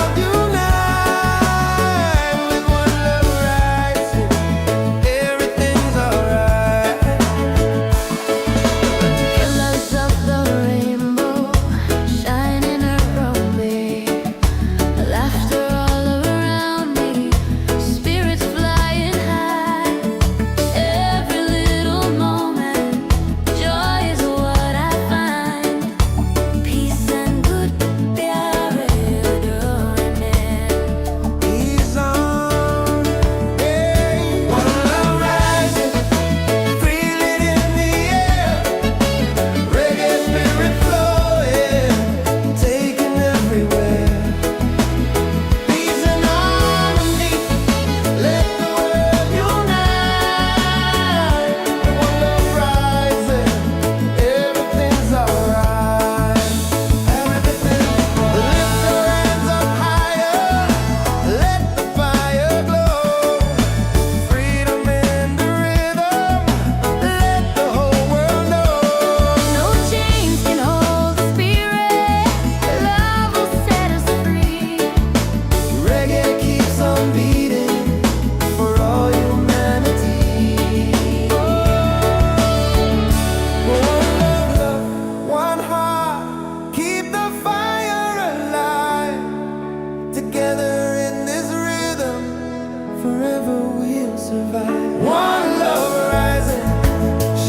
survive. One love rising,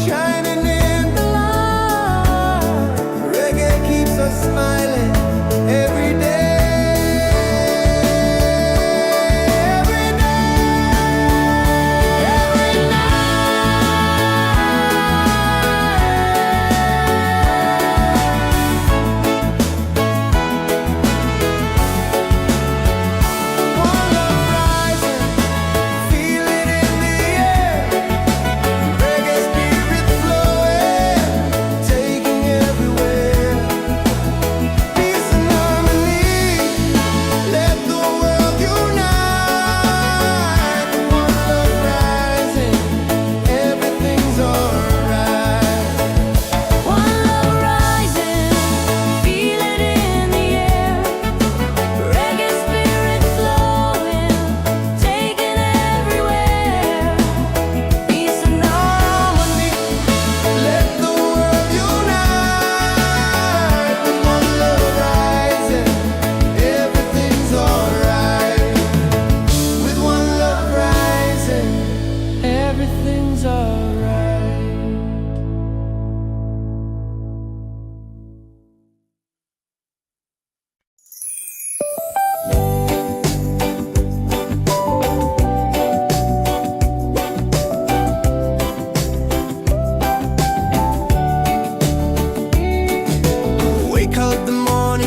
shining in the light. Reggae keeps us smiling every day.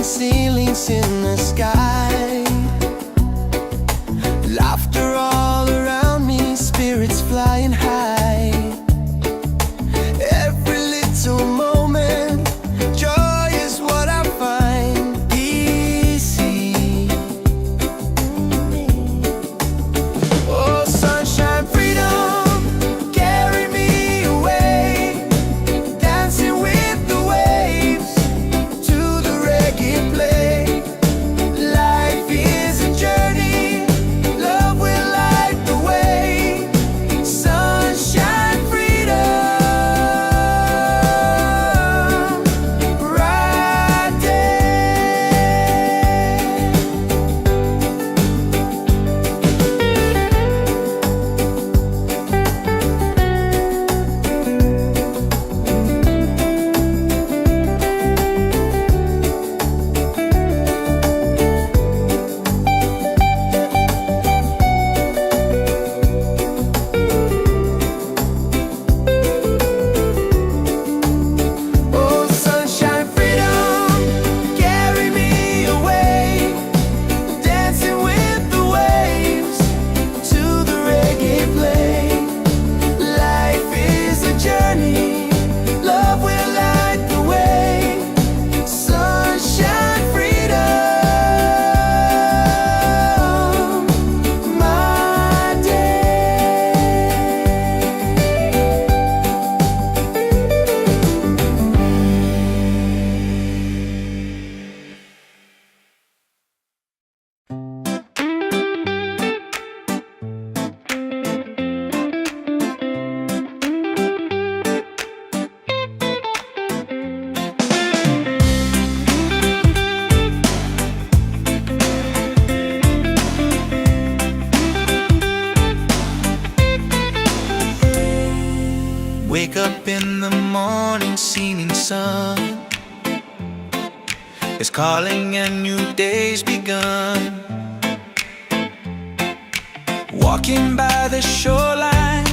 Ceilings in the sky, laughter all around me, spirits flying high. Every little moment, joy is what I find easy. Oh, sunshine, freedom, carry me away, dancing with the waves to the reggae play. Life is a journey, love will light the way. Sunshine, freedom, right Oh, sunshine, freedom, carry me away, dancing with the waves to the reggae play. Life is a journey, love will light the way. Sunshine, freedom, my day. Wake up in the morning, seeing sun is calling and new day's begun. Walking by the shoreline,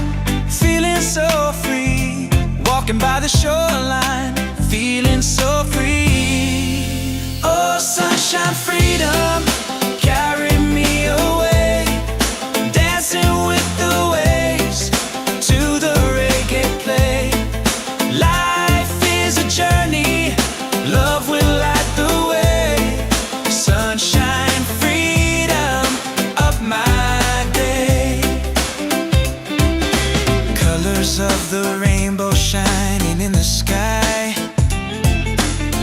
feeling so free. Walking by the shoreline, feeling so free. Oh, sunshine, freedom, carry me away, dancing with the waves to the reggae play. Life is a journey, love will light the way. Sunshine, freedom of my day. Colors of the rainbow shining in the sky,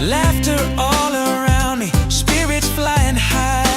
laughter all around me, spirits flying high.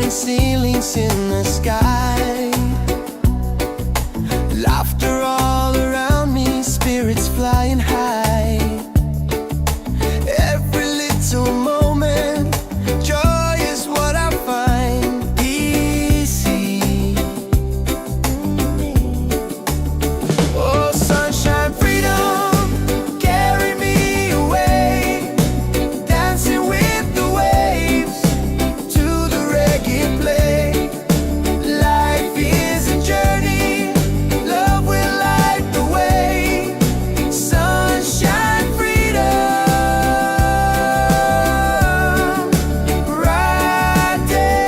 falling ceilings in the sky. Laughter all around me, spirits flying high. Every little moment, joy is what I find. Easy. Oh, sunshine, freedom, carry me away. Dancing with the waves to the reggae play. Life is a journey, love will light the way. Sunshine, freedom, right there.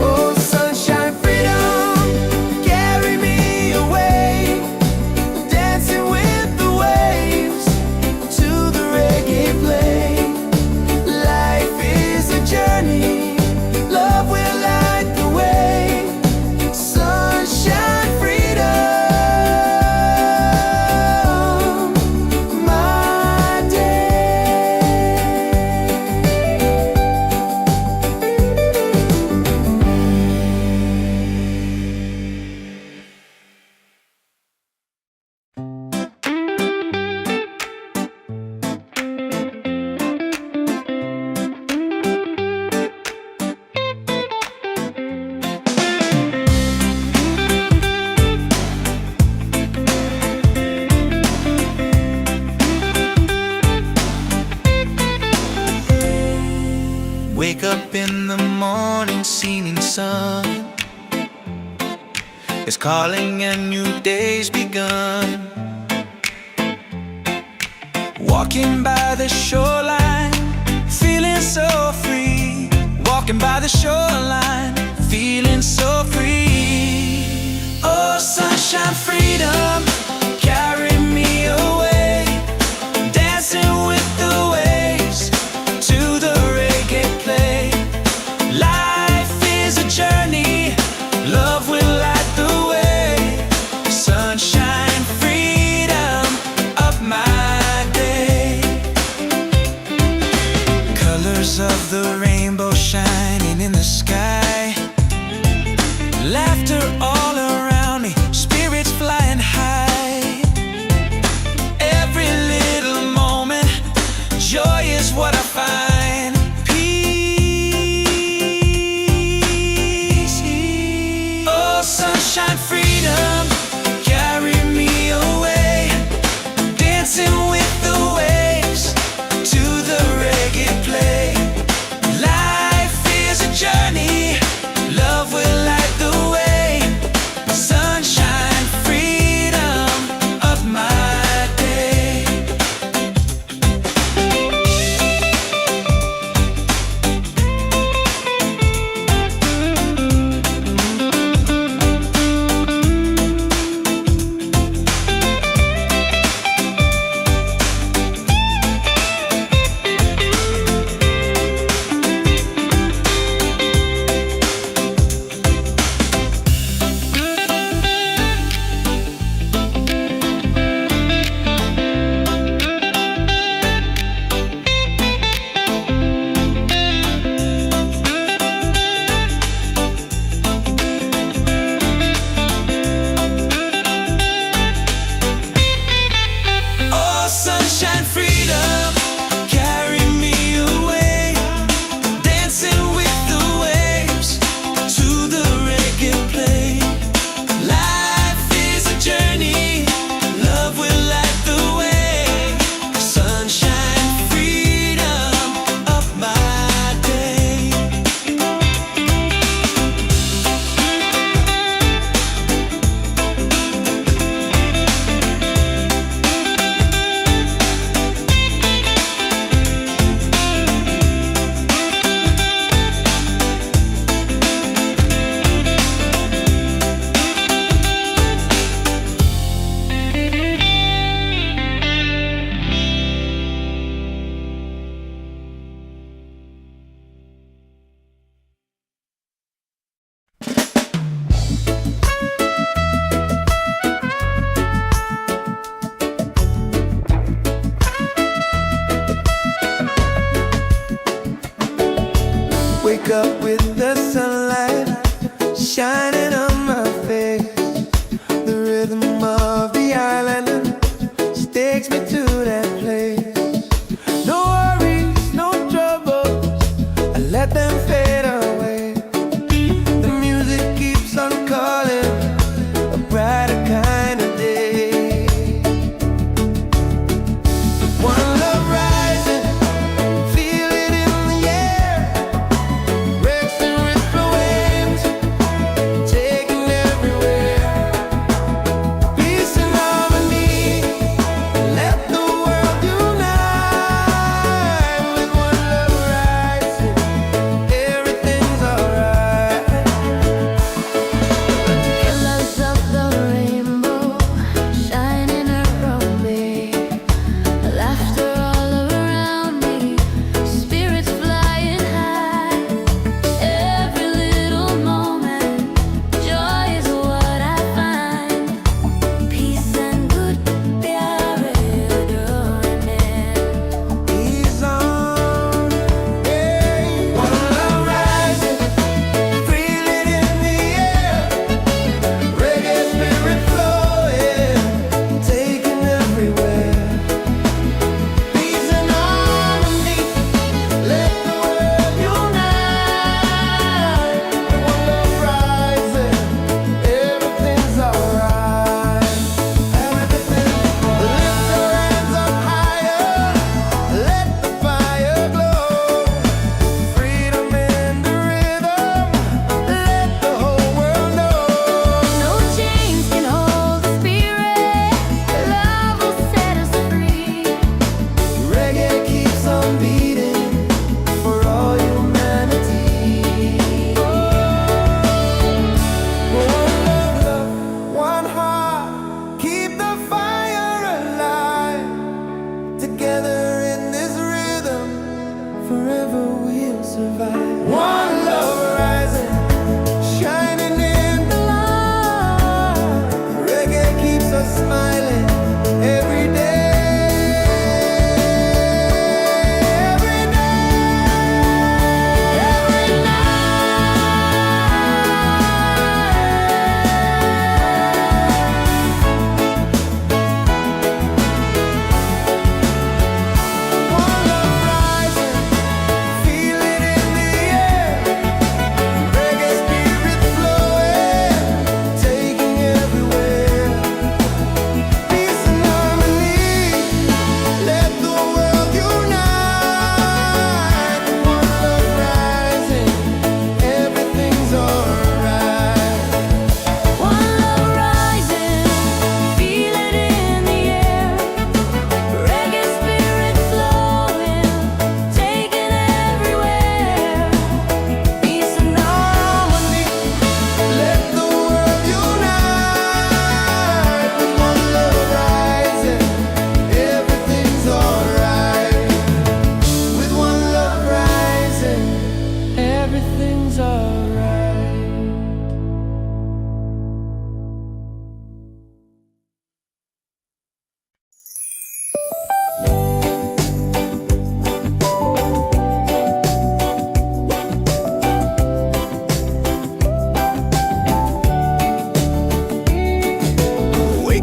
Oh, sunshine, freedom, carry me away. Dancing with the waves to the reggae play. Life is a journey, love will light the way. Sunshine, freedom, my day. Wake up in the morning, seeing sun is calling and new day's begun. Walking by the shoreline, feeling so free. Walking by the shoreline, feeling so free. Oh, sunshine, freedom, carry me away. Dancing with the waves to the reggae play. Life is a journey, love will light the way. Sunshine, freedom, of my day. Colors of the rainbow shining in the sky.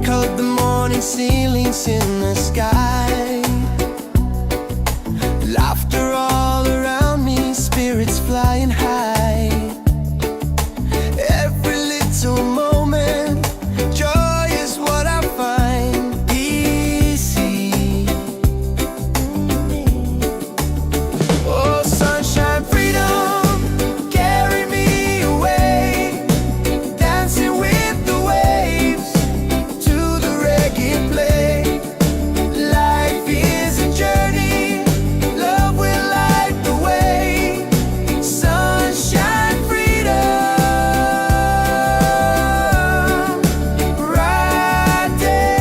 Colored the morning ceilings in the sky. Laughter all around me, spirits flying high. Every little moment, joy is what I find easy. Oh, sunshine, freedom, carry me away, dancing with the waves to the reggae play. Life is a journey, love will light the way. Sunshine, freedom, right there.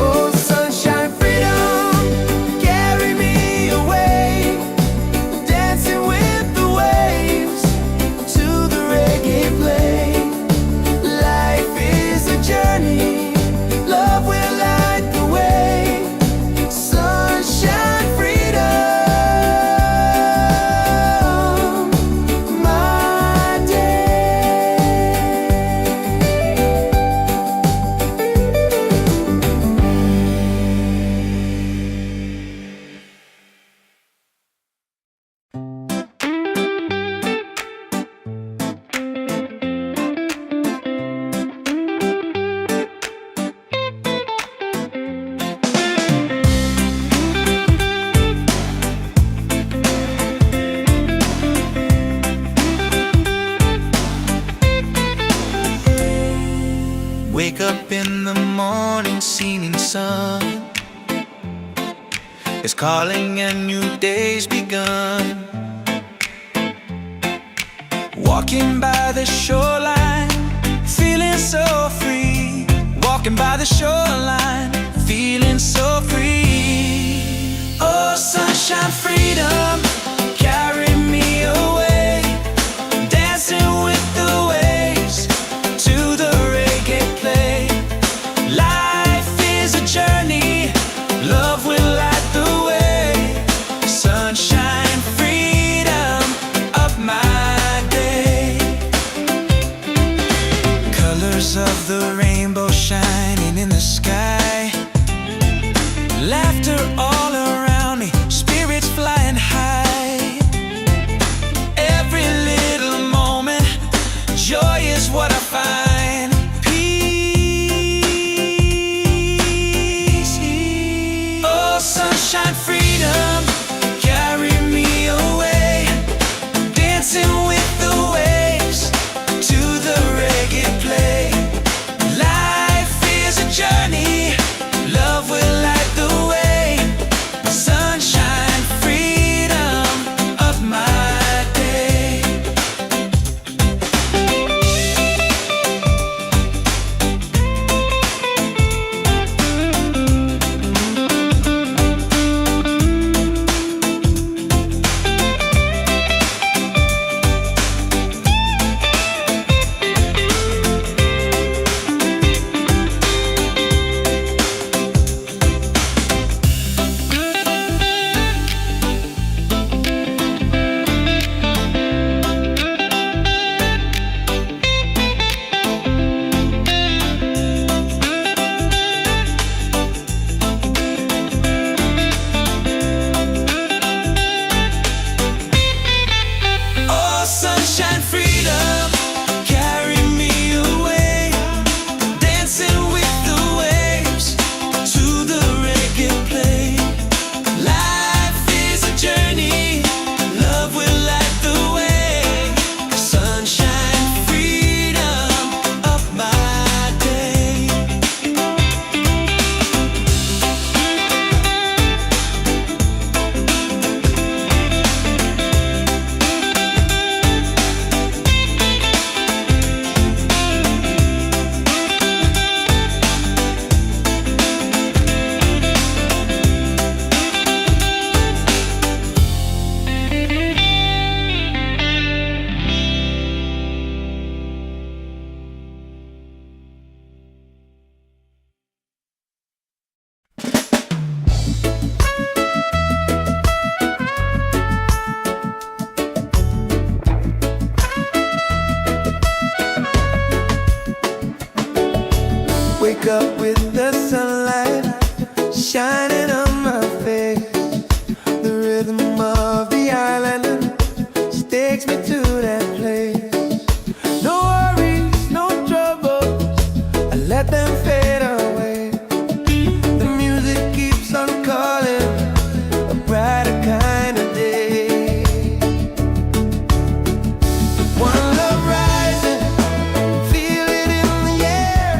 Oh, sunshine, freedom, carry me away, dancing with the waves to the reggae play. Life is a journey, love will light the way. Sunshine, freedom, my day. Wake up in the morning, seeing sun is calling and new day's begun. Walking by the shoreline, feeling so free. Walking by the shoreline, feeling so free. Oh, sunshine, freedom, carry me away, dancing with the waves to the reggae play. Life is a journey, love will light the way. Sunshine, freedom of my day. Colors of the rainbow shining in the sky. Laughter all around me, spirits flying high. Every little moment, joy is what I find. Peace. Oh, sunshine, freedom, carry me away, dancing with the waves to the reggae play. Life is a journey, love will light the way. shining on my face. The rhythm of the island takes me to that place. No worries, no troubles, I let them fade away. The music keeps on calling, a brighter kind of day. One love rising, feel it in the air.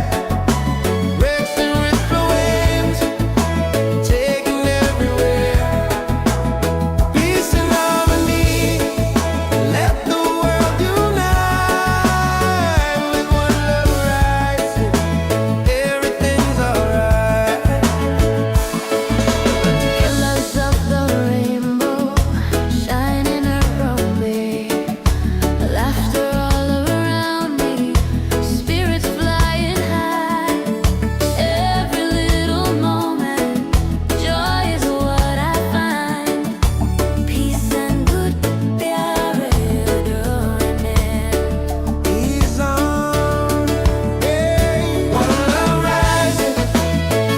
Breaks and ripple waves, taking everywhere. Peace and harmony, let the world unite. With one love rising, everything's alright. Colors of the rainbow shining around me, laughter all around me, spirits flying high. Every little moment, joy is what I find. Peace and good प्यारे डोरने. He's on, yeah. One love rising,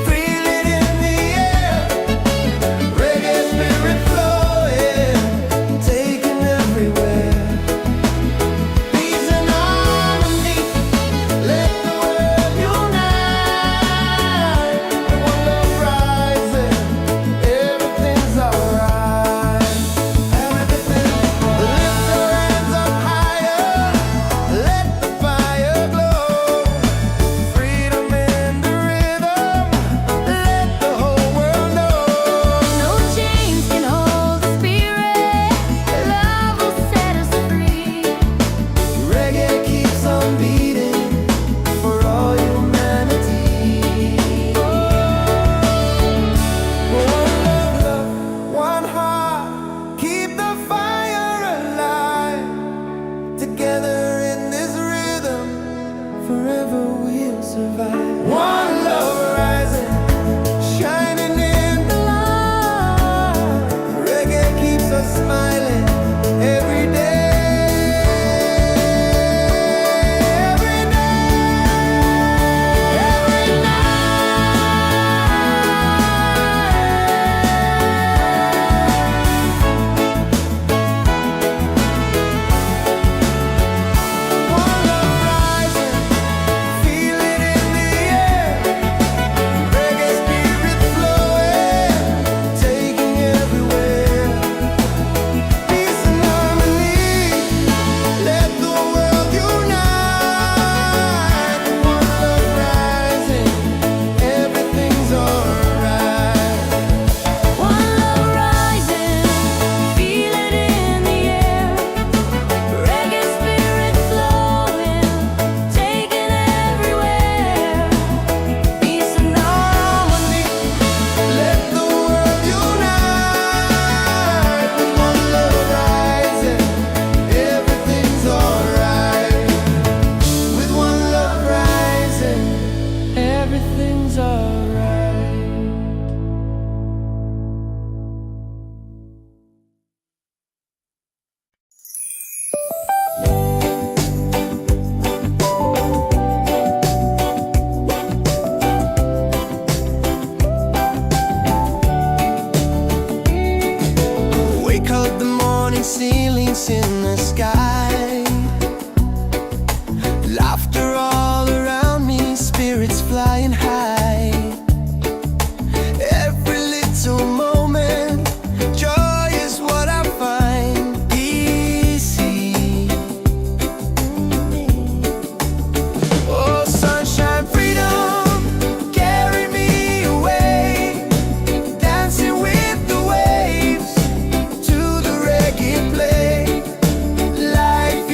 feel it in the air. Reggae spirit flowing, taking everywhere. Peace and harmony, let the world unite. One love rising, everything's alright. Everything's lift your hands up higher, let the fire glow. Freedom in the rhythm, let the whole world know. No chains can hold the spirit. Love will set us free. Reggae keeps on beating for all humanity. One love, one heart, keep the fire alive. Together in this rhythm, forever we'll survive. One love rising, shining in the light. Reggae keeps us smiling every day. Every One love rising, feel it in the air. Reggae spirit flowing, taking everywhere. Peace and harmony, let the world unite. One love rising, everything's alright. One love rising, feel it in the air. Reggae spirit flowing, taking everywhere. Peace and harmony. Let the world unite. With one love rising, everything's alright. With one love rising, everything's alright. Wake up the morning, ceilings in the sky. Laughter all around me, spirits flying high. Every little moment, joy is what I find. Easy. Oh, sunshine, freedom, carry me away. Dancing with the waves to the reggae play. Life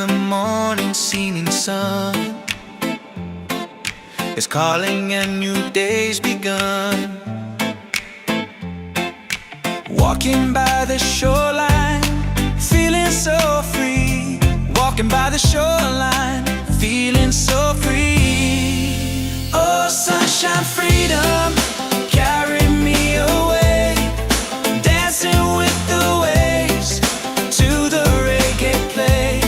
the morning seeming sun is calling and new day's begun. Walking by the shoreline, feeling so free. Walking by the shoreline, feeling so free. Oh, sunshine, freedom, carry me away. Dancing with the waves to the reggae play.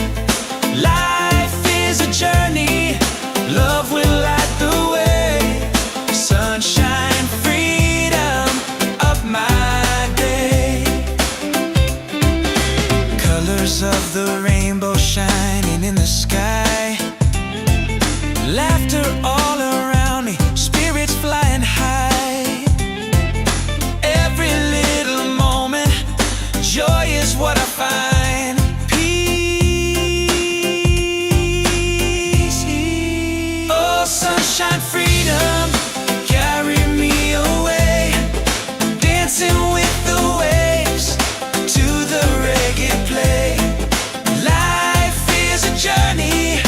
Life is a journey, love will light the way. Sunshine, freedom of my day. Colors of the rainbow shining in the sky. Laughter all around me, spirits flying high. Every little moment, joy is what I find. Peace. Oh, sunshine, freedom, carry me away. Dancing with the waves to the reggae play. Life is a journey,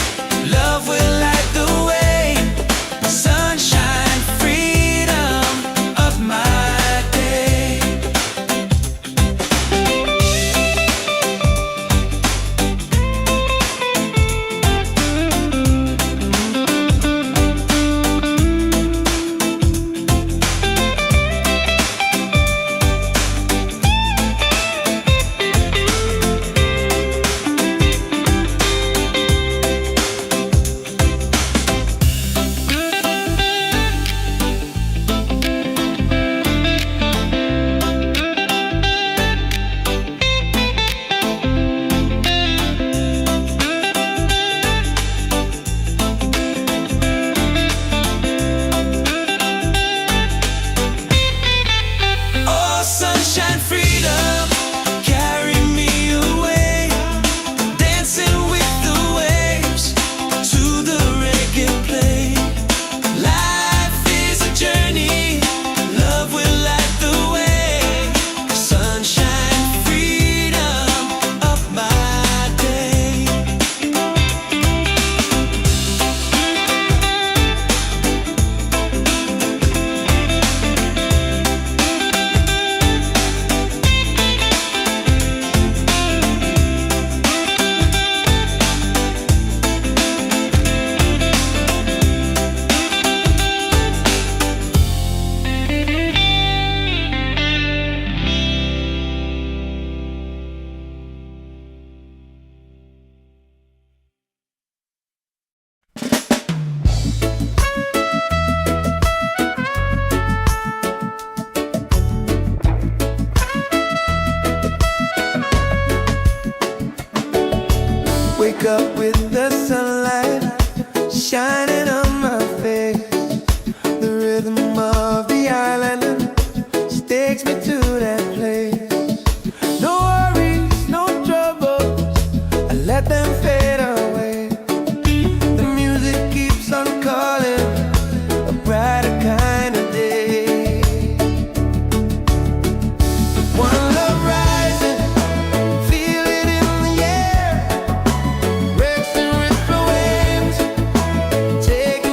love will light the way. Sunshine, freedom of my day. Oh, sunshine, freedom, carry me away. Dancing with the waves to the reggae play. Life is a journey, love will light the way. Sunshine, freedom of my day. Wake up with the sunlight shining on my face. The rhythm of the island takes me to that place. No worries, no troubles, I let them fade away. The music keeps on calling, a brighter kind of day. One love rising, feel it in the air. Racing with the waves, take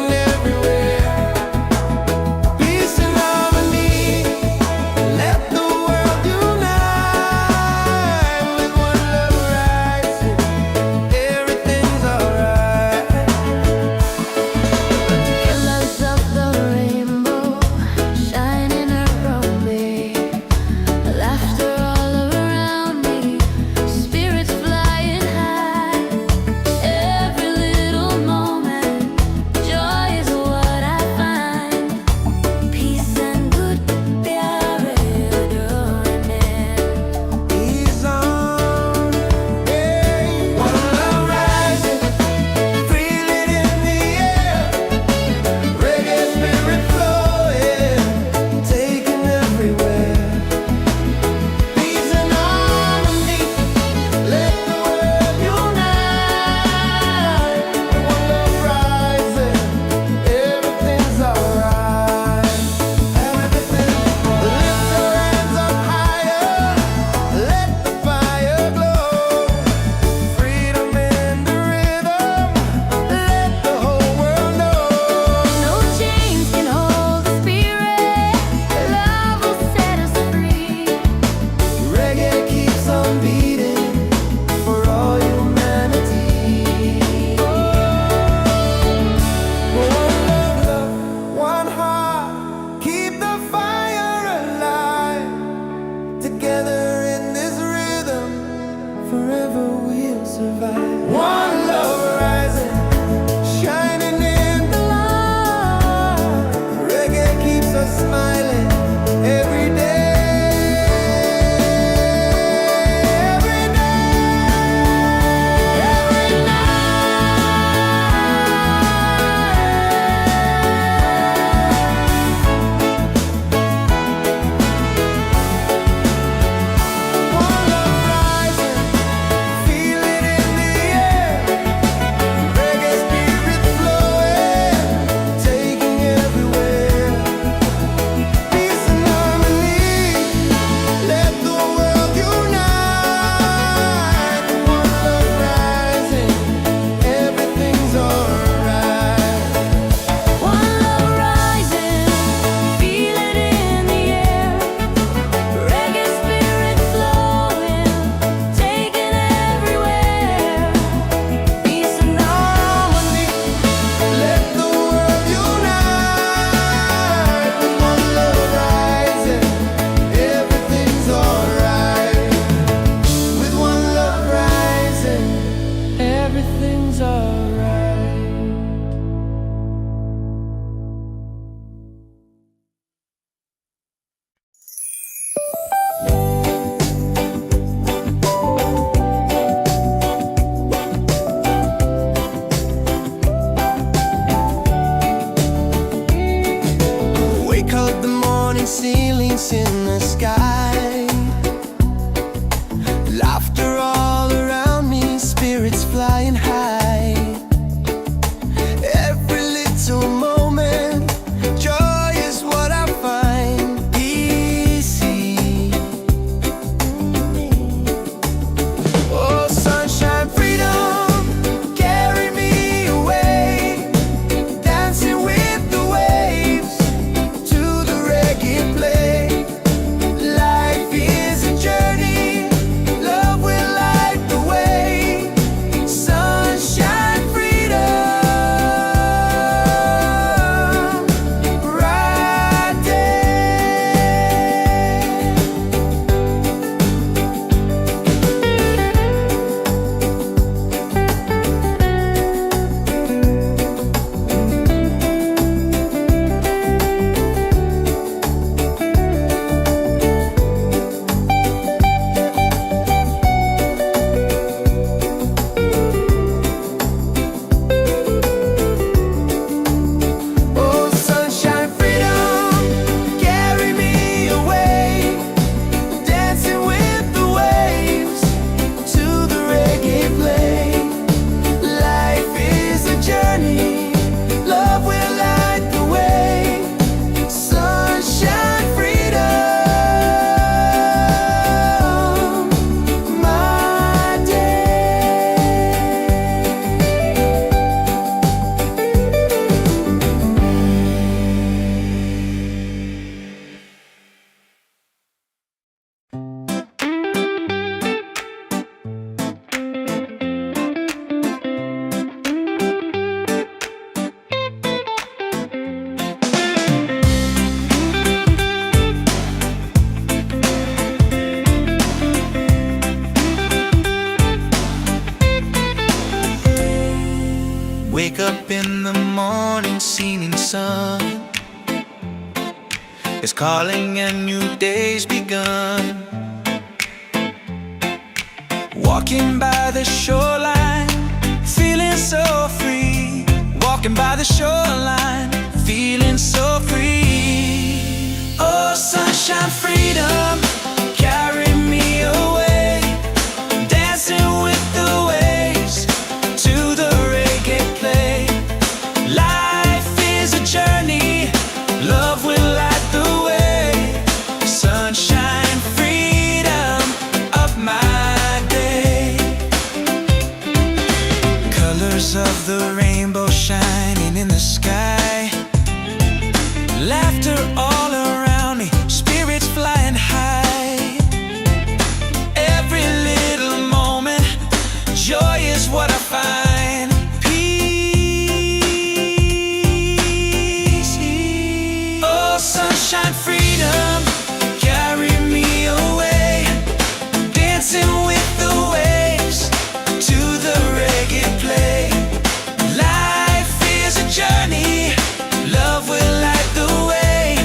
everything's alright. Wake up, the morning ceilings in the sky, laughter all around me, spirits flying high. Every little moment, joy is what I find easy. Oh, sunshine, freedom, carry me away, dancing with the waves to the reggae play. Life is a journey, love will light the way. Sunshine, freedom, bright day. Oh, sunshine, freedom, carry me away, dancing with the waves to the reggae play. Life is a journey, love will light the way. Sunshine, freedom, my day. Wake up in the morning, seeing sun is calling and new day's begun. Walking by the shoreline, feeling so free. Walking by the shoreline, feeling so free. Oh, sunshine, freedom, carry me away, dancing with the waves to the reggae play. Life is a journey, love will light the way. Sunshine, freedom of my day. Colors of the rainbow shining in the sky, laughter all around me, spirits flying high. Every little moment, joy is what I find. Peace. Oh, sunshine, freedom, carry me away, dancing with the waves to the reggae play. Life is a journey, love will light the way.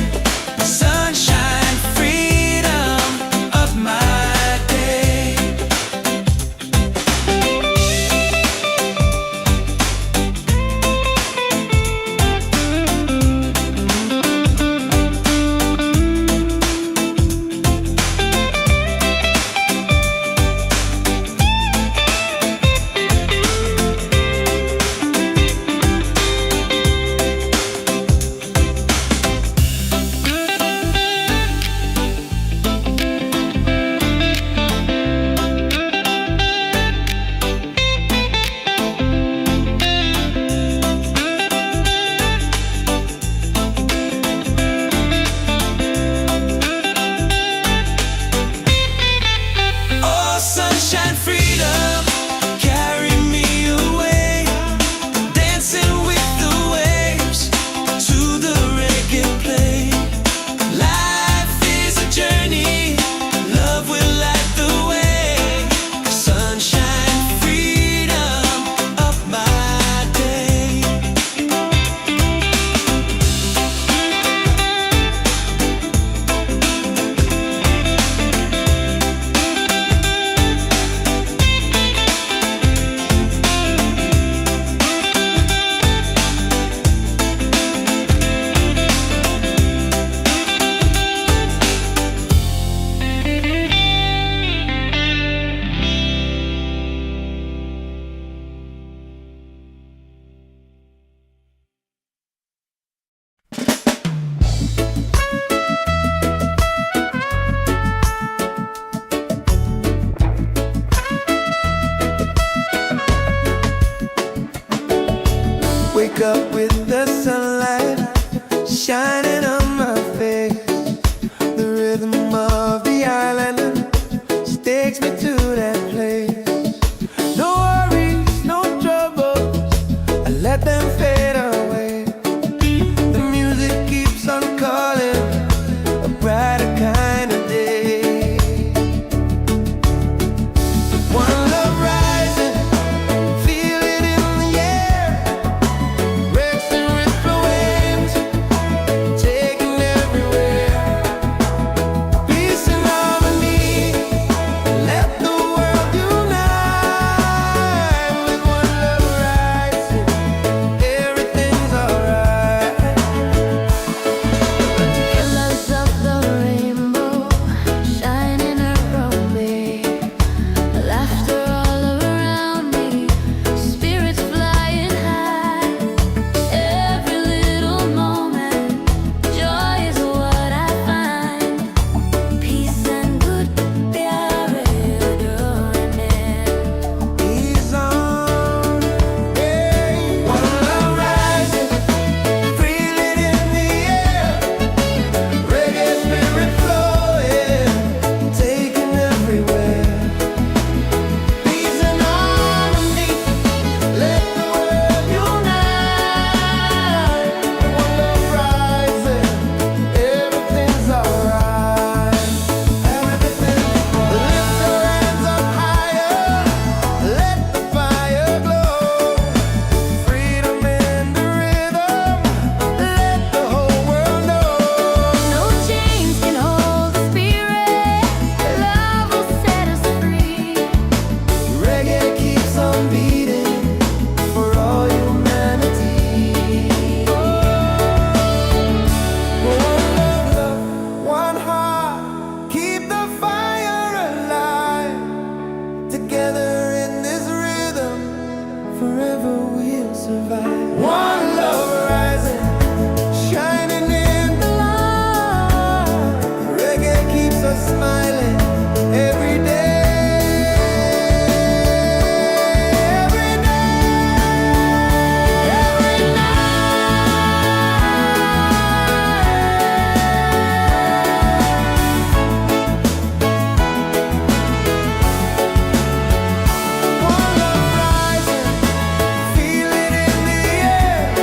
Wake up with the sunlight shining on my face. The rhythm of the island just takes me to that place. No worries, no troubles, I let them fade away. The music keeps on calling, a brighter kind of day. One love rising, feel it in the air. Rex and ripple waves, taking everywhere. Peace and harmony, let the world unite. With one love rising, everything's alright. Colors of the rainbow shining around me, laughter all around me, spirits flying high. Every little moment, joy is what I find. Peace and good pyare doing it. He's on, hey. One love rising, feel it in the air. Reggae spirit flowing, taking everywhere. Peace and harmony, let the world unite. One love rising, everything's alright. Everything's lift your hands up higher, let the fire glow. Freedom in the rhythm, let the whole world know. No chains can hold the spirit. Love will set us free. Reggae keeps on beating for all humanity. One love, one heart, keep the fire alive. Together in this rhythm, forever we'll survive. One love rising, shining in the light. Reggae keeps us smiling every day. Every day, every night. One love rising, feel it in the air.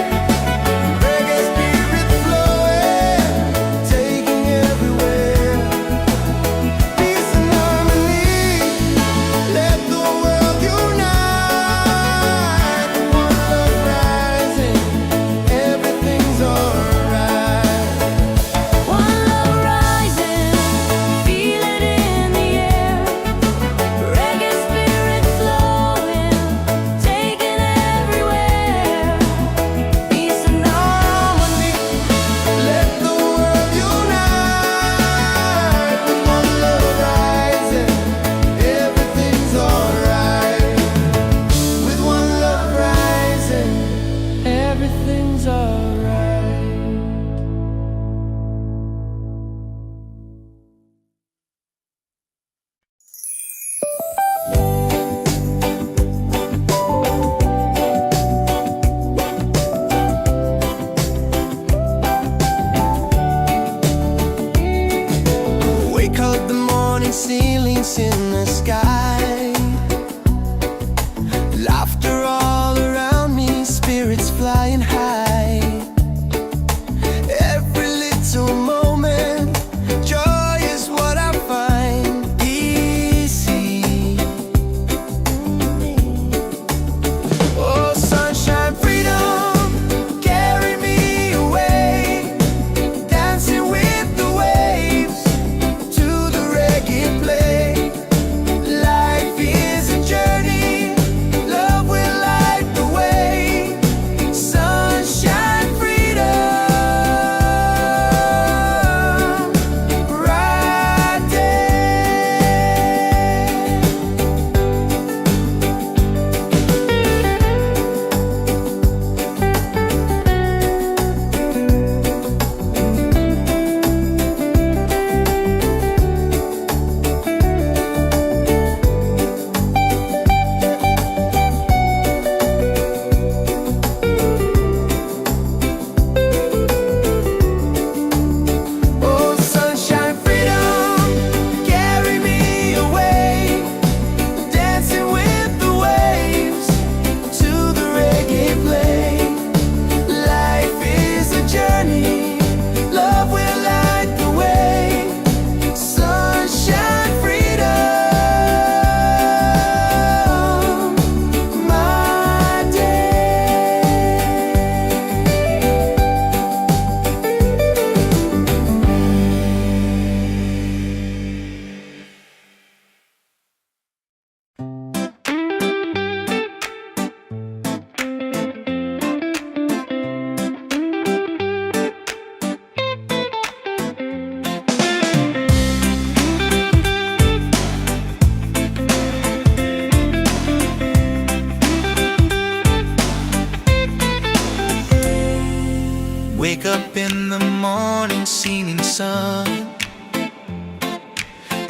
Wake up in the morning, seeing sun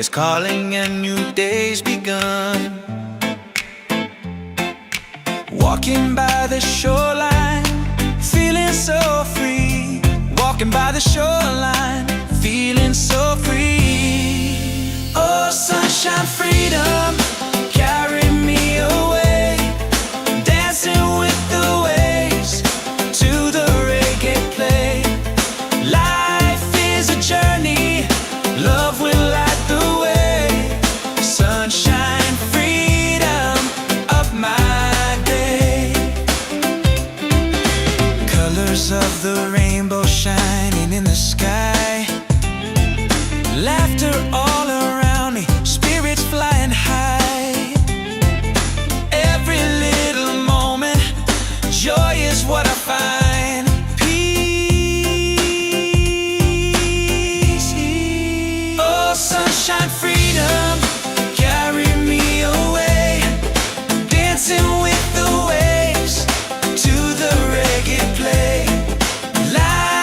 is calling and new day's begun. Walking by the shoreline, feeling so free. Walking by the shoreline, feeling so free. Oh, sunshine, freedom, carry me away. Dancing with the waves to the reggae play. Life is a journey, love will light the way. Sunshine, freedom of my day. Colors of the rainbow shining in the sky. Laughter all around me, spirits flying high. Every little moment, joy is what I find. Peace. Oh, sunshine, freedom, carry me away. Dancing with the waves to the reggae play. Life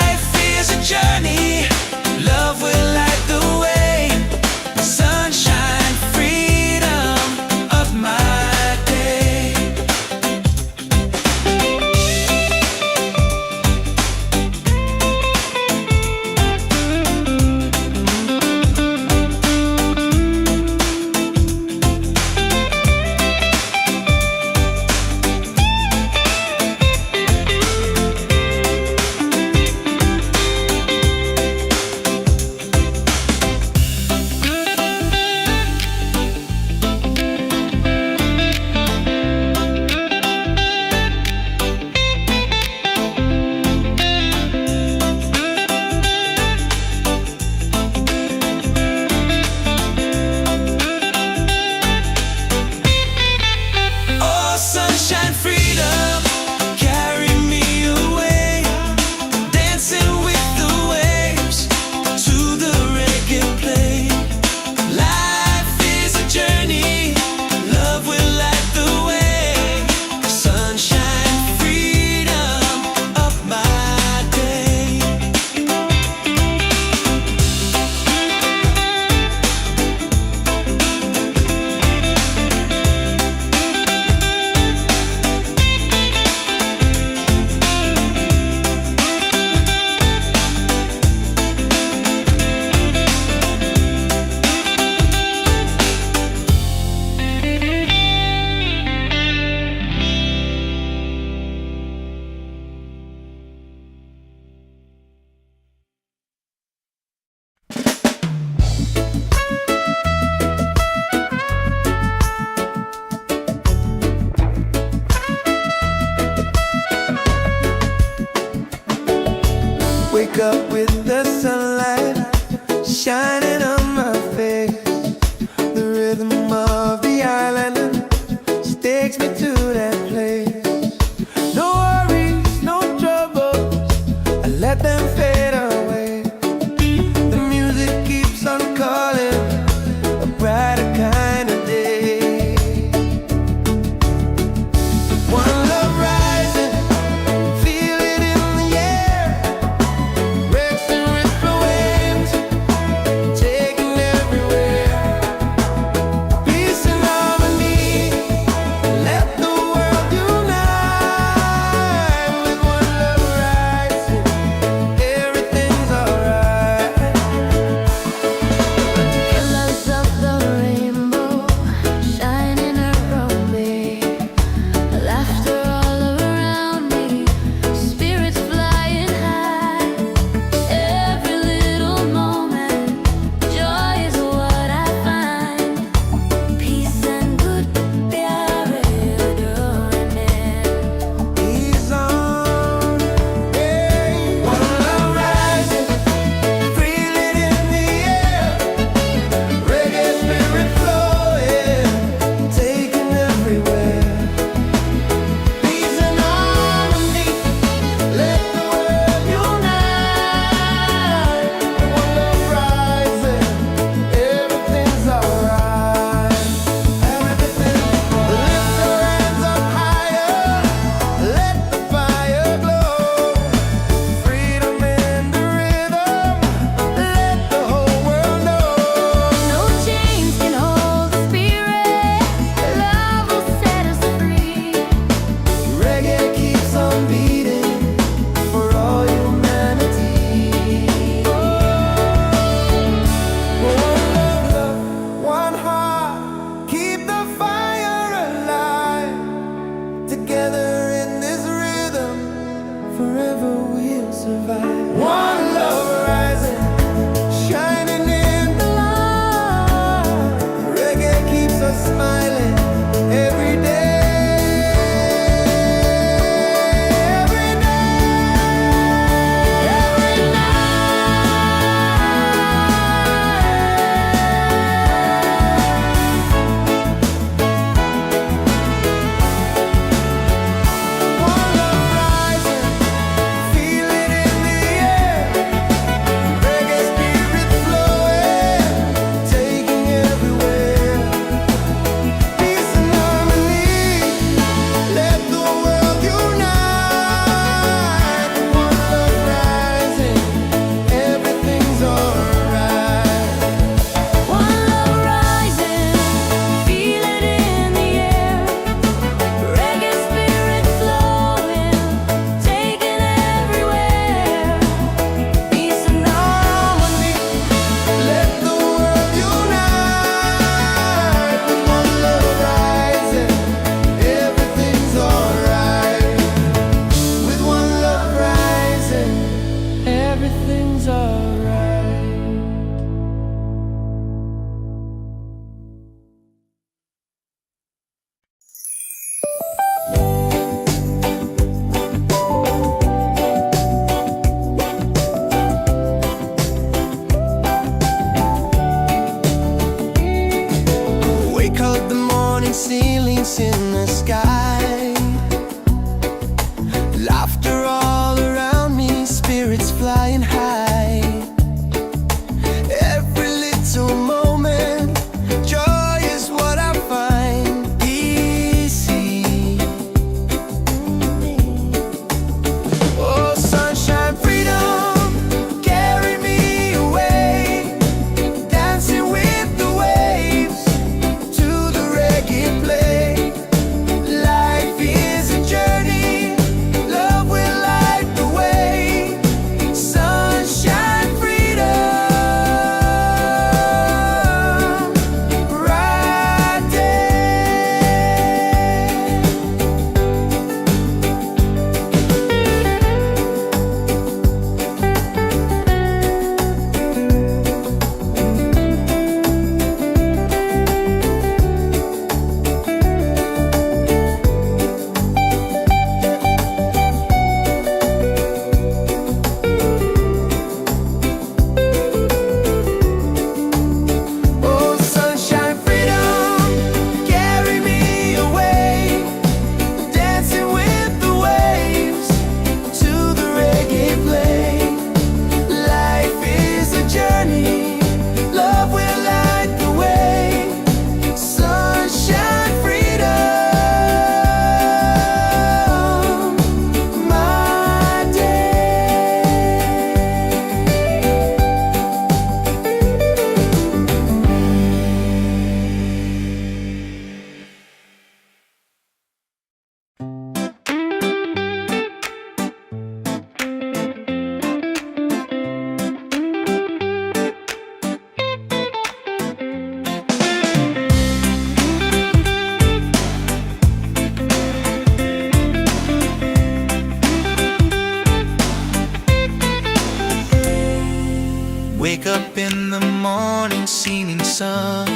Wake up in the morning, seeing sun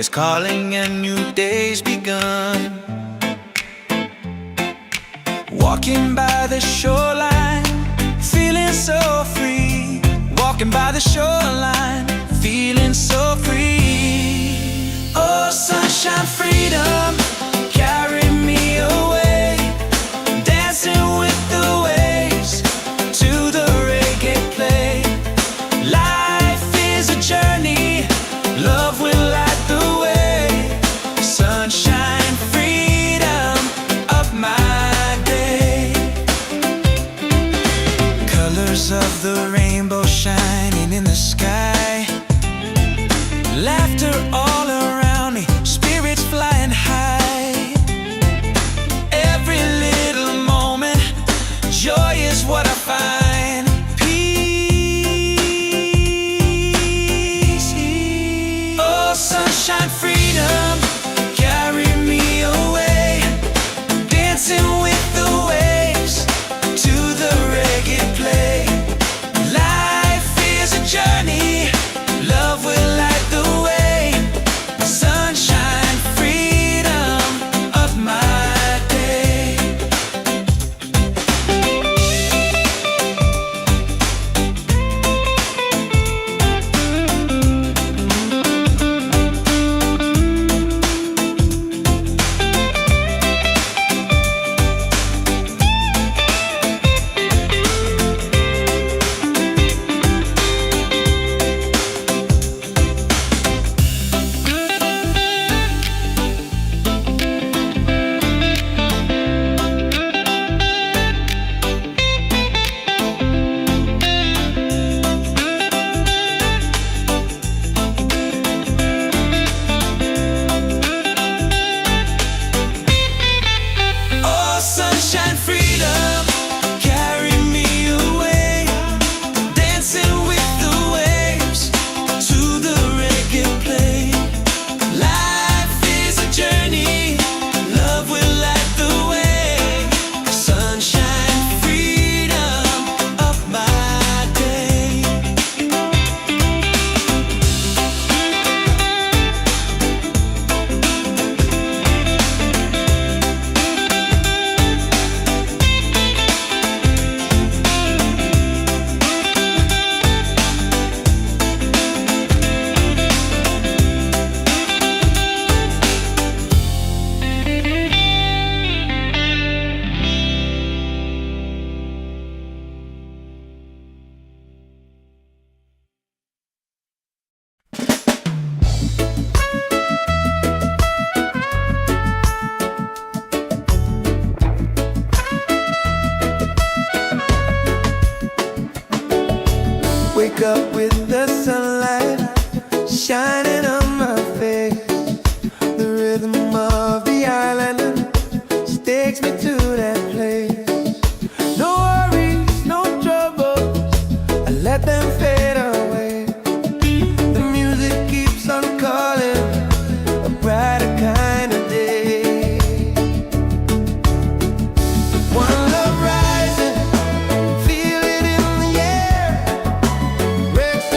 is calling and new day's begun. Walking by the shoreline, feeling so free. Walking by the shoreline, feeling so free. Oh, sunshine, freedom, carry me away. Dancing with the waves to the reggae play. Life is a journey, love will light the way. Sunshine, freedom of my day. Colors of the rainbow shining in the sky. Laughter all around me, spirits flying high. Every little moment, joy is what I find. Peace. Oh, sunshine, freedom, carry me away. Dancing with the waves to the reggae play. Life is a journey, love will light the way. Sunshine, freedom of my day. Oh, sunshine, freedom, carry me away. Dancing with the waves to the reggae play. Life is a journey, love will light the way. Sunshine, freedom of my day. Wake up with the sunlight shining on my face. The rhythm of the island takes me to that place. No worries, no troubles, I let them fade away. The music keeps on calling, a brighter kind of day. One love rising, feel it in the air. Breaks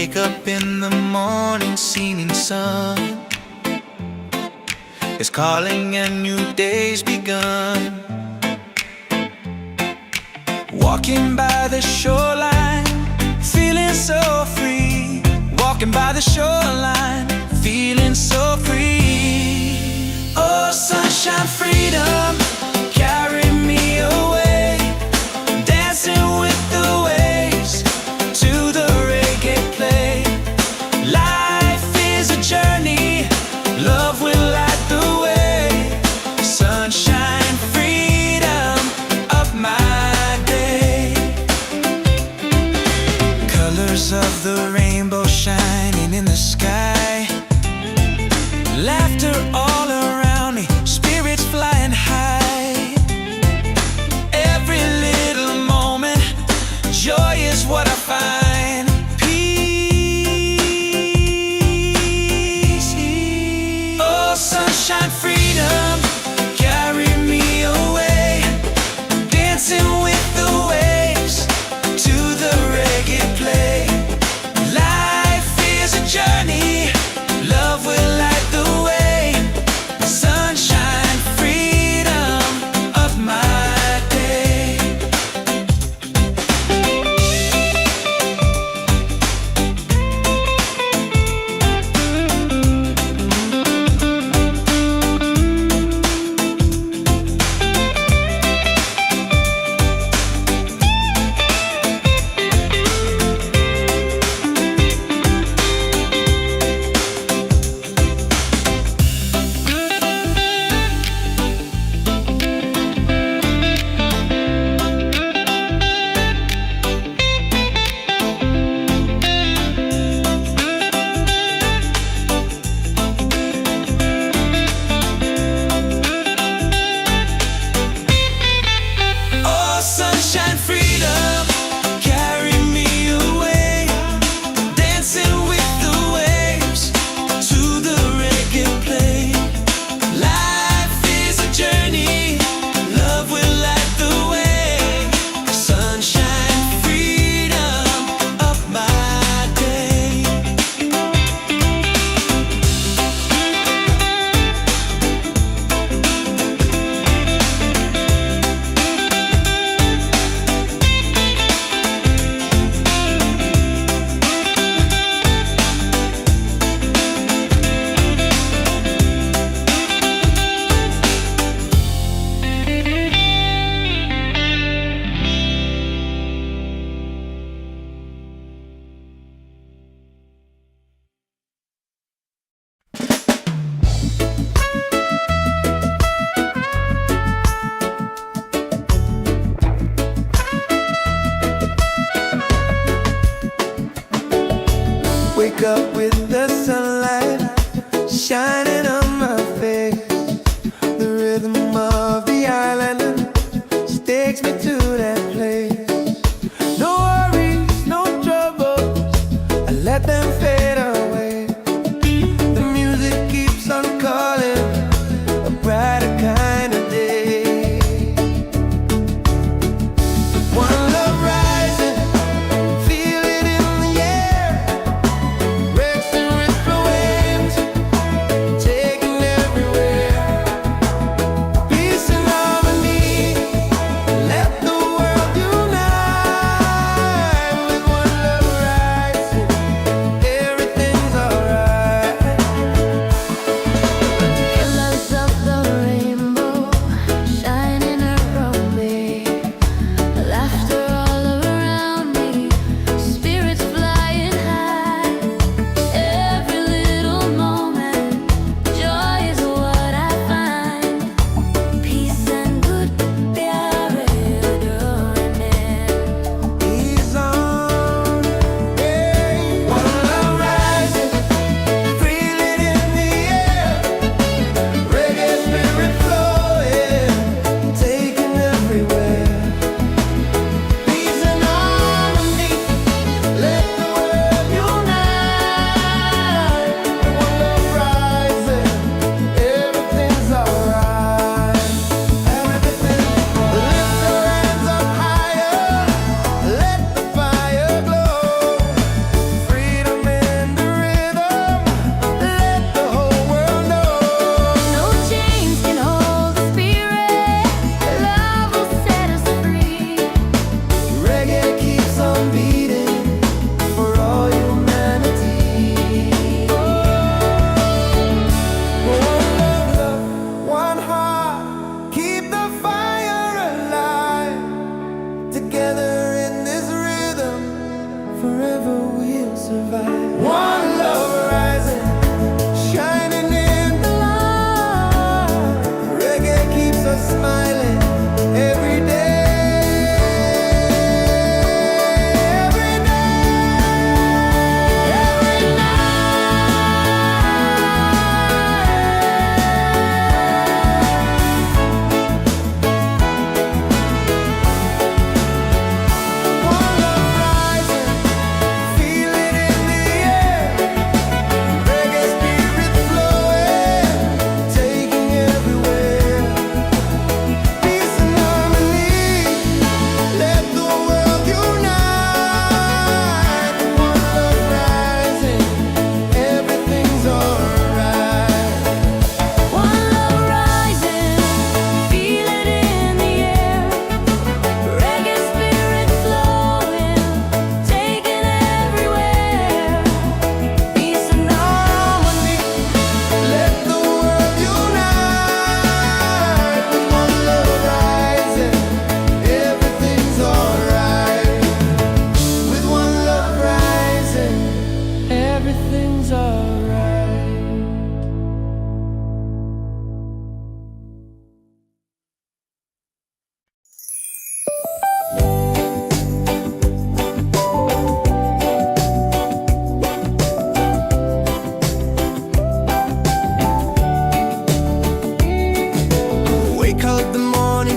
Wake up in the morning, seeing sun is calling and new day's begun. Walking by the shoreline, feeling so free. Walking by the shoreline, feeling so free. Oh, sunshine, freedom, carry me away. Dancing with the waves to the reggae play. Life is a journey, love will light the way. Sunshine, freedom of my day. Colors of the rainbow shining in the sky. Laughter all around me, spirits flying high.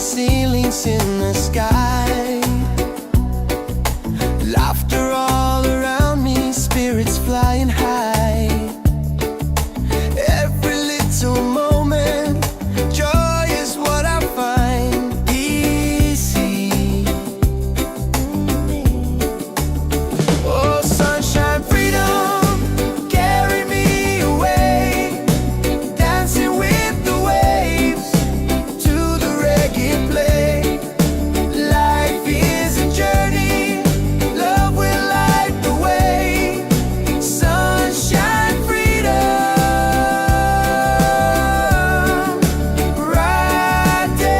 ceilings in the sky. Laughter all around me, spirits flying high. Every little moment, joy is what I find easy. Oh, sunshine, freedom, carry me away, dancing with the waves to the reggae play. Life is a journey, love will light the way. Sunshine, freedom, right there.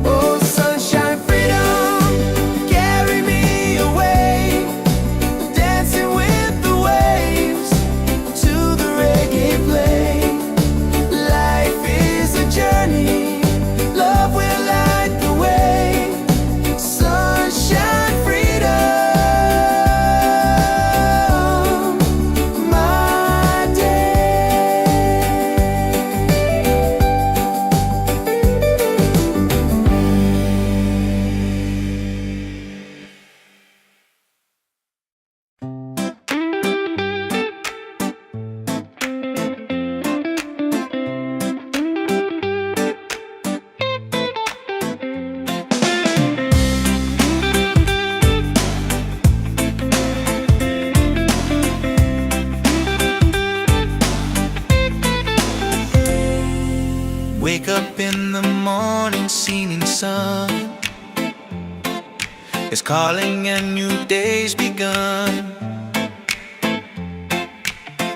Oh, sunshine, freedom, carry me away, dancing with the waves to the reggae play. Life is a journey, love will light the way. Sunshine, freedom, my day. Wake up in the morning, seeing sun is calling and new day's begun.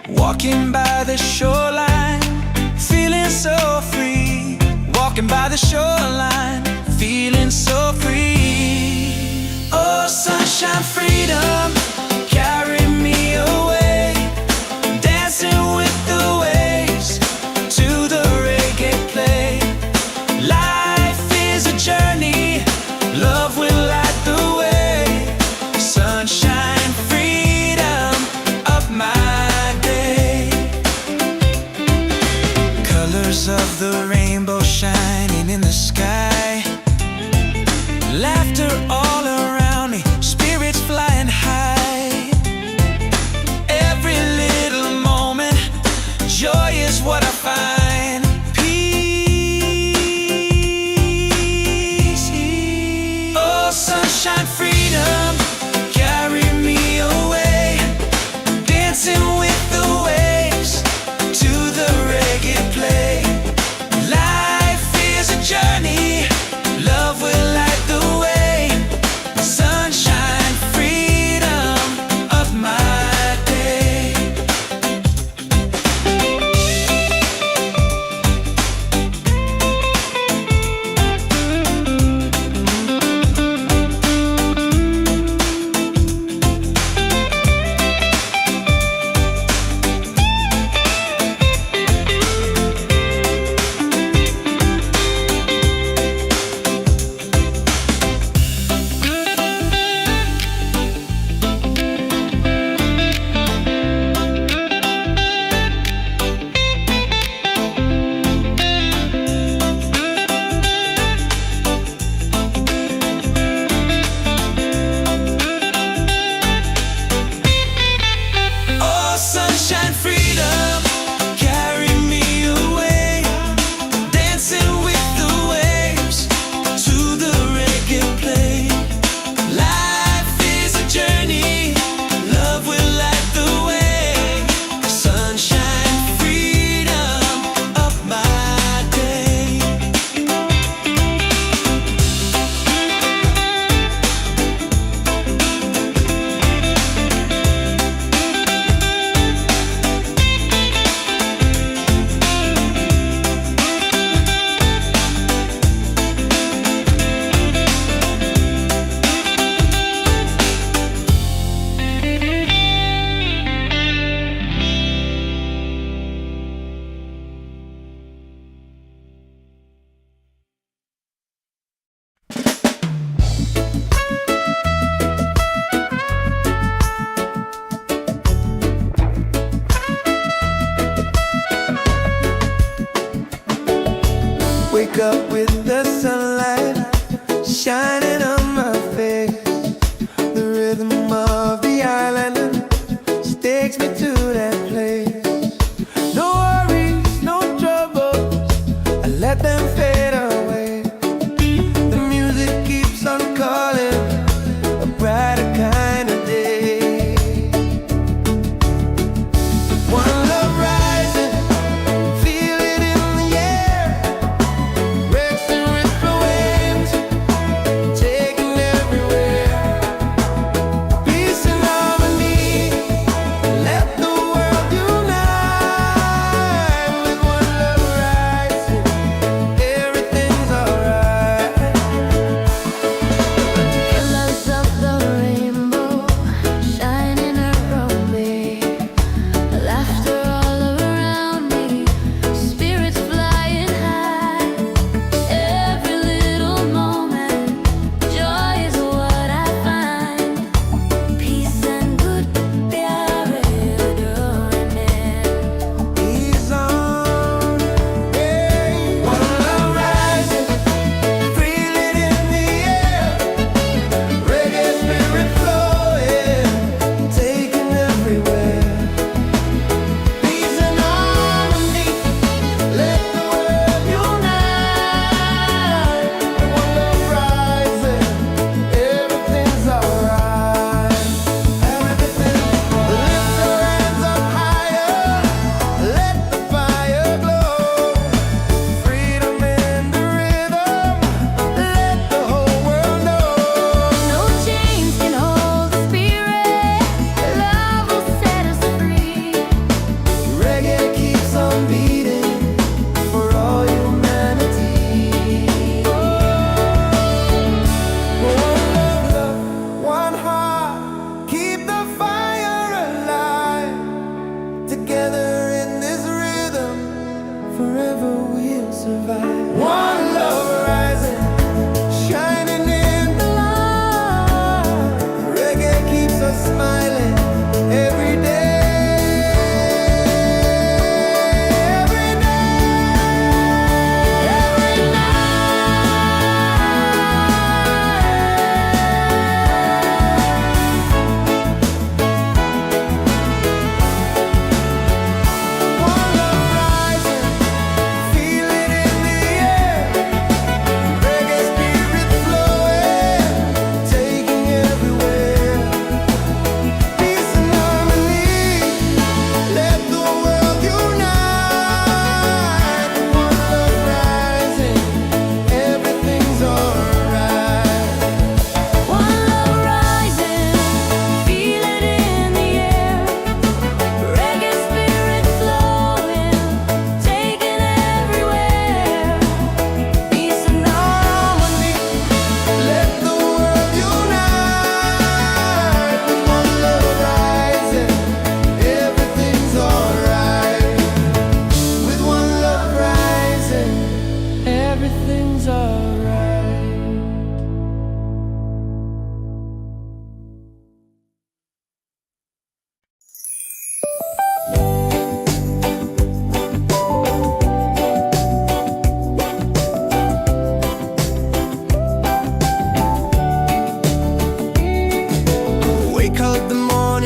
Walking by the shoreline, feeling so free. Walking by the shoreline, feeling so free. Oh, sunshine, freedom, carry me away, dancing with the waves to the reggae play. Life is a journey, love will light the way. Sunshine, freedom of my day. Colors of the rainbow shining in the sky. Laughter all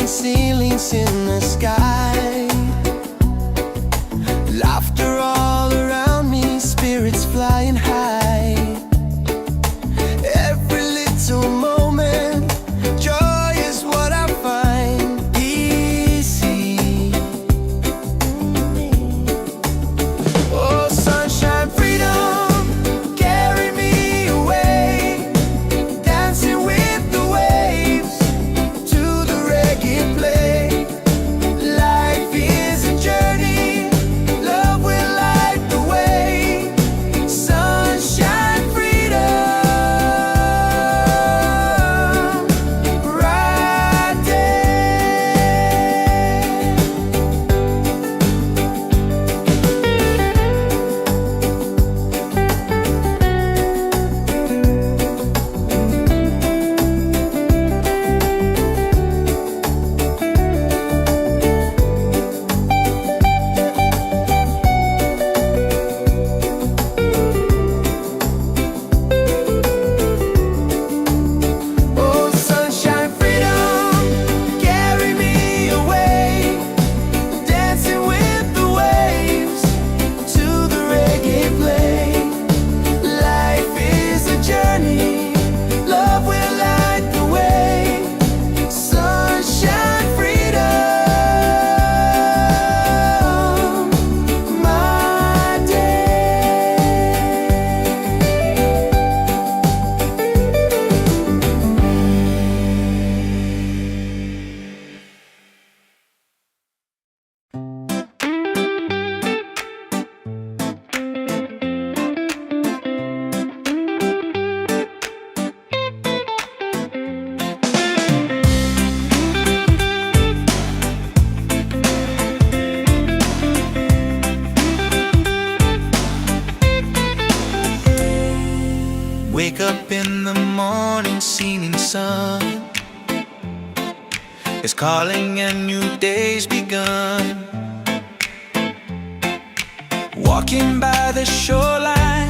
falling ceilings in the sky. Laughter all around me, spirits flying high. Every little moment, joy is what I find easy. Oh, sunshine, freedom, carry me away, dancing with the waves to the reggae play. Life is a journey, love will light the way. Sunshine, freedom, right there. Oh, sunshine, freedom, carry me away, dancing with the waves to the reggae play. Life is a journey, love will light the way. Sunshine, freedom, my day. Wake up in the morning, seeing sun is calling and new day's begun. Walking by the shoreline,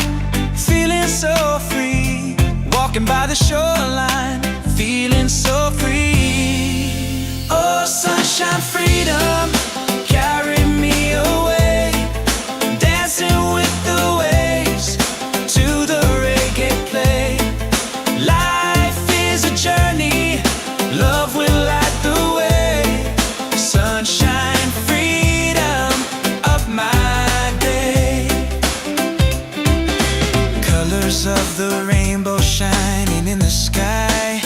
feeling so free. Walking by the shoreline, feeling so free. Oh, sunshine, freedom, carry me away, dancing with the waves to the reggae play. Life is a journey, love will light the way. Sunshine, freedom of my day. Colors of the rainbow shining in the sky.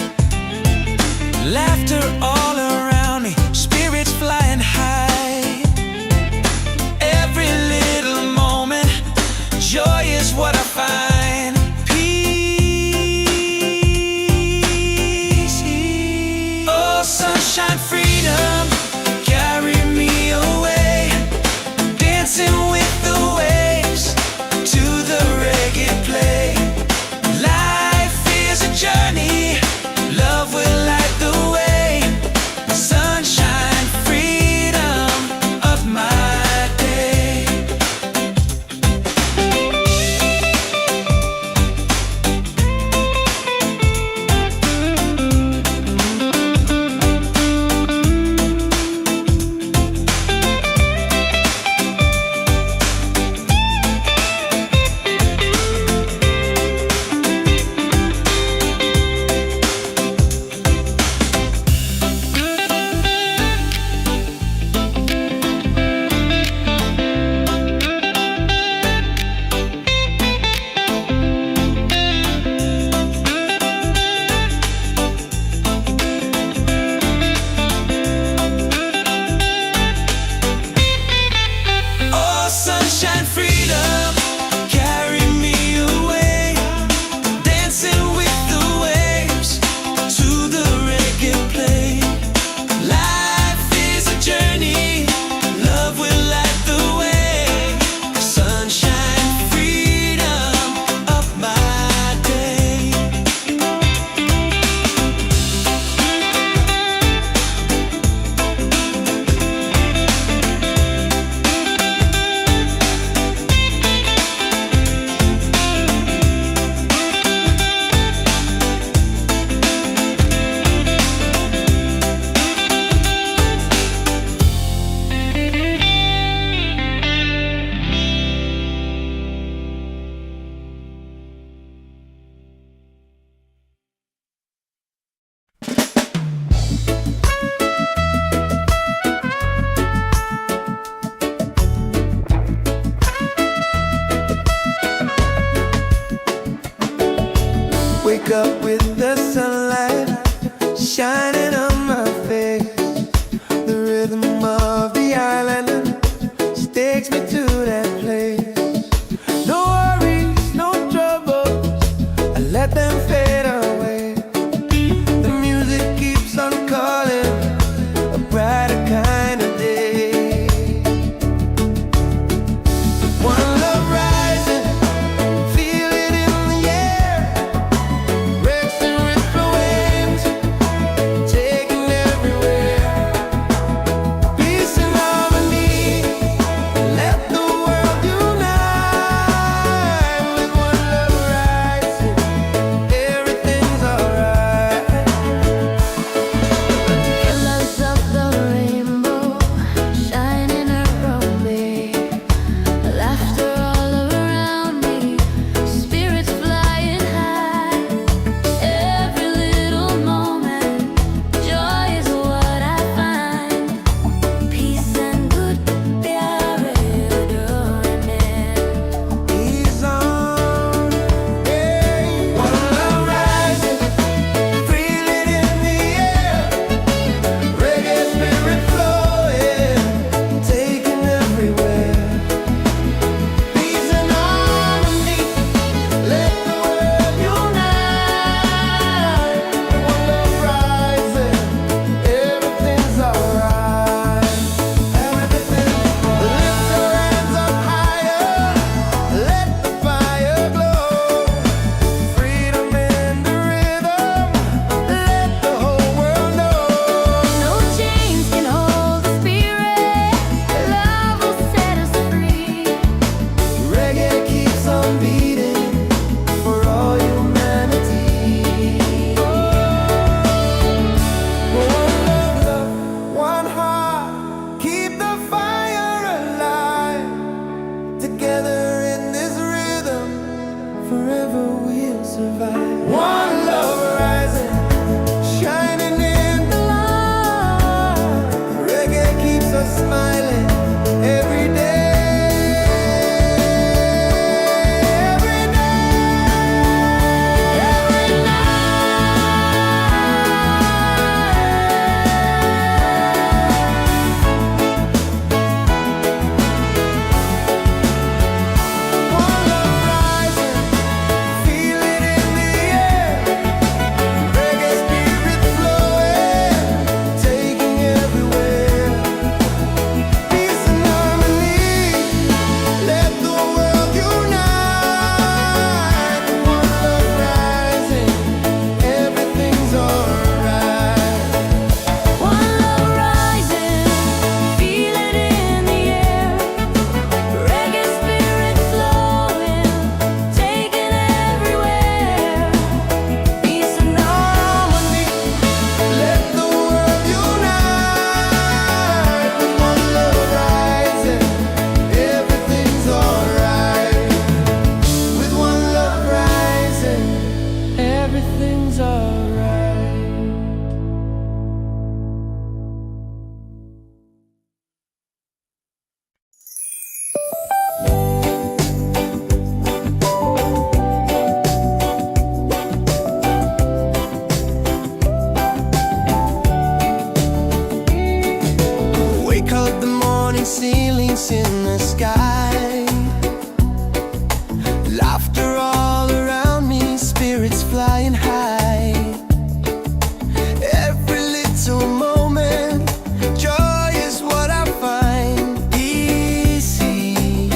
Laughter all around me, spirits flying high. Every little moment, joy is what I find. Peace. Oh, sunshine, freedom, carry me away, dancing with the waves to the reggae play. Life is a journey, love will light the way. Sunshine, freedom of my day. shining on my face. The rhythm of the island takes me to that place. No worries, no troubles, I let them fade away. The music keeps on calling, a brighter kind of day. One love rising, feel it in the air. Breaks and ripple waves, taking everywhere. Peace and harmony, let the world unite. With one love rising, everything's alright. Colors of the rainbow shining around me, laughter all around me, spirits flying high. Every little moment, joy is what I find. Peace and good pyare doing He's on, yeah. One love rising, feel it in the air. Reggae spirit flowing, taking everywhere. Peace and harmony, let the world unite. One love rising, everything's alright. Everything's lift your hands up higher, let the fire glow. Freedom in the rhythm, let the whole world know. No chains can hold the spirit, love will set us free. Reggae keeps on beating for all humanity. One love, one heart, keep the fire alive. Together in this rhythm, forever we'll survive. One love rising, shining in the light. Reggae keeps us smiling every day. Every night, every One love rising, feel it in the air. Reggae spirit flowing, taking everywhere. Peace and harmony, let the world unite. One love rising, everything's alright. One love rising, feel it in the air. Reggae spirit flowing, taking everywhere. Peace and harmony, Let the world unite. With one love rising, everything's alright. With one love rising, everything's alright. Wake up the morning, ceilings in the sky. Laughter all around me, spirits flying high. Every little moment, joy is what I find. Easy.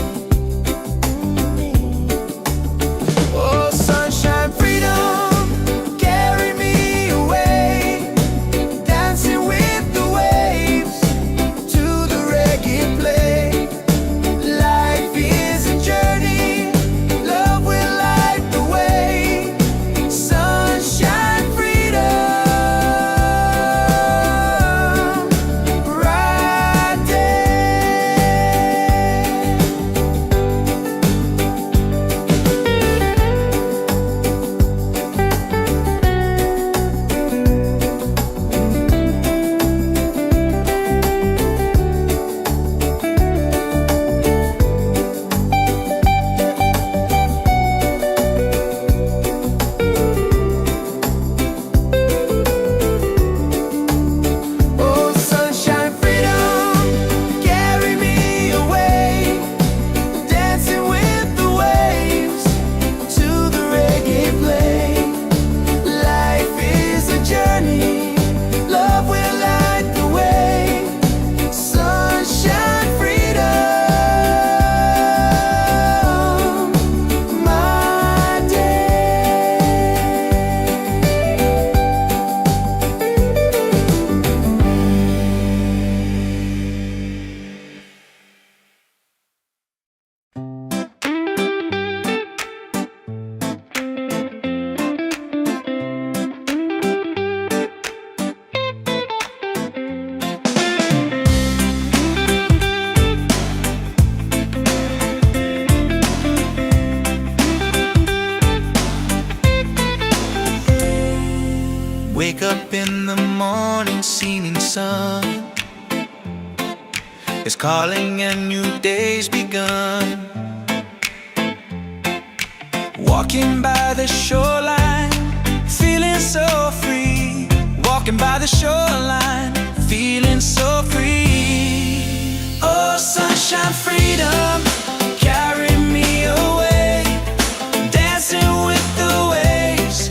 Oh, sunshine, freedom, carry me away. Dancing with the waves to the reggae play. the morning seeming sun is calling and new day's begun. Walking by the shoreline, feeling so free. Walking by the shoreline, feeling so free. Oh, sunshine, freedom, carry me away. Dancing with the waves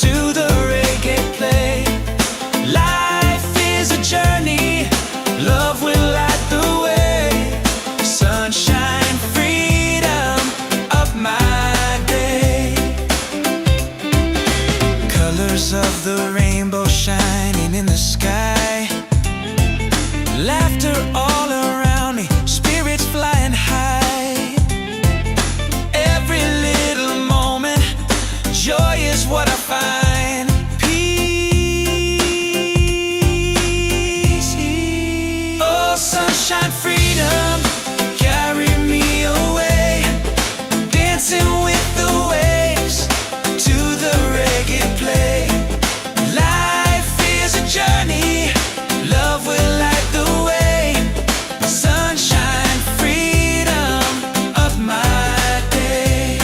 to the reggae play. Life is a journey, love will light the way. Sunshine, freedom of my day. Colors of the rainbow shining in the sky. Laughter all around me, spirits flying high. Every little moment, joy is what I find. Peace. Oh, sunshine, freedom, carry me away. Dancing with the waves to the reggae play. Life is a journey, love will light the way. Sunshine, freedom of my day.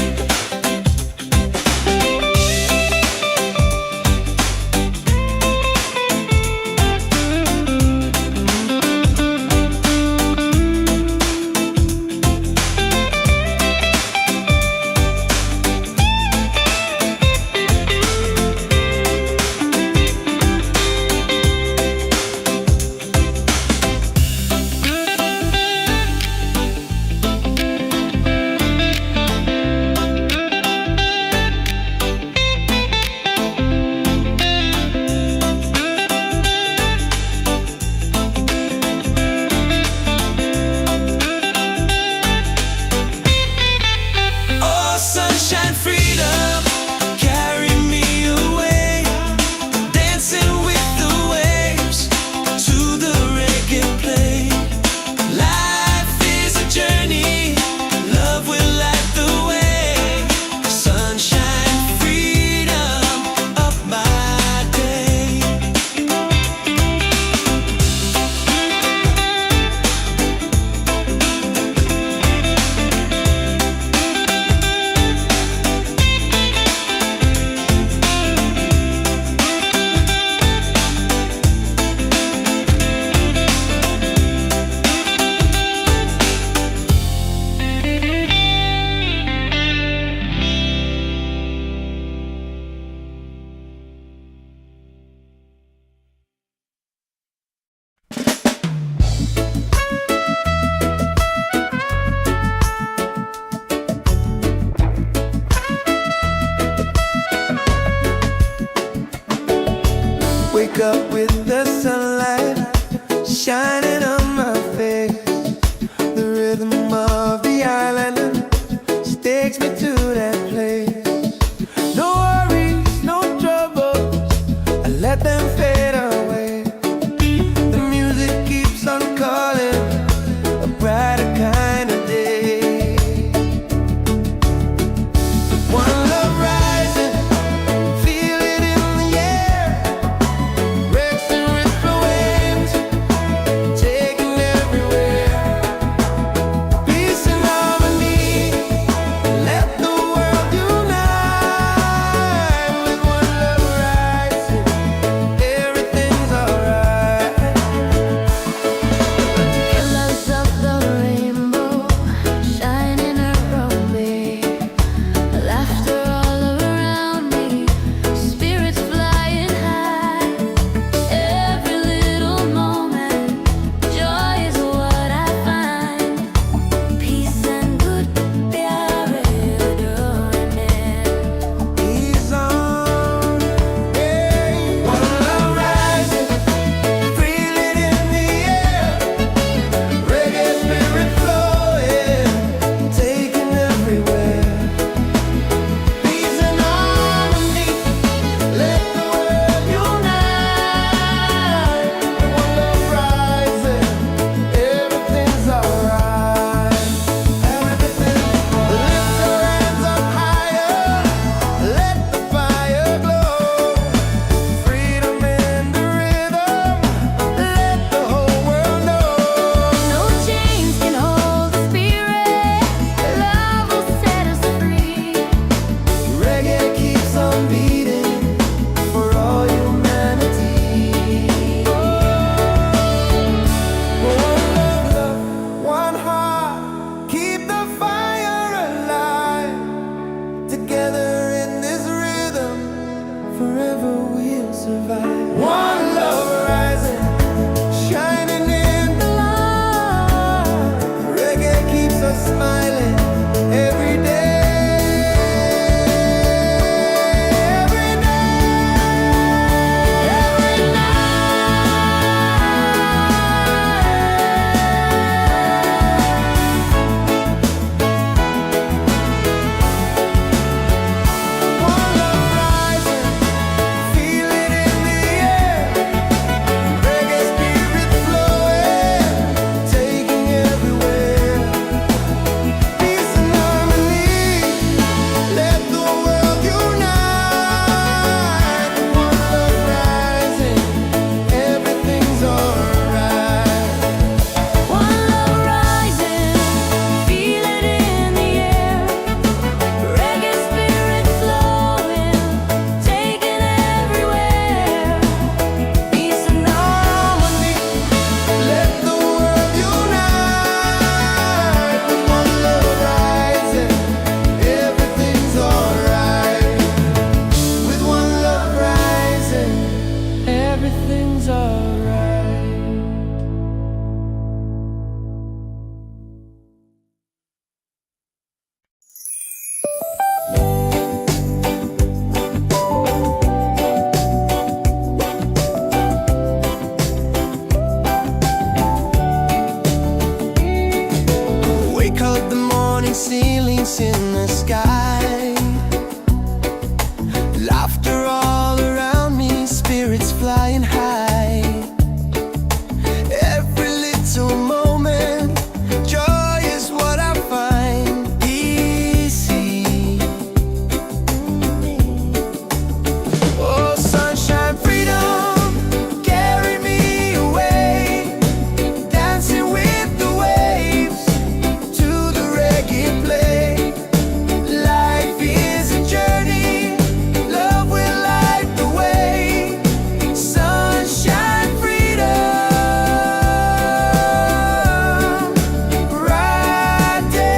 Oh, sunshine, freedom, carry me away. Dancing with the waves to the reggae play. Life is a journey, love will light the way. Sunshine, freedom of my day. Wake up with the sunlight shining on my face. The rhythm of the island takes me to that place. No worries, no troubles, I let them fade away. The music keeps on calling, a brighter kind of day. One love rising, feel it in the air. Breaks and ripple waves, take everything's alright. Wake up, the morning ceilings in the sky, laughter all around me, spirits flying high. Every little moment, joy is what I find easy. Oh, sunshine, freedom, carry me away, dancing with the waves to the reggae play. Life is a journey, love will light the way. Sunshine, freedom, right there.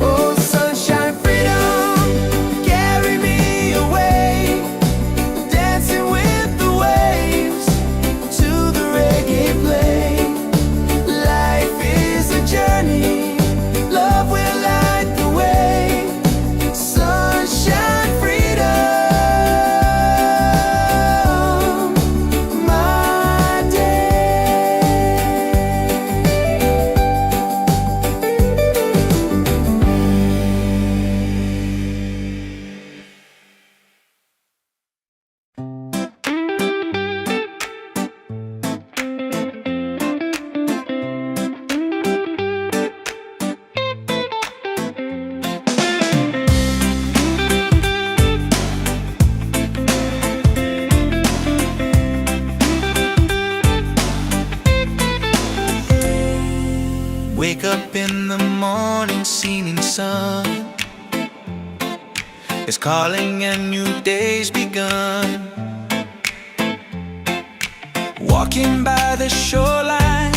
Oh, sunshine, freedom, carry me away, dancing with the waves to the reggae play. Life is a journey, love will light the way. Sunshine, freedom, my day. Wake up in the morning, seeing sun is calling and new day's begun. Walking by the shoreline,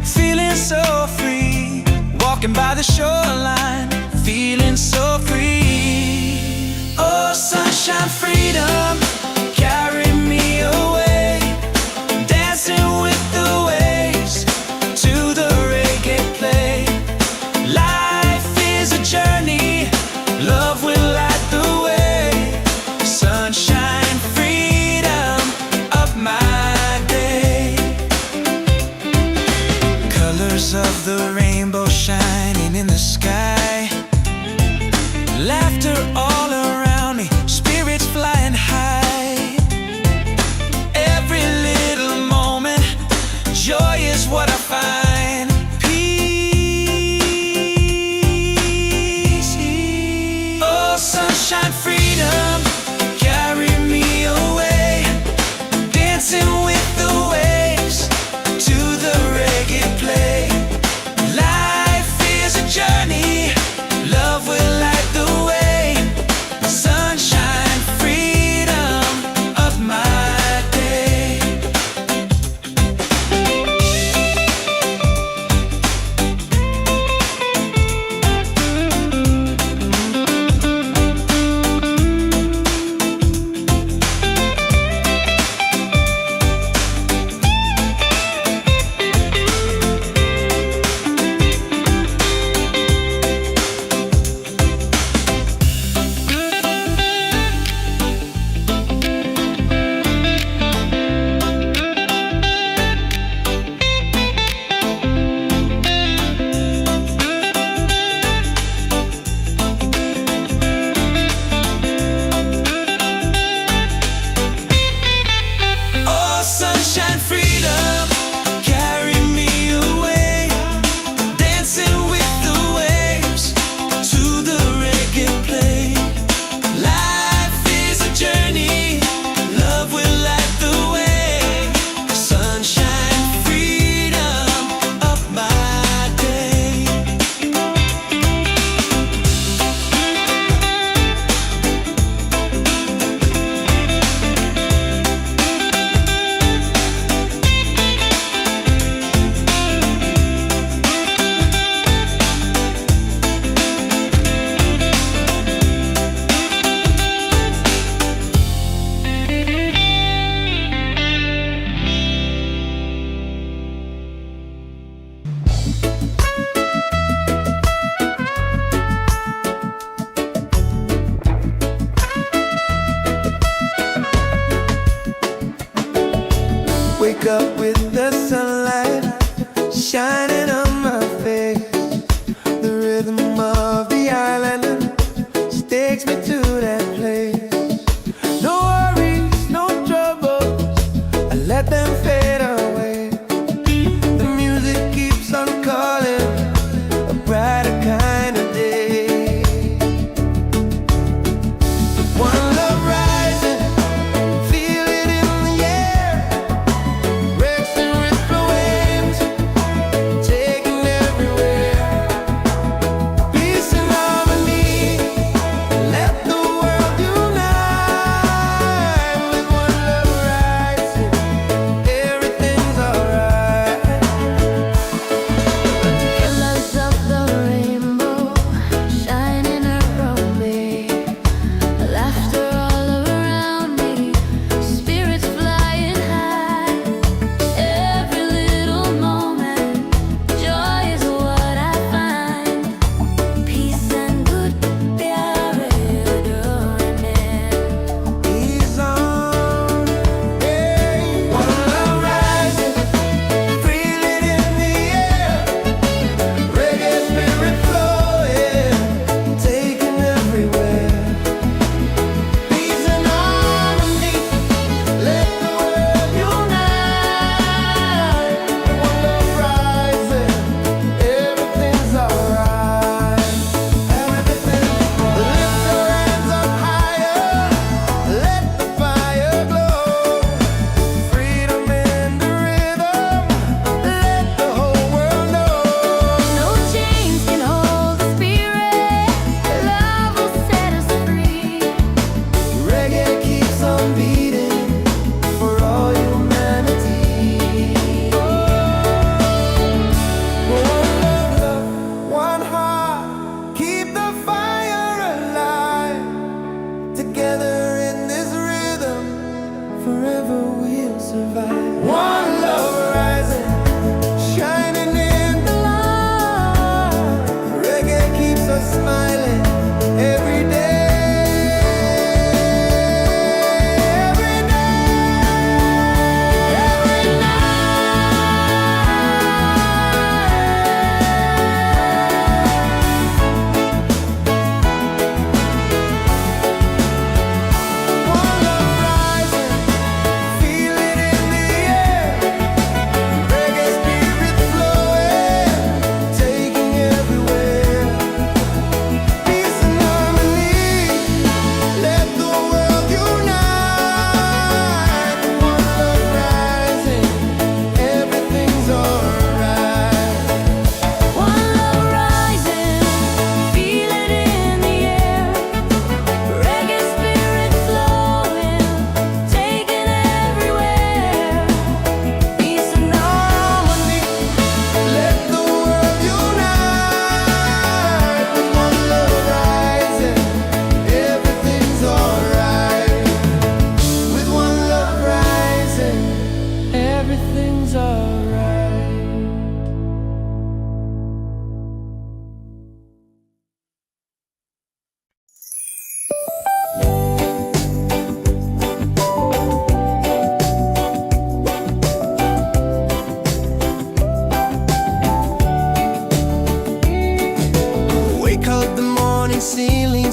feeling so free. Walking by the shoreline, feeling so free. Oh, sunshine, freedom, carry me away, dancing with the waves to the reggae play. Life is a journey, love will light the way. Sunshine, freedom of my day. Colors of the rainbow shining in the sky, laughter all around me, spirits flying high. Every little moment, joy is what I find. Peace. Oh, sunshine, freedom, carry me away, dancing with the waves to the reggae play. Life is a journey,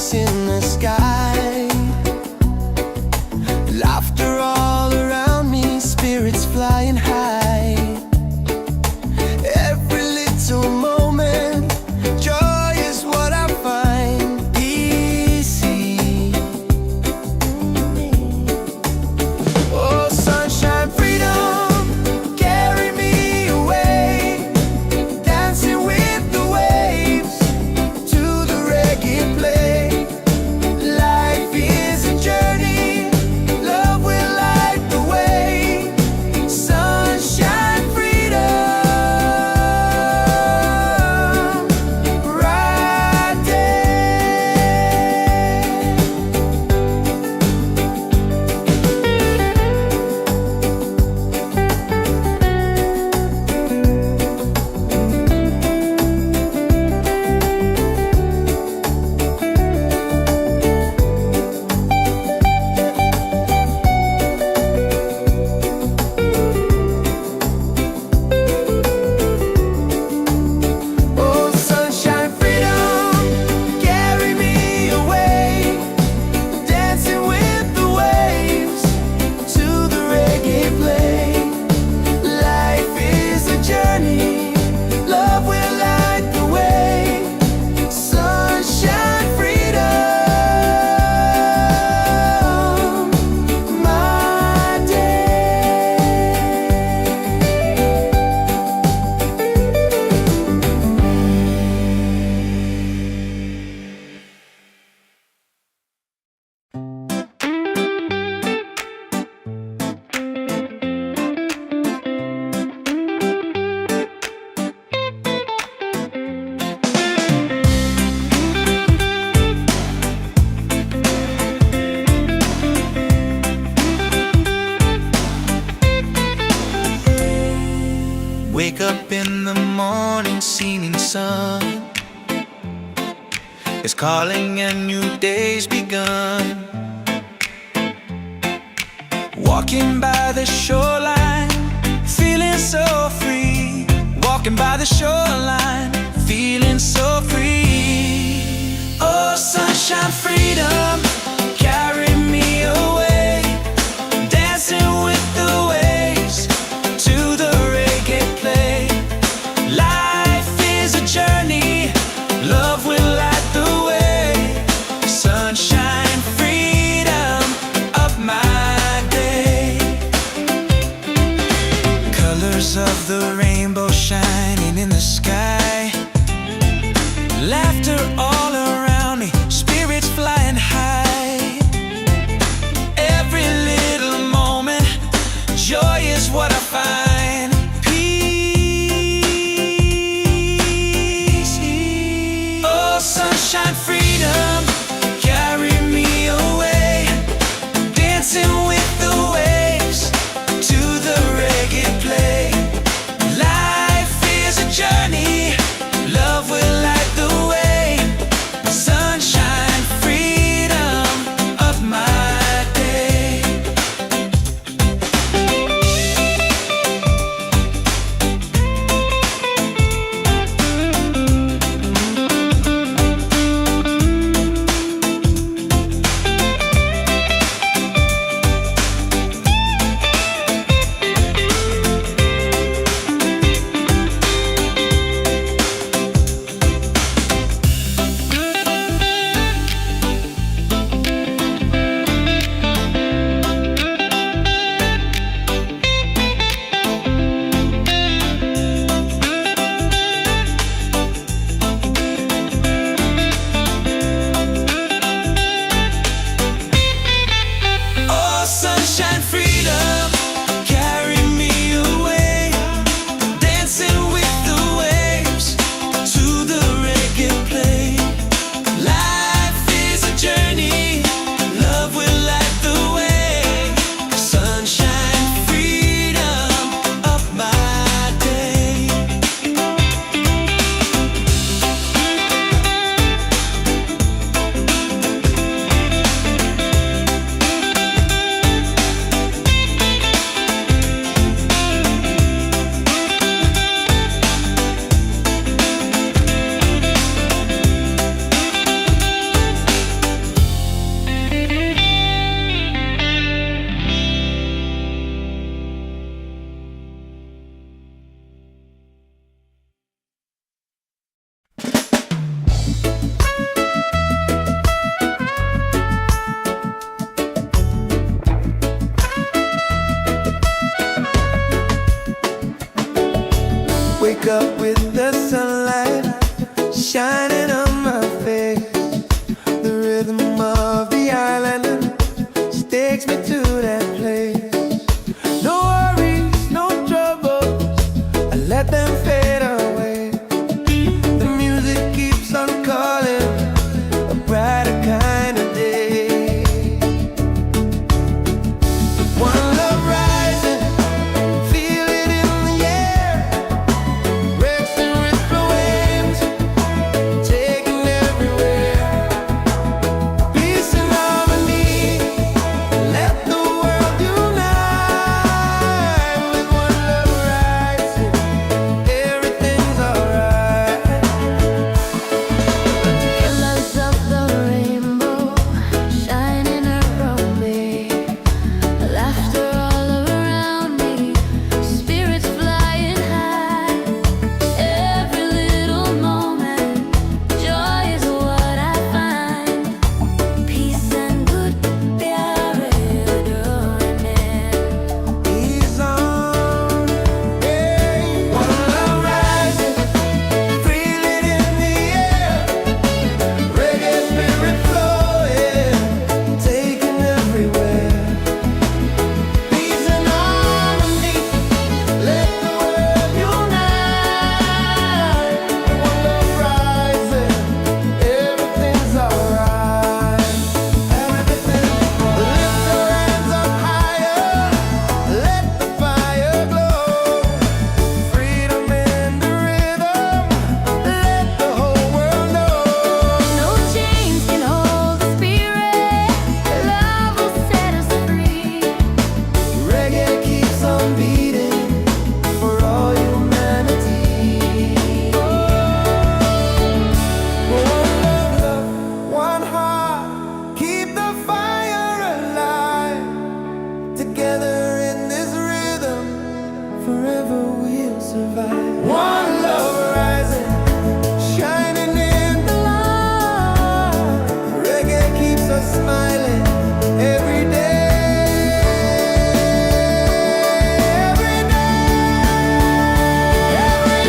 dance in the sky. Laughter all around me, spirits flying high. Every little moment, joy is what I find easy. Oh, sunshine, freedom, carry me away, dancing with the waves to the reggae play. Life is a journey, love will light the way. Sunshine, freedom, right there. Oh, sunshine, freedom, carry me away, dancing with the waves to the reggae play. Life is a journey, love will light the way. Sunshine, freedom, my day. Wake up in the morning, seeing sun is calling and new day's begun. Walking by the shoreline, feeling so free. Walking by the shoreline, feeling so free. Oh, sunshine, freedom, carry me away, dancing with the waves to the reggae play. Life is a journey, love will light the way. Sunshine, freedom, up my day. Colors of the rainbow shining in the sky. Laughter all around me, spirits flying high. the sunlight shining on my face. The rhythm of the island takes me to that place. No worries, no troubles, I let them fade away. The music keeps on calling, a brighter kind of day. One love rising, feel it in the air. Racing with the waves, taking everywhere. Peace and harmony, let the world unite. With one love rising, everything's alright. Colors of the rainbow shining around me, laughter all around me, spirits flying high. Every little moment, joy is what I find. Peace and good प्यारे डोरने. He's on, yeah. One love rising, feel it in the air. Reggae spirit flowing, taking everywhere. Peace and harmony, let the world unite. One love rising, everything's alright. Everything. Lift your hands up higher, let the fire glow. Freedom in the rhythm, let the whole world know. No chains can hold the spirit. Love will set us free. Reggae keeps on beating for all humanity. One love, one heart, keep the fire alive. Together in this rhythm, forever we'll survive. One love rising, shining in the light. Reggae keeps us smiling every day. Every day, every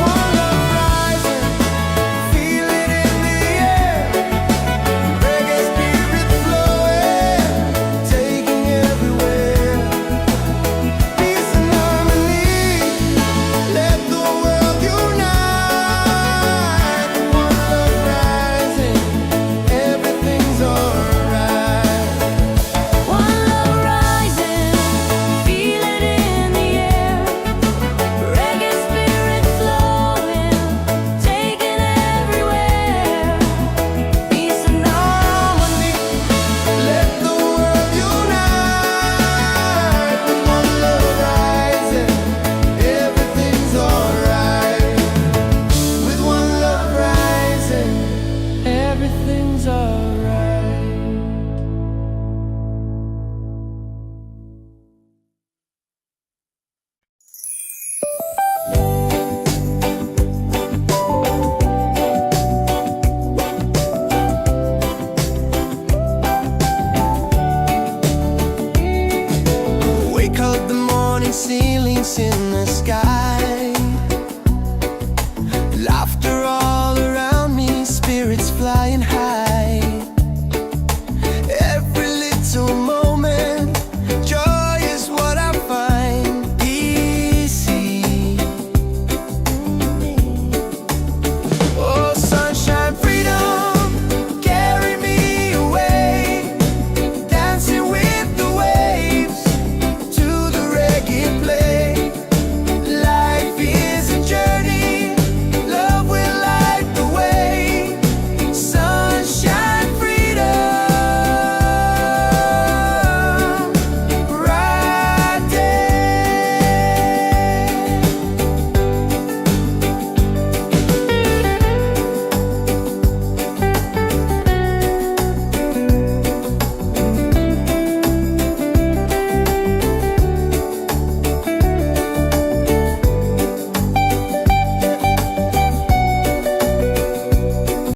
One love rising, feel it in the air. Reggae spirit flowing, taking everywhere. Peace and harmony, let the world unite. One love rising, everything's alright. One love rising, feel it in the air. Reggae spirit flowing, taking everywhere. Peace and harmony. Let the world unite. With one love rising, everything's alright. With one love rising, everything's alright. Wake up the morning ceilings in the sky.